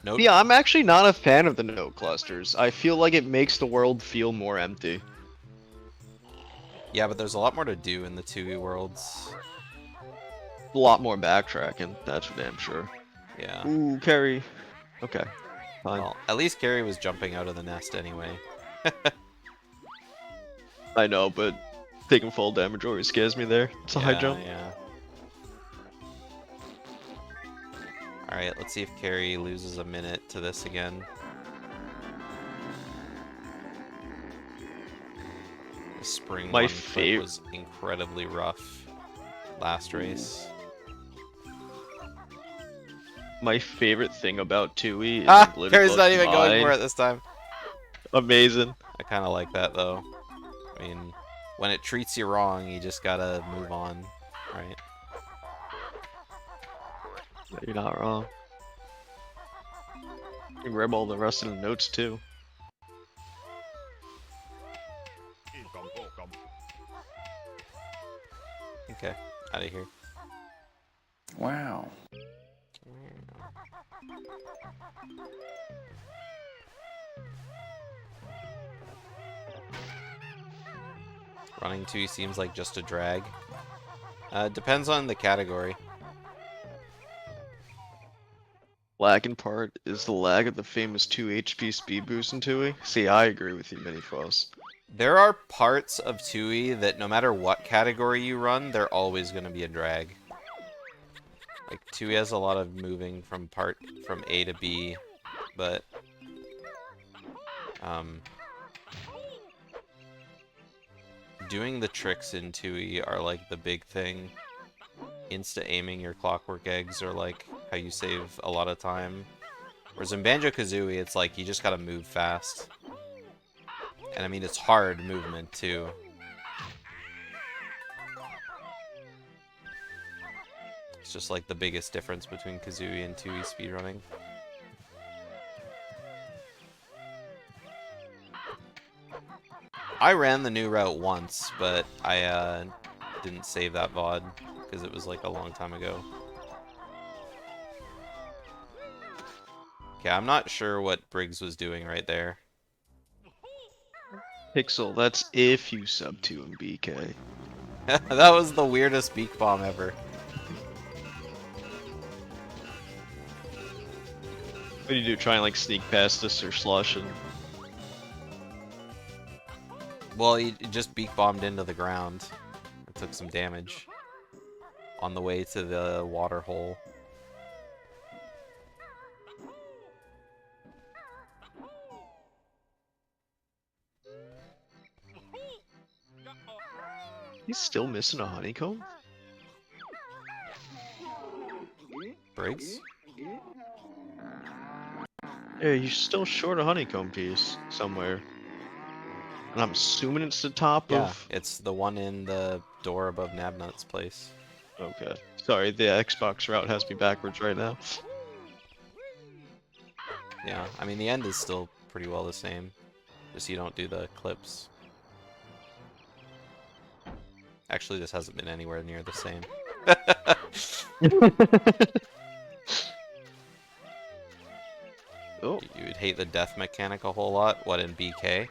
Note, Yeah, I'm actually not a fan of the note clusters. I feel like it makes the world feel more empty. Yeah, but there's a lot more to do in the 2E worlds. A lot more backtracking, that's for damn sure. Yeah. Ooh, Kerry. Okay, fine. Well, at least Kerry was jumping out of the nest anyway. I know, but taking full damage always scares me there. It's a high jump. Yeah. Alright, let's see if Kerry loses a minute to this again. The spring My one clip was incredibly rough last race. My favorite thing about 2E is Ah! Glitter Kerry's not Glow's even going mine. for it this time. Amazing. I kind of like that though. I mean, when it treats you wrong, you just gotta move on, right? You're not wrong. You can grab all the rest of the notes too. Okay, out of here. Wow. Running 2 seems like just a drag. Depends on the category. Lagging part is the lag of the famous 2 HP speed boost in 2E. See, I agree with you, Minifuss. There are parts of 2E that no matter what category you run, they're always going to be a drag. Like 2E has a lot of moving from A to B, but doing the tricks in 2E are like the big thing. Insta-aiming your clockwork eggs are like how you save a lot of time. Whereas in Banjo-Kazooie, it's like you just gotta move fast. And I mean, it's hard movement too. It's just like the biggest difference between Kazooie and 2E speedrunning. I ran the new route once, but I didn't save that VOD because it was like a long time ago. Okay, I'm not sure what Briggs was doing right there. Pixel, that's if you sub to in BK. That was the weirdest beak bomb ever. What do you do? Try and like sneak past this or slush and... Well, he just beak bombed into the ground. It took some damage on the way to the water hole. He's still missing a honeycomb? Briggs? Yeah, he's still short a honeycomb piece somewhere. And I'm assuming it's the top Yeah, of... it's the one in the door above Nabnut's place. Okay. Sorry, the Xbox route has me backwards right now. Yeah, I mean the end is still pretty well the same. Just you don't do the clips. Actually, this hasn't been anywhere near the same. Oh. You would hate the death mechanic a whole lot. What, in BK?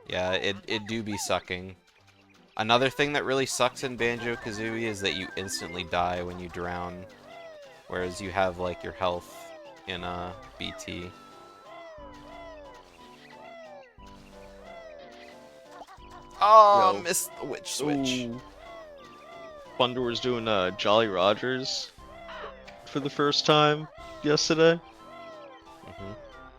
Yeah, it do be sucking. Another thing that really sucks in Banjo-Kazooie is that you instantly die when you drown. Whereas you have, like, your health in BT. Oh, Yo. missed the witch switch. Ooh. Thunder was doing Jolly Rogers for the first time yesterday.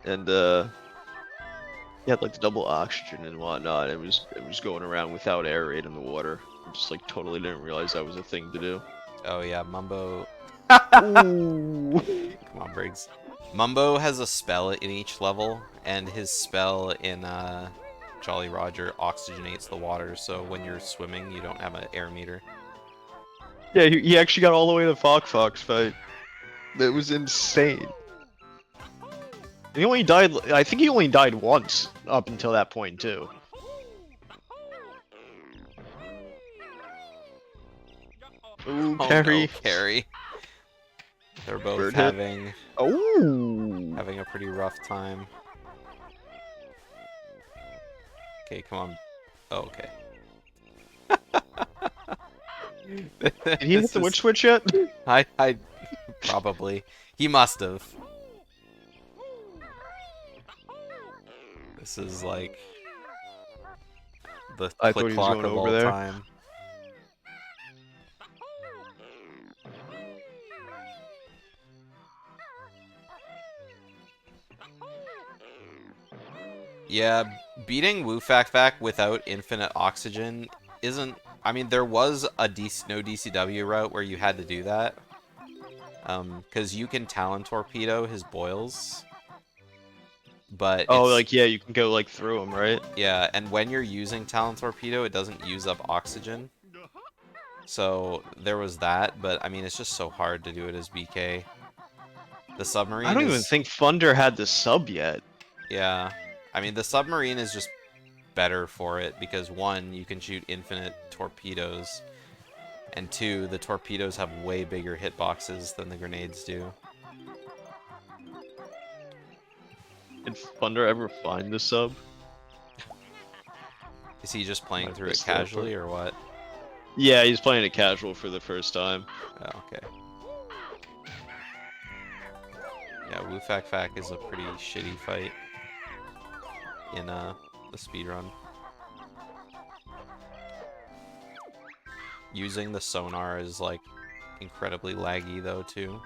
And he had like the double oxygen and whatnot. It was going around without air raid in the water. I just like totally didn't realize that was a thing to do. Oh yeah, Mumbo. Ooh. Come on, Briggs. Mumbo has a spell in each level, and his spell in Jolly Roger oxygenates the water, so when you're swimming, you don't have an air meter. Yeah, he actually got all the way to the Fox fight. That was insane. And he only died. I think he only died once up until that point too. Ooh, Oh Kerry. no, Kerry. They're both Bird hit. having Oh. a pretty rough time. Okay, come on. Oh, okay. Did he hit the witch switch yet? I probably. He must have. This is like the I thought click he was clock going of over all there. time. Yeah, beating Woo-Fac without infinite oxygen isn't... I mean, there was a no DCW route where you had to do that. Because you can Talon Torpedo his boils. But Oh, it's... like, yeah, you can go, like, through him, right? Yeah, and when you're using Talon Torpedo, it doesn't use up oxygen. So, there was that, but, I mean, it's just so hard to do it as BK. The submarine I don't is... even think Thunder had the sub yet. Yeah. I mean, the submarine is just better for it, because one, you can shoot infinite torpedoes, and two, the torpedoes have way bigger hitboxes than the grenades do. Did Thunder ever find the sub? Is he just playing I through it missed that casually, part. or what? Yeah, he's playing it casual for the first time. Oh, okay. Yeah, Woo-Fac is a pretty shitty fight in the speedrun. Using the sonar is like incredibly laggy though too.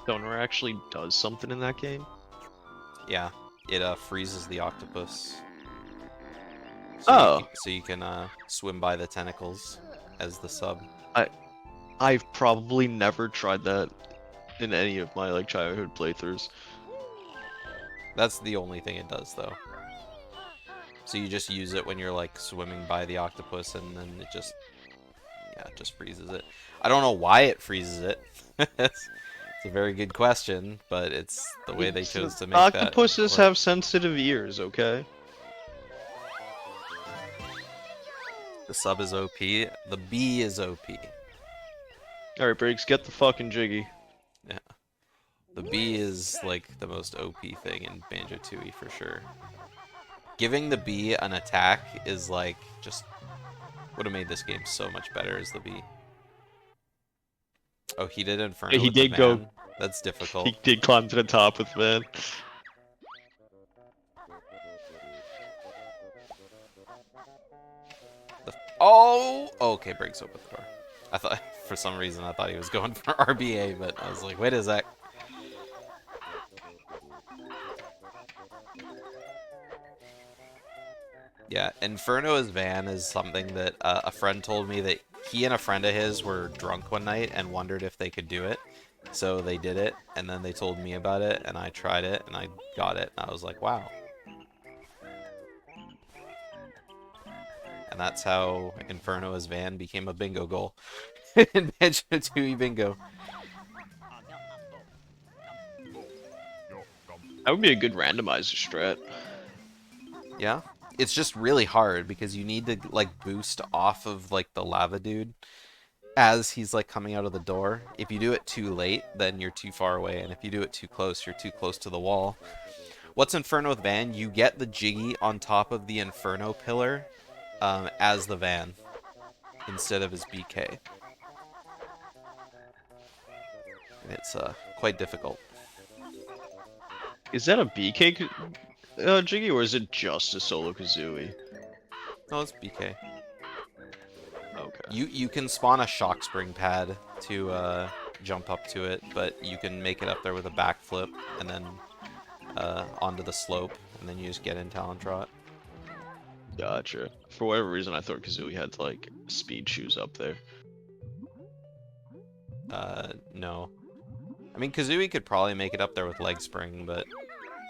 Sonar actually does something in that game? Yeah, it freezes the octopus. Oh. So you can swim by the tentacles as the sub. I've probably never tried that in any of my like childhood playthroughs. That's the only thing it does though. So you just use it when you're like swimming by the octopus, and then it just, yeah, it just freezes it. I don't know why it freezes it. It's a very good question, but it's the way they chose to make that. Octopuses work. have sensitive ears, okay? The sub is OP. The B is OP. Alright, Briggs, get the fucking jiggy. Yeah. The B is like the most OP thing in Banjo-Tooie for sure. Giving the B an attack is like just would have made this game so much better as the B. Oh, he did Inferno. Yeah, he with the did go- van. That's difficult. He did climb to the top with Van. Oh, okay. Briggs opened the door. I thought for some reason I thought he was going for RBA, but I was like, wait a sec. Yeah, Inferno as Van is something that a friend told me that he and a friend of his were drunk one night and wondered if they could do it. So they did it, and then they told me about it, and I tried it, and I got it, and I was like, wow. And that's how Inferno as Van became a bingo goal in Banjo-Tooie Bingo. That would be a good randomizer strat. Yeah, it's just really hard because you need to like boost off of like the lava dude as he's like coming out of the door. If you do it too late, then you're too far away, and if you do it too close, you're too close to the wall. What's Inferno with Van? You get the Jiggy on top of the Inferno pillar as the Van instead of as BK. And it's quite difficult. Is that a BK Jiggy, or is it just a solo Kazooie? No, it's BK. Okay. You can spawn a shock spring pad to jump up to it, but you can make it up there with a backflip and then onto the slope, and then you just get in Talon Trot. Gotcha. For whatever reason, I thought Kazooie had like speed shoes up there. No. I mean, Kazooie could probably make it up there with leg spring, but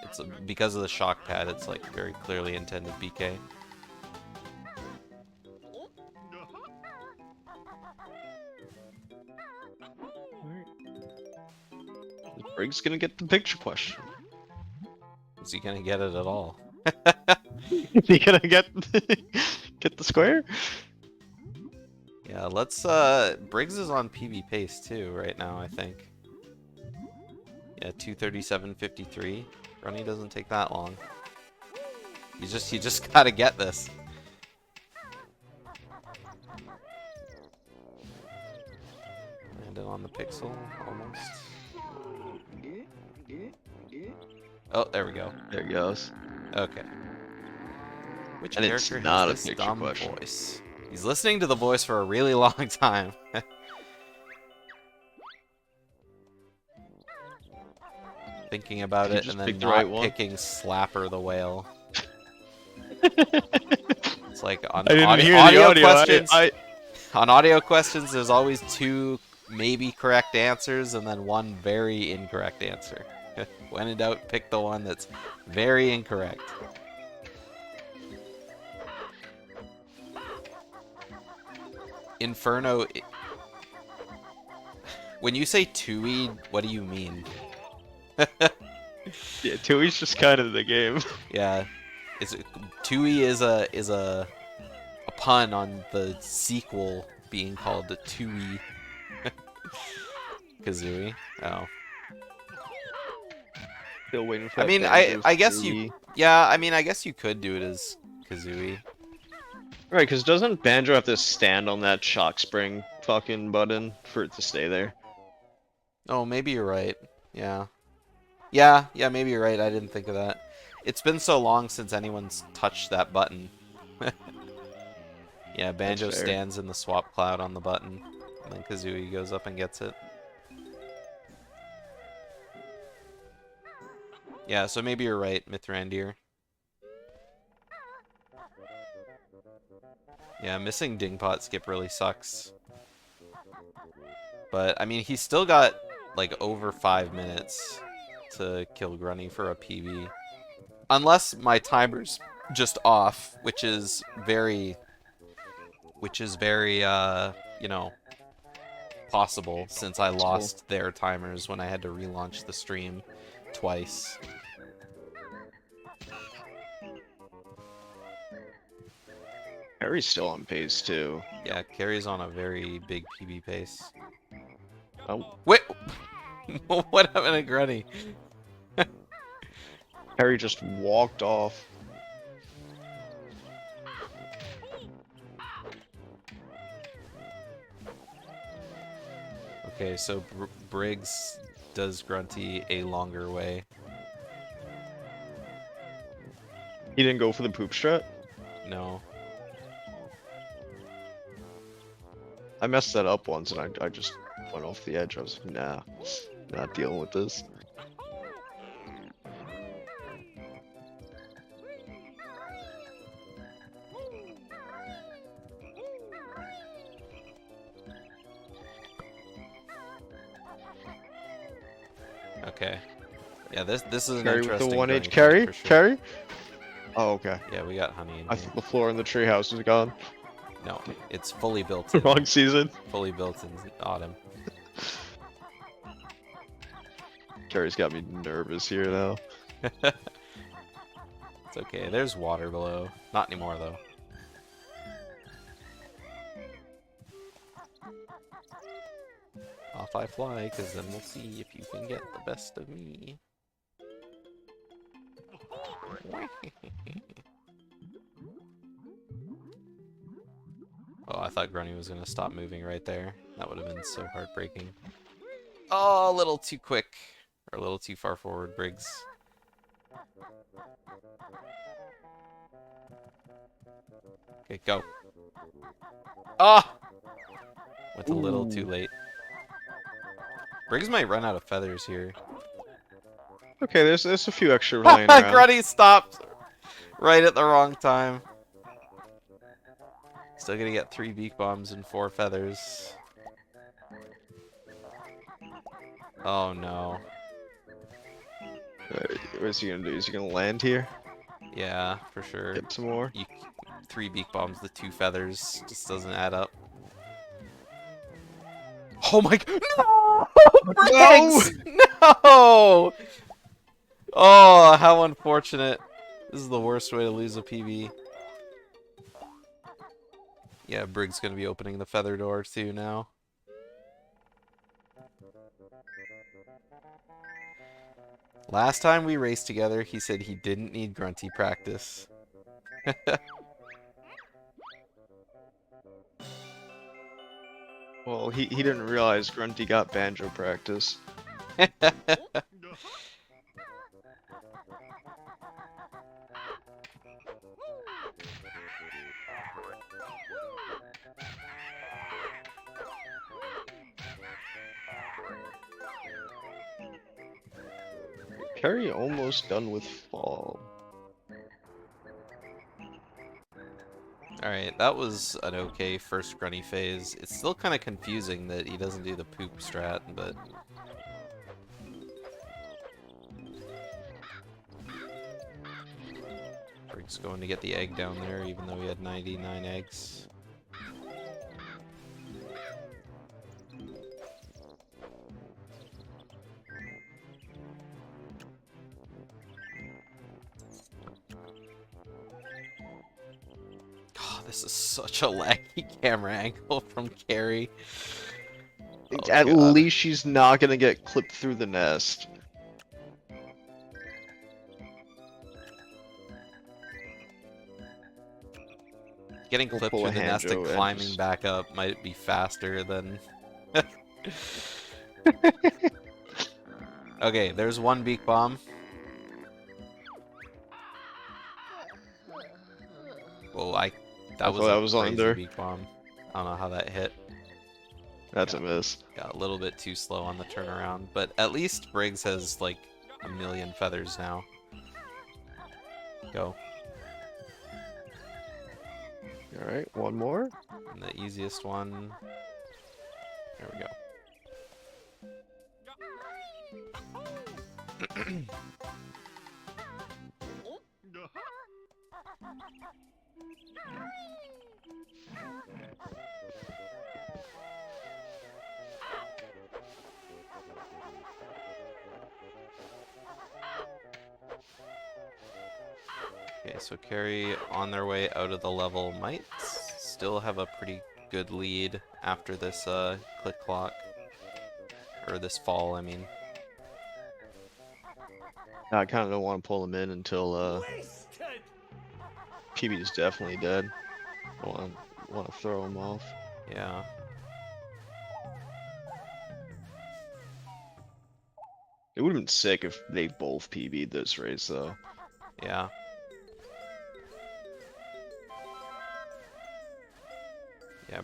it's because of the shock pad, it's like very clearly intended BK. Briggs gonna get the picture question. Is he gonna get it at all? Is he gonna get get the square? Yeah, let's Briggs is on PB pace too right now, I think. Yeah, 237.53. Grunny doesn't take that long. You just gotta get this. Landed on the pixel, almost. Oh, there we go. There he goes. Okay. Which And it's character not a has this picture dumb question. voice? He's listening to the voice for a really long time. Thinking about Did you it just and then pick the not right one? picking Slapper the whale. It's like on I didn't audio, hear the audio audio. questions. I On audio questions, there's always 2 maybe correct answers and then 1 very incorrect answer. When in doubt, pick the one that's very incorrect. Inferno. When you say Tui, what do you mean? yeah, Tui's just kind of the game. Yeah, Tui is a pun on the sequel being called the Tui Kazooie. Oh. Still waiting for I that mean, Banjo I guess Kazooie. you, yeah, I mean, I guess you could do it as Kazooie. Right, because doesn't Banjo have to stand on that shock spring fucking button for it to stay there? Oh, maybe you're right. Yeah. Yeah, maybe you're right. I didn't think of that. It's been so long since anyone's touched that button. Yeah, Banjo fair. stands in the swap cloud on the button, and then Kazooie goes up and gets it. Yeah, so maybe you're right, Mithrandir. Yeah, missing Dingpot Skip really sucks. But, I mean, he's still got, like, over 5 minutes to kill Grunny for a PB. Unless my timer's just off, which is very, you know, possible, since I lost their timers when I had to relaunch the stream twice. Harry's still on pace too. Yeah, Kerry's on a very big PB pace. Oh, Wait! What happened to Grunny? Harry just walked off. Okay, so Briggs does Grunty a longer way. He didn't go for the poop strat? No. I messed that up once and I just went off the edge. I was like, nah, not dealing with this. Okay. Yeah, this is an Carry with interesting the 1H Grunny carry? fight for sure. Carry? Oh, okay. Yeah, we got honey in I here. thought the floor in the treehouse was gone. No, it's fully built in. Wrong season. Fully built in autumn. Carrie's got me nervous here now. It's okay. There's water below. Not anymore, though. Off I fly, because then we'll see if you can get the best of me. Oh, I thought Grunny was going to stop moving right there. That would have been so heartbreaking. Oh, a little too quick. Or a little too far forward, Briggs. Okay, go. Ah! Went a little too late. Briggs might run out of feathers here. Okay, there's a few extra laying around. Grunny stopped right at the wrong time. Still gonna get 3 beak bombs and 4 feathers. Oh no. What's he gonna do? Is he gonna land here? Yeah, for sure. Get some more? 3 beak bombs, the 2 feathers just doesn't add up. Oh my god! No! Briggs! No! Oh, how unfortunate. This is the worst way to lose a PB. Yeah, Briggs gonna be opening the feather door too now. Last time we raced together, he said he didn't need grunty practice. Well, he didn't realize Grunty got banjo practice. Kerry almost done with fall. Alright, that was an okay first grunty phase. It's still kind of confusing that he doesn't do the poop strat, but... Briggs going to get the egg down there, even though he had 99 eggs. This is such a laggy camera angle from Kerry. Oh, At God. least she's not gonna get clipped through the nest. Getting We'll clipped pull through a the nest and Hanjo and climbing just- back up might be faster than... Okay, there's one beak bomb. Whoa, that was thought a that was crazy under. beak bomb. I don't know how that hit. That's a miss. Got a little bit too slow on the turnaround, but at least Briggs has like a million feathers now. Go. Alright, one more. And the easiest one. There we go. Okay, so Kerry on their way out of the level might still have a pretty good lead after this click clock. Or this fall, I mean. I kind of don't want to pull him in until PB is definitely dead. I want to throw him off. Yeah. It would have been sick if they both PB'd this race, though. Yeah. Yeah,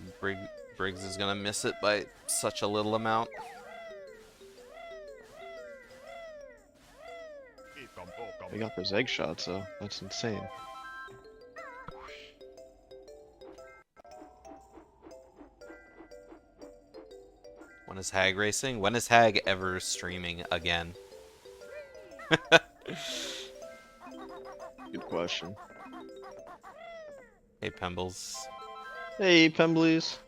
Briggs is gonna miss it by such a little amount. They got those egg shots, though. That's insane. When is Hag racing? When is Hag ever streaming again? Good question. Hey, Pembles. Hey, Pemblies.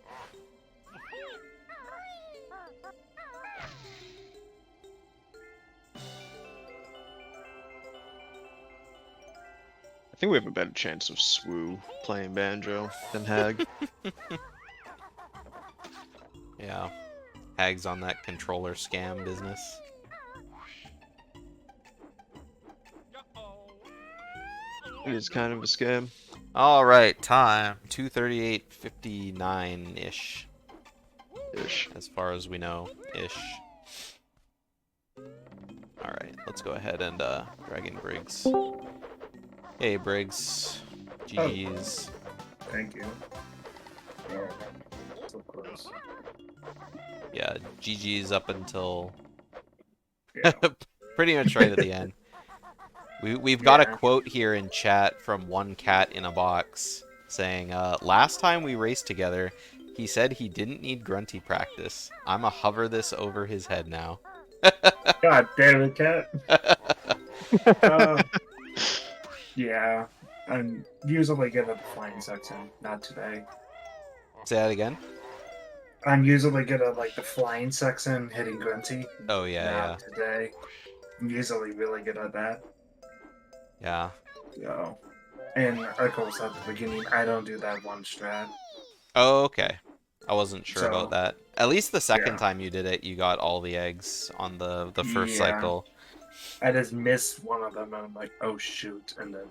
I think we have a better chance of Swoo playing Banjo than Hag. Yeah. Hag's on that controller scam business. It is kind of a scam. Alright, time. 2:38:59-ish. Ish. As far as we know. Ish. Alright, let's go ahead and drag in Briggs. Hey, Briggs. GG's. Thank you. Oh, so close. Yeah, GG's up until Yeah. pretty much right at the end. We've got a Yeah. quote here in chat from one cat in a box saying, last time we raced together, he said he didn't need grunty practice. I'ma hover this over his head now. God damn it, cat. Yeah, I'm usually good at the flying section. Not today. Say that again? I'm usually good at like the flying section, hitting grunty. Oh, yeah, Not today. I'm usually really good at that. yeah. So, and of course at the beginning, I don't do that one strat. Oh, okay. I wasn't sure So, about that. At least the second yeah. time you did it, you got all the eggs on the first Yeah. cycle. I just missed one of them, and I'm like, oh shoot, and then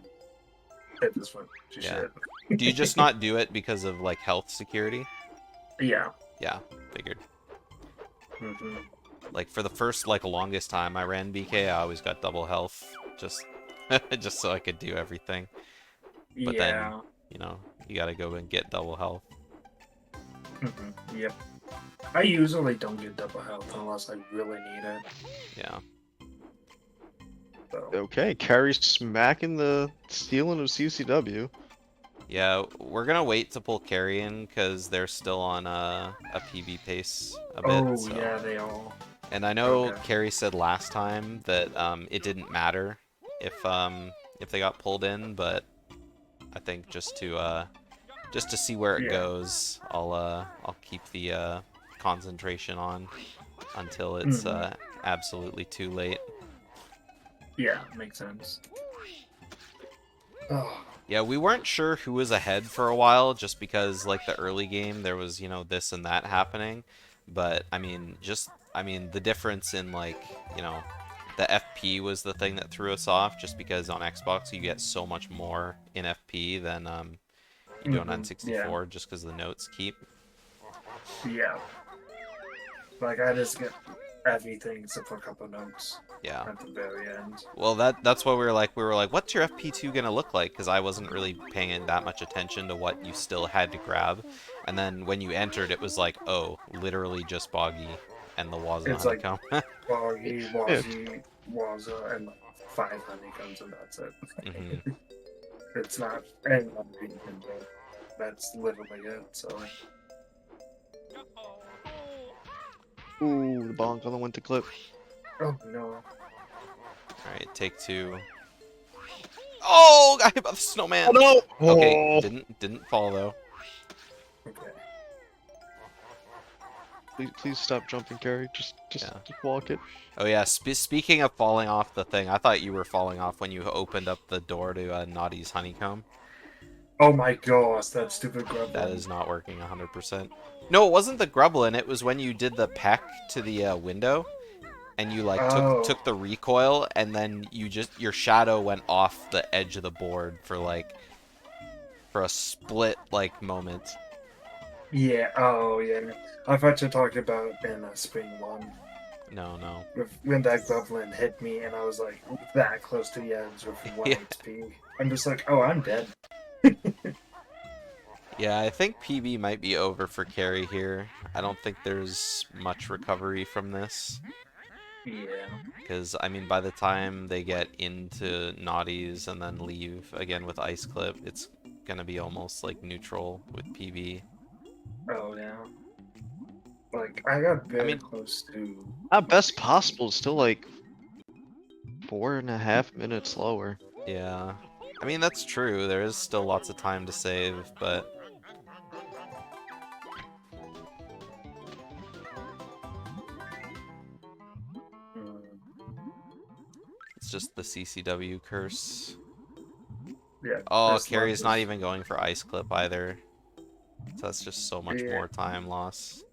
it just went to Yeah. shit. Do you just not do it because of like health security? Yeah. Yeah, figured. hmm Like for the first like longest time I ran BK, I always got double health, just just so I could do everything. But then, Yeah. you know, you gotta go and get double health. Yep. I usually don't get double health unless I really need it. Yeah. So. Okay, Carry smacking the stealing of CCW. Yeah, we're gonna wait to pull Carry in because they're still on a PB pace a bit. Oh So. yeah, they all. And I know Okay. Carrie said last time that it didn't matter if they got pulled in, but I think just to see where it Yeah. goes, I'll keep the concentration on until it's absolutely too late. Yeah, makes sense. Oh. Yeah, we weren't sure who was ahead for a while, just because like the early game there was, you know, this and that happening. But I mean, the difference in like, you know, the FP was the thing that threw us off, just because on Xbox you get so much more in FP than you do on N64, just because the notes keep. Yeah. Like I just get everything except for a couple notes. Yeah. At the very end. Well, that's why we were like, what's your FP2 gonna look like? Because I wasn't really paying that much attention to what you still had to grab. And then when you entered, it was like, oh, literally just Boggy and the Waza It's like honeycomb. Boggy, Wazzy, Waza, and 5 honeycombs, and that's it. Mhm. It's not any other but that's literally it. So. Ooh, the bonk on the winter clip. Oh no. Alright, take 2. Oh, I hit by the snowman! Oh no! Okay, Oh. didn't fall though. Okay. Please stop jumping, Carrie. Just walk it. Oh yeah, speaking of falling off the thing, I thought you were falling off when you opened up the door to Naughty's honeycomb. Oh my gosh, that stupid grub. That is not working 100%. No, it wasn't the grublin. It was when you did the peck to the window, and you like took the recoil, and then your shadow went off the edge of the board for a split like moment. Yeah. Oh yeah. I thought you were talking about in Spring 1. No. When that goblin hit me, and I was like that close to the edge with 1 Yeah. HP. I'm just like, oh, I'm dead. Yeah, I think PB might be over for Carry here. I don't think there's much recovery from this. Yeah. Because, I mean, by the time they get into Naughties and then leave again with Ice Clip, it's gonna be almost like neutral with PB. Oh yeah. Like I got very close to. Not best possible. Still like 4.5 minutes lower. Yeah. I mean, that's true. There is still lots of time to save, but... It's just the CCW curse. Yeah. Oh, Carrie's not even going for Ice Clip either. So that's just so much Yeah. more time loss.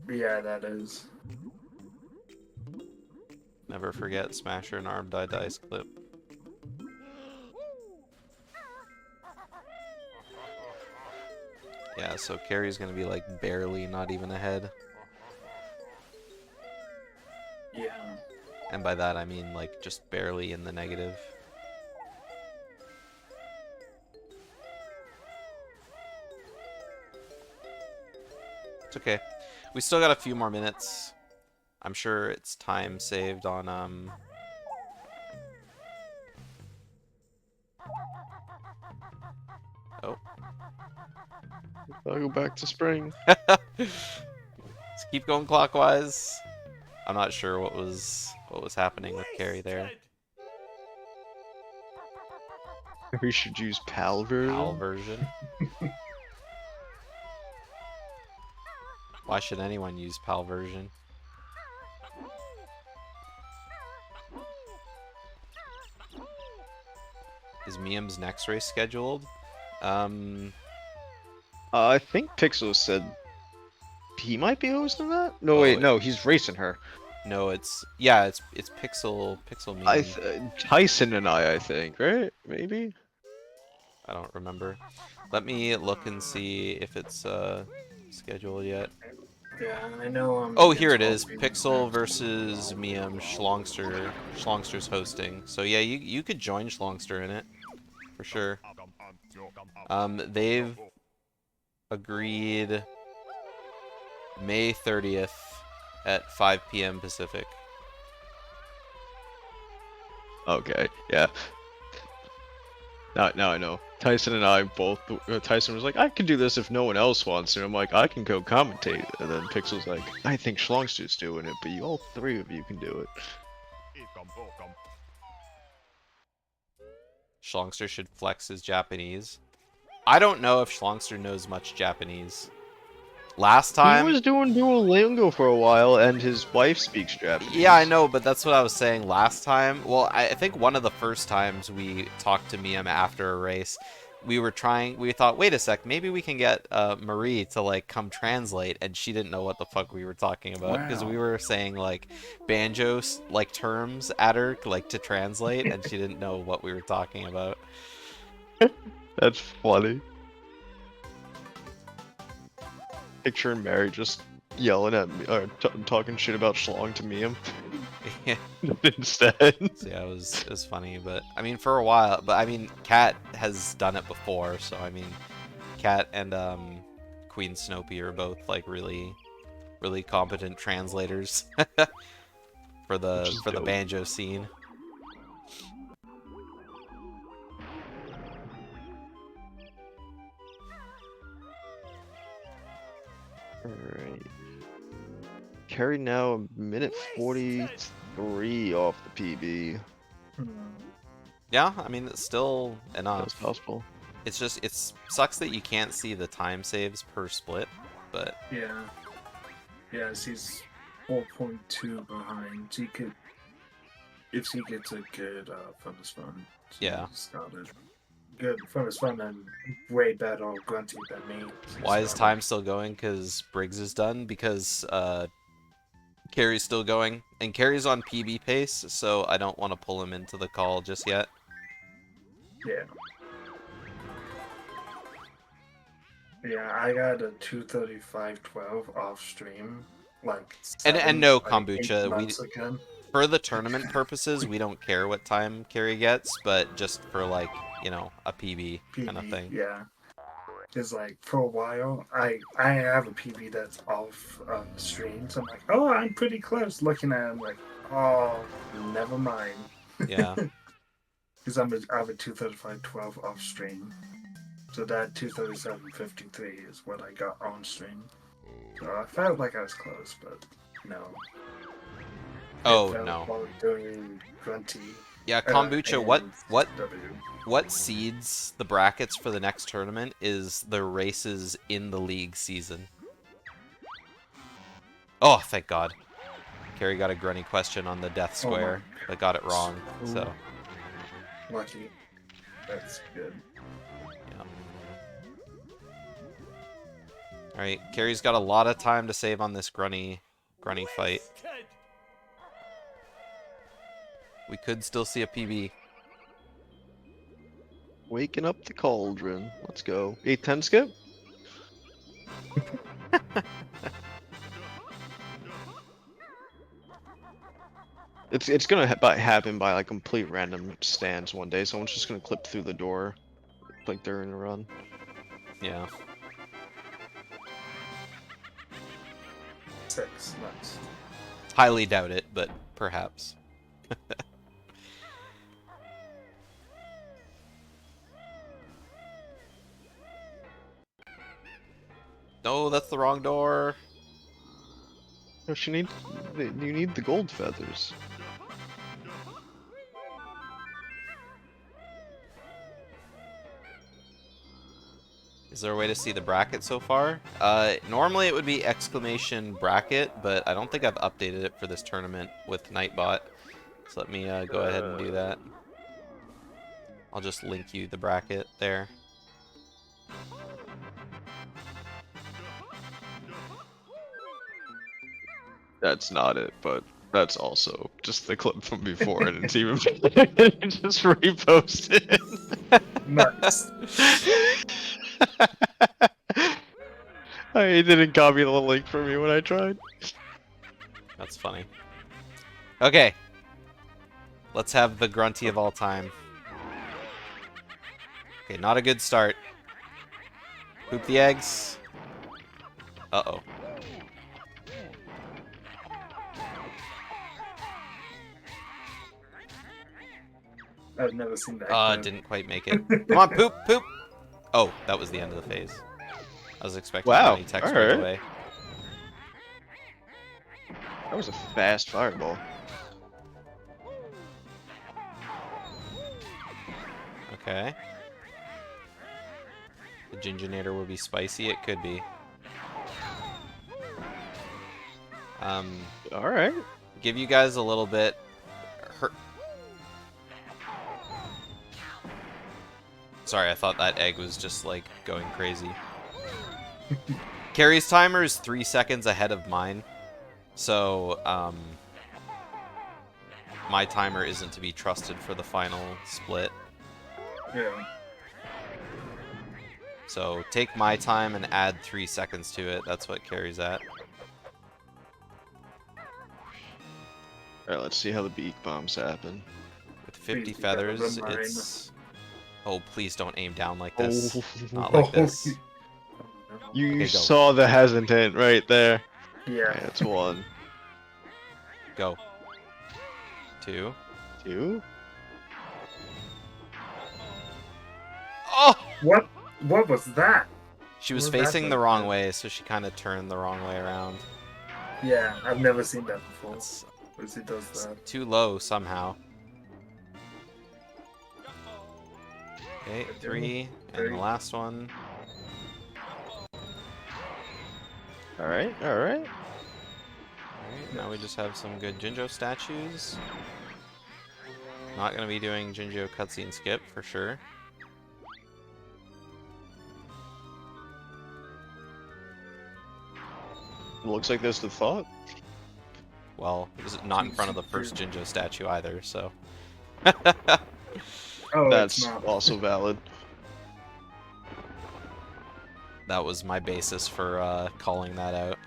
Yeah, that is. Never forget Smasher and Arm died to Ice Clip. Yeah, so Carrie's gonna be like barely not even ahead. Yeah. And by that I mean like just barely in the negative. It's okay. We still got a few more minutes. I'm sure it's time saved on Oh. I'll go back to spring. Let's keep going clockwise. I'm not sure what was happening with Carrie there. We should use PAL version. PAL version. Why should anyone use PAL version? Is Miam's next race scheduled? I think Pixel said he might be hosting that. No, Oh, wait, no, he's racing her. No, it's Pixel Meme. Tyson and I think, right? Maybe. I don't remember. Let me look and see if it's scheduled yet. Yeah, I know. Oh, here it is. Pixel versus Miam Schlongster. Schlongster's hosting. So yeah, you could join Schlongster in it for sure. They've agreed May 30th at 5 p.m. Pacific. Okay, yeah. Now I know. Tyson and I both. Tyson was like, I can do this if no one else wants to. I'm like, I can go commentate. And then Pixel's like, I think Schlongster's doing it, but all three of you can do it. Schlongster should flex his Japanese. I don't know if Schlongster knows much Japanese. Last time... He was doing Duolingo for a while, and his wife speaks Japanese. Yeah, I know, but that's what I was saying last time. Well, I think one of the first times we talked to Miam after a race, we thought, wait a sec, maybe we can get Marie to, like, come translate, and she didn't know what the fuck we were talking about, because we were saying, like, banjo, like, terms at her, like, to translate, and she didn't know what we were talking about. That's funny. Picturing Mary just yelling at me, or talking shit about Schlong to Miam. Yeah. Instead. So yeah, it was funny, but I mean for a while. But I mean, Kat has done it before, so I mean, Kat and Queen Snoopy are both like really competent translators for the banjo scene. Alright. Kerry now a minute 43 off the PB. Yeah, I mean it's still enough. That's possible. It's just sucks that you can't see the time saves per split, but yeah, he's 4.2 behind. He could, if he gets a good funnest fun. Yeah. He's got it. Good funnest fun and way better grunty than me. Why is time still going? Because Briggs is done. Because Kerry's still going, and Kerry's on PB pace, so I don't want to pull him into the call just yet. Yeah. Yeah, I got a 2:35.12 off stream, like. And no like kombucha. 8 months ago. For the tournament purposes, we don't care what time Kerry gets, but just for like, you know, a PB kind of thing. Yeah. Because like for a while, I have a PB that's off stream, so I'm like, oh, I'm pretty close. Looking at it, I'm like, oh, never mind. Yeah. Because I have a 2:35.12 off stream, so that 2:37.53 is what I got on stream. So I felt like I was close, but no. Oh no. While doing grunty. Yeah, kombucha. W. What seeds the brackets for the next tournament is the races in the league season. Oh, thank God. Kerry got a grunny question on the death square, but got it wrong, so. Lucky. That's good. Yeah. Alright, Kerry's got a lot of time to save on this grunny fight. We could still see a PB. Waking up the cauldron. Let's go. 8-10 skip? It's gonna happen by like complete random stands one day. Someone's just gonna clip through the door, like during a run. Yeah. 6. Nice. Highly doubt it, but perhaps. No, that's the wrong door. No, you need the gold feathers. Is there a way to see the bracket so far? Normally it would be exclamation bracket, but I don't think I've updated it for this tournament with Nightbot. So let me go ahead and do that. I'll just link you the bracket there. That's not it, but That's also just the clip from before, and it's even just reposted. Nice. He didn't copy the link for me when I tried. That's funny. Okay. Let's have the grunty of all time. Okay, not a good start. Poop the eggs. Uh-oh. I've never seen that. Didn't quite make it. Come on, poop, poop! Oh, that was the end of the phase. I was expecting Wow, any text right alright. away. That was a fast fireball. Okay. The Ginginator will be spicy. It could be. Alright. Give you guys a little bit. Sorry, I thought that egg was just like going crazy. Kerry's timer is 3 seconds ahead of mine, so my timer isn't to be trusted for the final split. Yeah. So take my time and add 3 seconds to it. That's what Kerry's at. Alright, let's see how the beak bombs happen. With 50 Please be feathers, better than mine. it's... Oh, please don't aim down like this. Oh. Not like this. You Okay, go. saw the hesitant right there. Yeah. Alright, that's 1. Go. 2. 2. Oh! What? What was that? She was What was that facing the like? wrong way, so she kind of turned the wrong way around. Yeah, I've never seen that before. It's Because it does that. too low somehow. Okay, 3, and the last one. Alright, alright. Alright, now we just have some good Jinjo statues. Not gonna be doing Jinjo cutscene skip for sure. It looks like there's the thought. Well, it was not in front of the first Jinjo statue either, so. Oh, That's it's not. also valid. That was my basis for calling that out.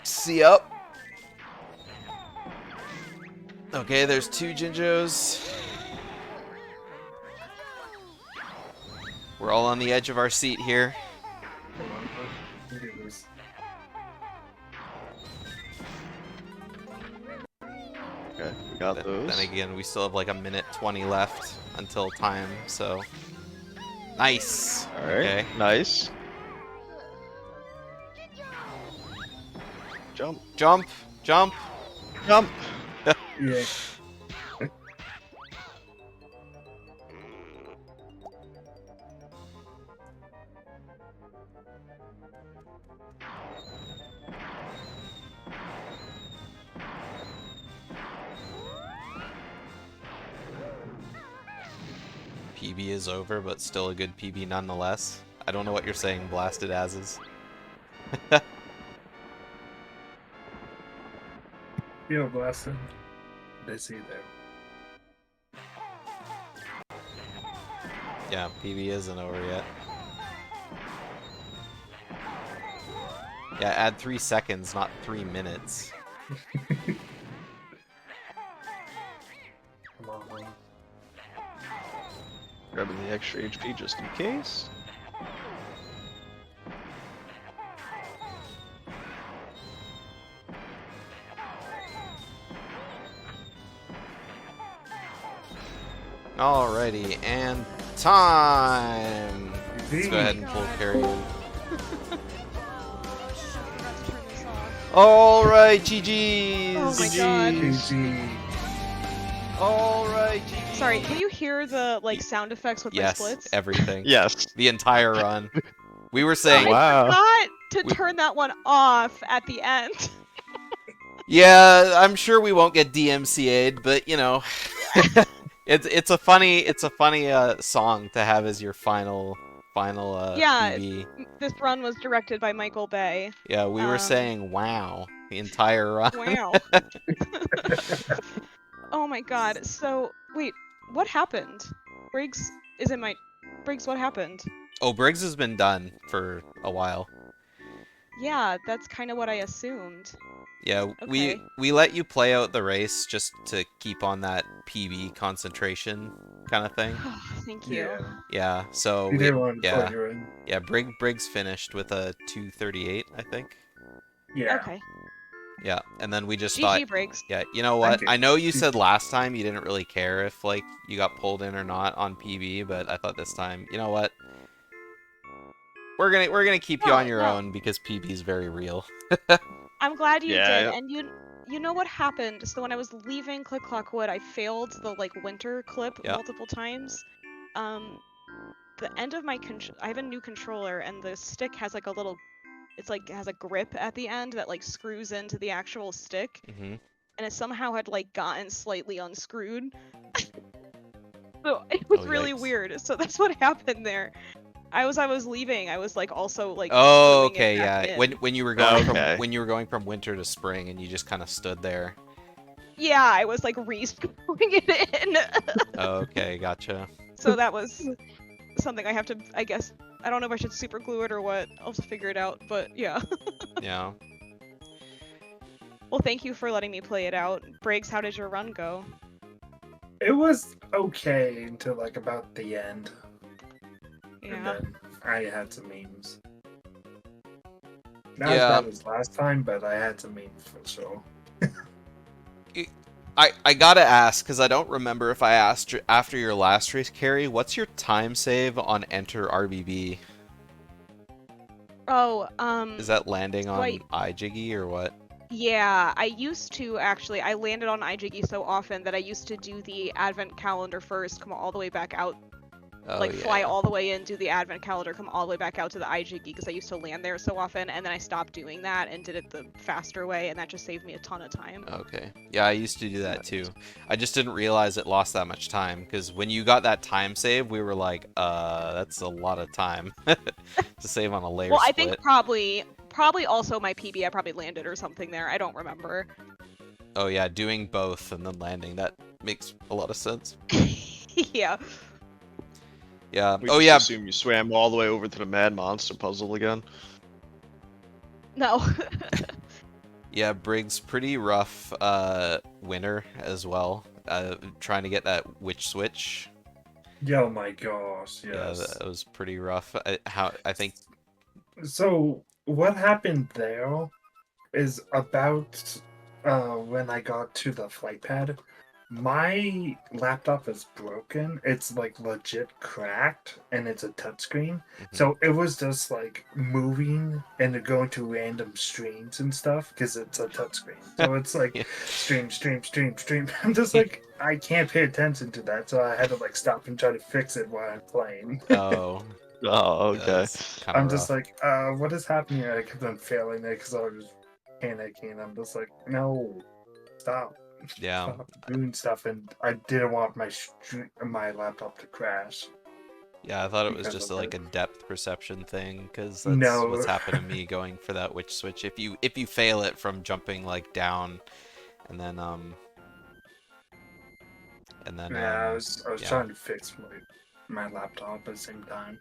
See up. Okay, there's 2 Jinjos. We're all on the edge of our seat here. Come on, we can do this. Okay, we got those. Then again, we still have like a minute 20 left until time, so. Nice! Alright, Okay. nice. Jump, Jump! Jump! jump! Yeah. PB is over, but still a good PB nonetheless. I don't know what you're saying, blasted asses. Feel blessed. They see there. Yeah, PB isn't over yet. Yeah, add 3 seconds, not 3 minutes. Come on. Grabbing the extra HP just in case. Alrighty, and time! Let's go ahead and pull Kerry in. Alright, GG's! Oh my god. GG. Alright, GG's! Sorry, can you hear the like sound effects with my Yes, splits? everything. Yes. The entire run. We were saying, Wow. I forgot to turn that one off at the end. Yeah, I'm sure we won't get DMCA'd, but you know, it's a funny song to have as your final Yeah, PB. this run was directed by Michael Bay. Yeah, we were saying wow the entire run. Wow. Oh my god. So wait, what happened? Briggs is in my. Briggs, what happened? Oh, Briggs has been done for a while. Yeah, that's kind of what I assumed. Yeah, Okay. we let you play out the race just to keep on that PB concentration kind of thing. Thank you. Yeah. Yeah, so You didn't want to yeah. put your in. Yeah, Briggs finished with a 2:38, I think. Yeah. Okay. Yeah, and then we just GG, thought, Briggs. yeah, you know what? Thank you. I know you said last time you didn't really care if like you got pulled in or not on PB, but I thought this time, you know what? We're gonna keep you on your No. own because PB is very real. I'm glad you Yeah, did. And you know what happened? So when I was leaving Click Clock Wood, I failed the like winter clip Yep. multiple times. The end of my I have a new controller, and the stick has like a little. It's like it has a grip at the end that like screws into the actual stick, Hmm. and it somehow had like gotten slightly unscrewed. So it was Oh, really yikes. weird. So that's what happened there. I was leaving, I was like also like Oh, screwing it okay, back yeah. in. When you were going Okay. from winter to spring and you just kind of stood there. Yeah, I was like re-screwing it in. Oh, okay, gotcha. So that was something I have to, I guess, I don't know if I should super glue it or what. I'll just figure it out, but yeah. Yeah. Well, thank you for letting me play it out. Briggs, how did your run go? It was okay until like about the end. And Yeah. then I had some memes. Not Yeah. as bad as last time, but I had some memes for sure. I gotta ask, because I don't remember if I asked after your last race, Carrie, what's your time save on Enter RBB? Oh, Is that landing on Wait. iJiggy or what? yeah, I used to actually, I landed on iJiggy so often that I used to do the advent calendar first, come all the way back out, Oh, like yeah. fly all the way in, do the advent calendar, come all the way back out to the iJiggy because I used to land there so often, and then I stopped doing that and did it the faster way, and that just saved me a ton of time. Okay. Yeah, I used to do that too. I just didn't realize it lost that much time, because when you got that time save, we were like, that's a lot of time to save on a layer Well, I split. think probably also my PB, I probably landed or something there. I don't remember. Oh yeah, doing both and then landing, that makes a lot of sense. Yeah. Yeah. We Oh just yeah. assume you swam all the way over to the Mad Monster puzzle again. No. Yeah, Briggs, pretty rough winter as well. Trying to get that witch switch. Oh my gosh, Yeah, yes. that was pretty rough. I think. So what happened there is about when I got to the flight pad, my laptop is broken. It's like legit cracked and it's a touchscreen. So it was just like moving and going to random streams and stuff because it's a touchscreen. So it's like Yeah. stream. I'm just like, I can't pay attention to that. So I had to like stop and try to fix it while I'm playing. Oh. Oh, okay. That's kind of I'm rough. just like, what is happening? I kept on failing it because I was panicking. I'm just like, no, stop. Yeah. Stop doing stuff, and I didn't want my laptop to crash. Yeah, I thought it was Because just of like it. a depth perception thing, because that's No. what's happened to me going for that witch switch. If you fail it from jumping like down, and then Yeah, I was yeah. trying to fix my laptop at the same time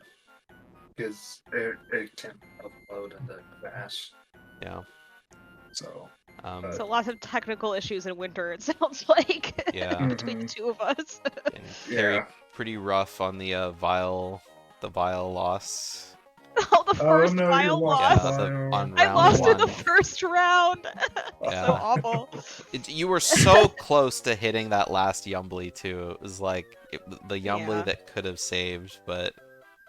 because it can't upload and then crash. Yeah. So So lots of technical issues in winter, it sounds like. Yeah. Between the two of us. And Carrie, yeah. pretty rough on the vial loss. Oh, the first no, you vial lost Yeah, loss. on I round lost in one. the first round. Yeah. So awful. You were so close to hitting that last Yumbly too. It was like the Yumbly Yeah. that could have saved, but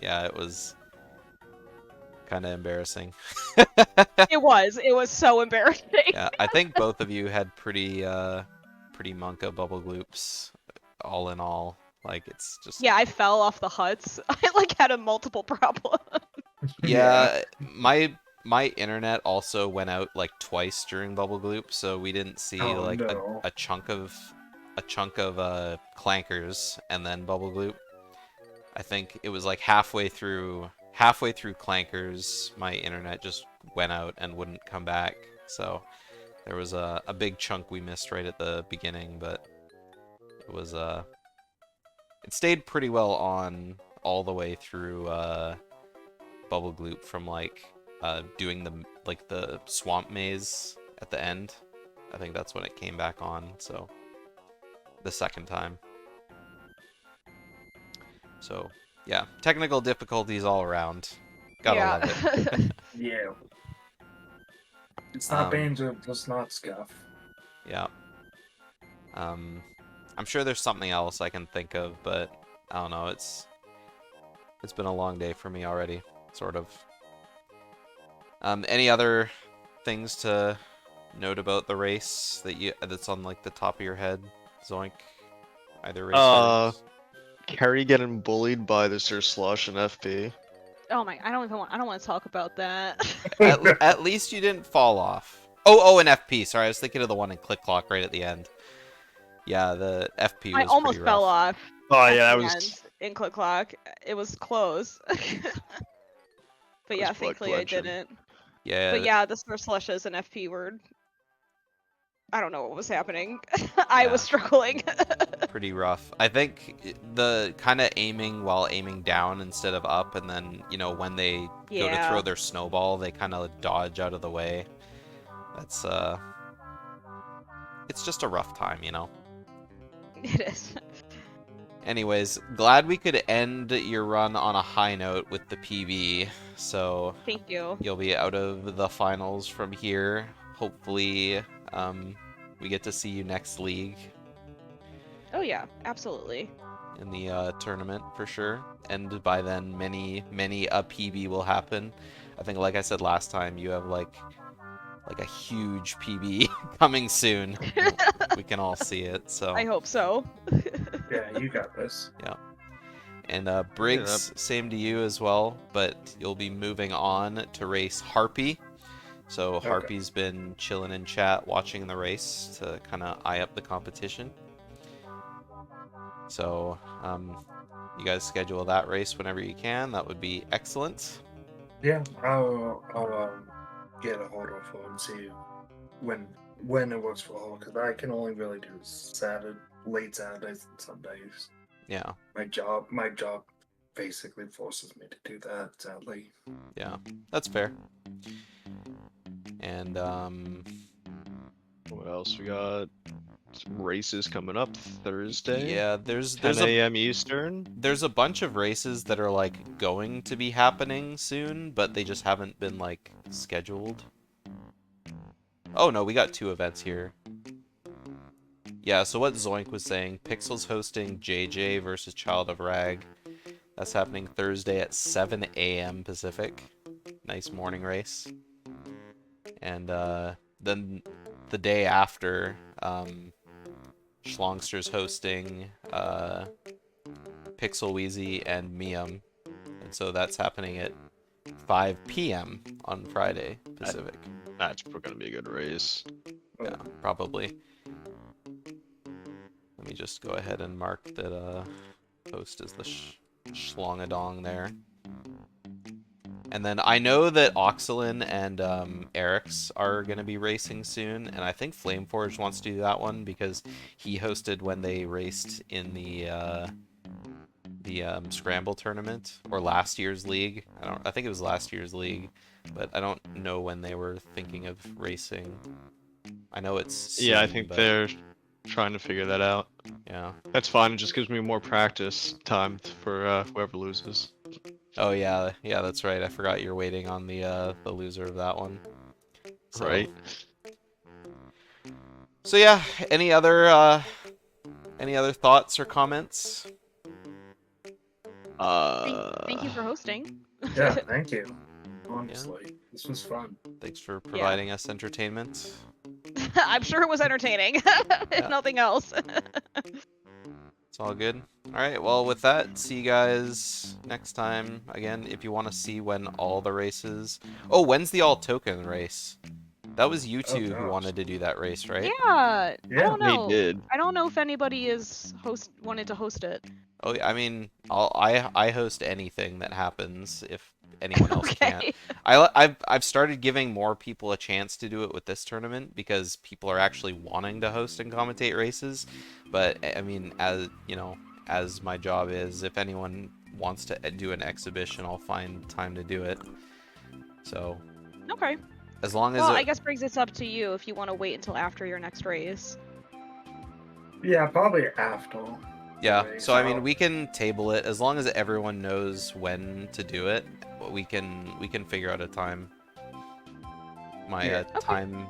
yeah, it was kind of embarrassing. It was so embarrassing. Yeah, I think both of you had pretty monka bubble gloops, all in all. Like it's just Yeah, I fell off the huts. I like had a multiple problem. yeah. My my internet also went out like twice during Bubble Gloop, so we didn't see Oh, like no. a chunk of clankers and then Bubble Gloop. I think it was like halfway through clankers, my internet just went out and wouldn't come back. So there was a big chunk we missed right at the beginning, but it was it stayed pretty well on all the way through Bubble Gloop from like doing the swamp maze at the end. I think that's when it came back on, so the second time. So yeah, technical difficulties all around. Gotta love it. Yeah. It's not Um, Banjo, just not Scuff. Yeah. I'm sure there's something else I can think of, but I don't know. It's been a long day for me already, sort of. Any other things to note about the race that's on like the top of your head, Zoink? Either race. Kerry getting bullied by the Sir Slush and FP. Oh my! I don't want to talk about that. At least you didn't fall off. Oh, and FP. Sorry, I was thinking of the one in Click Clock right at the end. Yeah, the FP was I almost pretty fell rough. off. Oh at yeah, that the was. end in Click Clock. It was close. But yeah, was blood thankfully I clenching. didn't. Yeah. But yeah, the Star Slushes and FP were. I don't know what was happening. I was struggling. Pretty rough. I think the kind of aiming while aiming down instead of up, and then, you know, when they go to throw their snowball, they kind of dodge out of the way. That's, it's just a rough time, you know? It is. Anyways, glad we could end your run on a high note with the PB, so... Thank you. You'll be out of the finals from here. Hopefully, we get to see you next league. Oh yeah, absolutely. In the tournament for sure, and by then many a PB will happen. I think, like I said last time, you have like a huge PB coming soon. We can all see it. So I hope so. Yeah, you got this. Yeah. And Briggs, same to you as well, but you'll be moving on to race Harpy. So Harpy's been chilling in chat, watching the race to kind of eye up the competition. So, you guys schedule that race whenever you can. That would be excellent. Yeah, I'll get a hold of her and see when it works for her, because I can only really do late Saturdays and Sundays. Yeah. My job basically forces me to do that, sadly. Yeah, that's fair. And what else we got? Some races coming up Thursday. Yeah, there's 10 a.m. Eastern. There's a bunch of races that are like going to be happening soon, but they just haven't been like scheduled. Oh no, we got 2 events here. Yeah, so what Zoink was saying, Pixel's hosting JJ versus Child of Rag. That's happening Thursday at 7 a.m. Pacific. Nice morning race. And then the day after, Schlongster's hosting Pixel Wheezy and Mium. And so that's happening at 5 p.m. on Friday Pacific. That's gonna be a good race. Yeah, probably. Let me just go ahead and mark that host is the Schlongadong there. And then I know that Oxalin and Eric's are going to be racing soon, and I think Flameforge wants to do that one because he hosted when they raced in the Scramble tournament, or last year's league. I think it was last year's league, but I don't know when they were thinking of racing. I know it's soon, yeah, I think but... they're trying to figure that out. Yeah. That's fine. It just gives me more practice time for whoever loses. Oh yeah, that's right. I forgot you're waiting on the loser of that one. So, right. So yeah, any other thoughts or comments? Thank you for hosting. Yeah, thank you. Honestly, this was fun. Thanks for providing us entertainment. I'm sure it was entertaining, if nothing else. It's all good. All right. Well, with that, see you guys next time. Again, if you want to see when all the races. Oh, when's the all token race? That was you Oh, two who gosh. wanted to do that race, right? Yeah, I Yeah, don't they know. did. I don't know if anybody is wanted to host it. Oh, I mean, I host anything that happens if anyone else can't. Okay. I've started giving more people a chance to do it with this tournament because people are actually wanting to host and commentate races. But I mean, as you know, as my job is, if anyone wants to do an exhibition, I'll find time to do it. So Okay. as long as Well, I guess brings this up to you if you want to wait until after your next race. yeah, probably after. yeah, the race. so I mean, we can table it as long as everyone knows when to do it. We can figure out a time. My Yeah. time,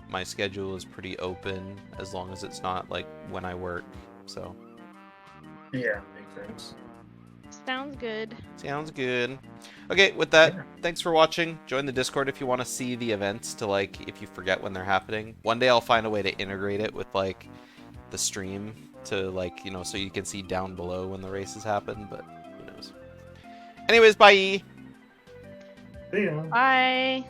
my schedule is pretty open as long as it's not like when I work. So Yeah, makes sense. Sounds good. sounds good. Okay, with that, Yeah. thanks for watching. Join the Discord if you want to see the events to like if you forget when they're happening. One day I'll find a way to integrate it with like the stream to like, you know, so you can see down below when the races happen, but who knows. Anyways, bye. See ya. Bye.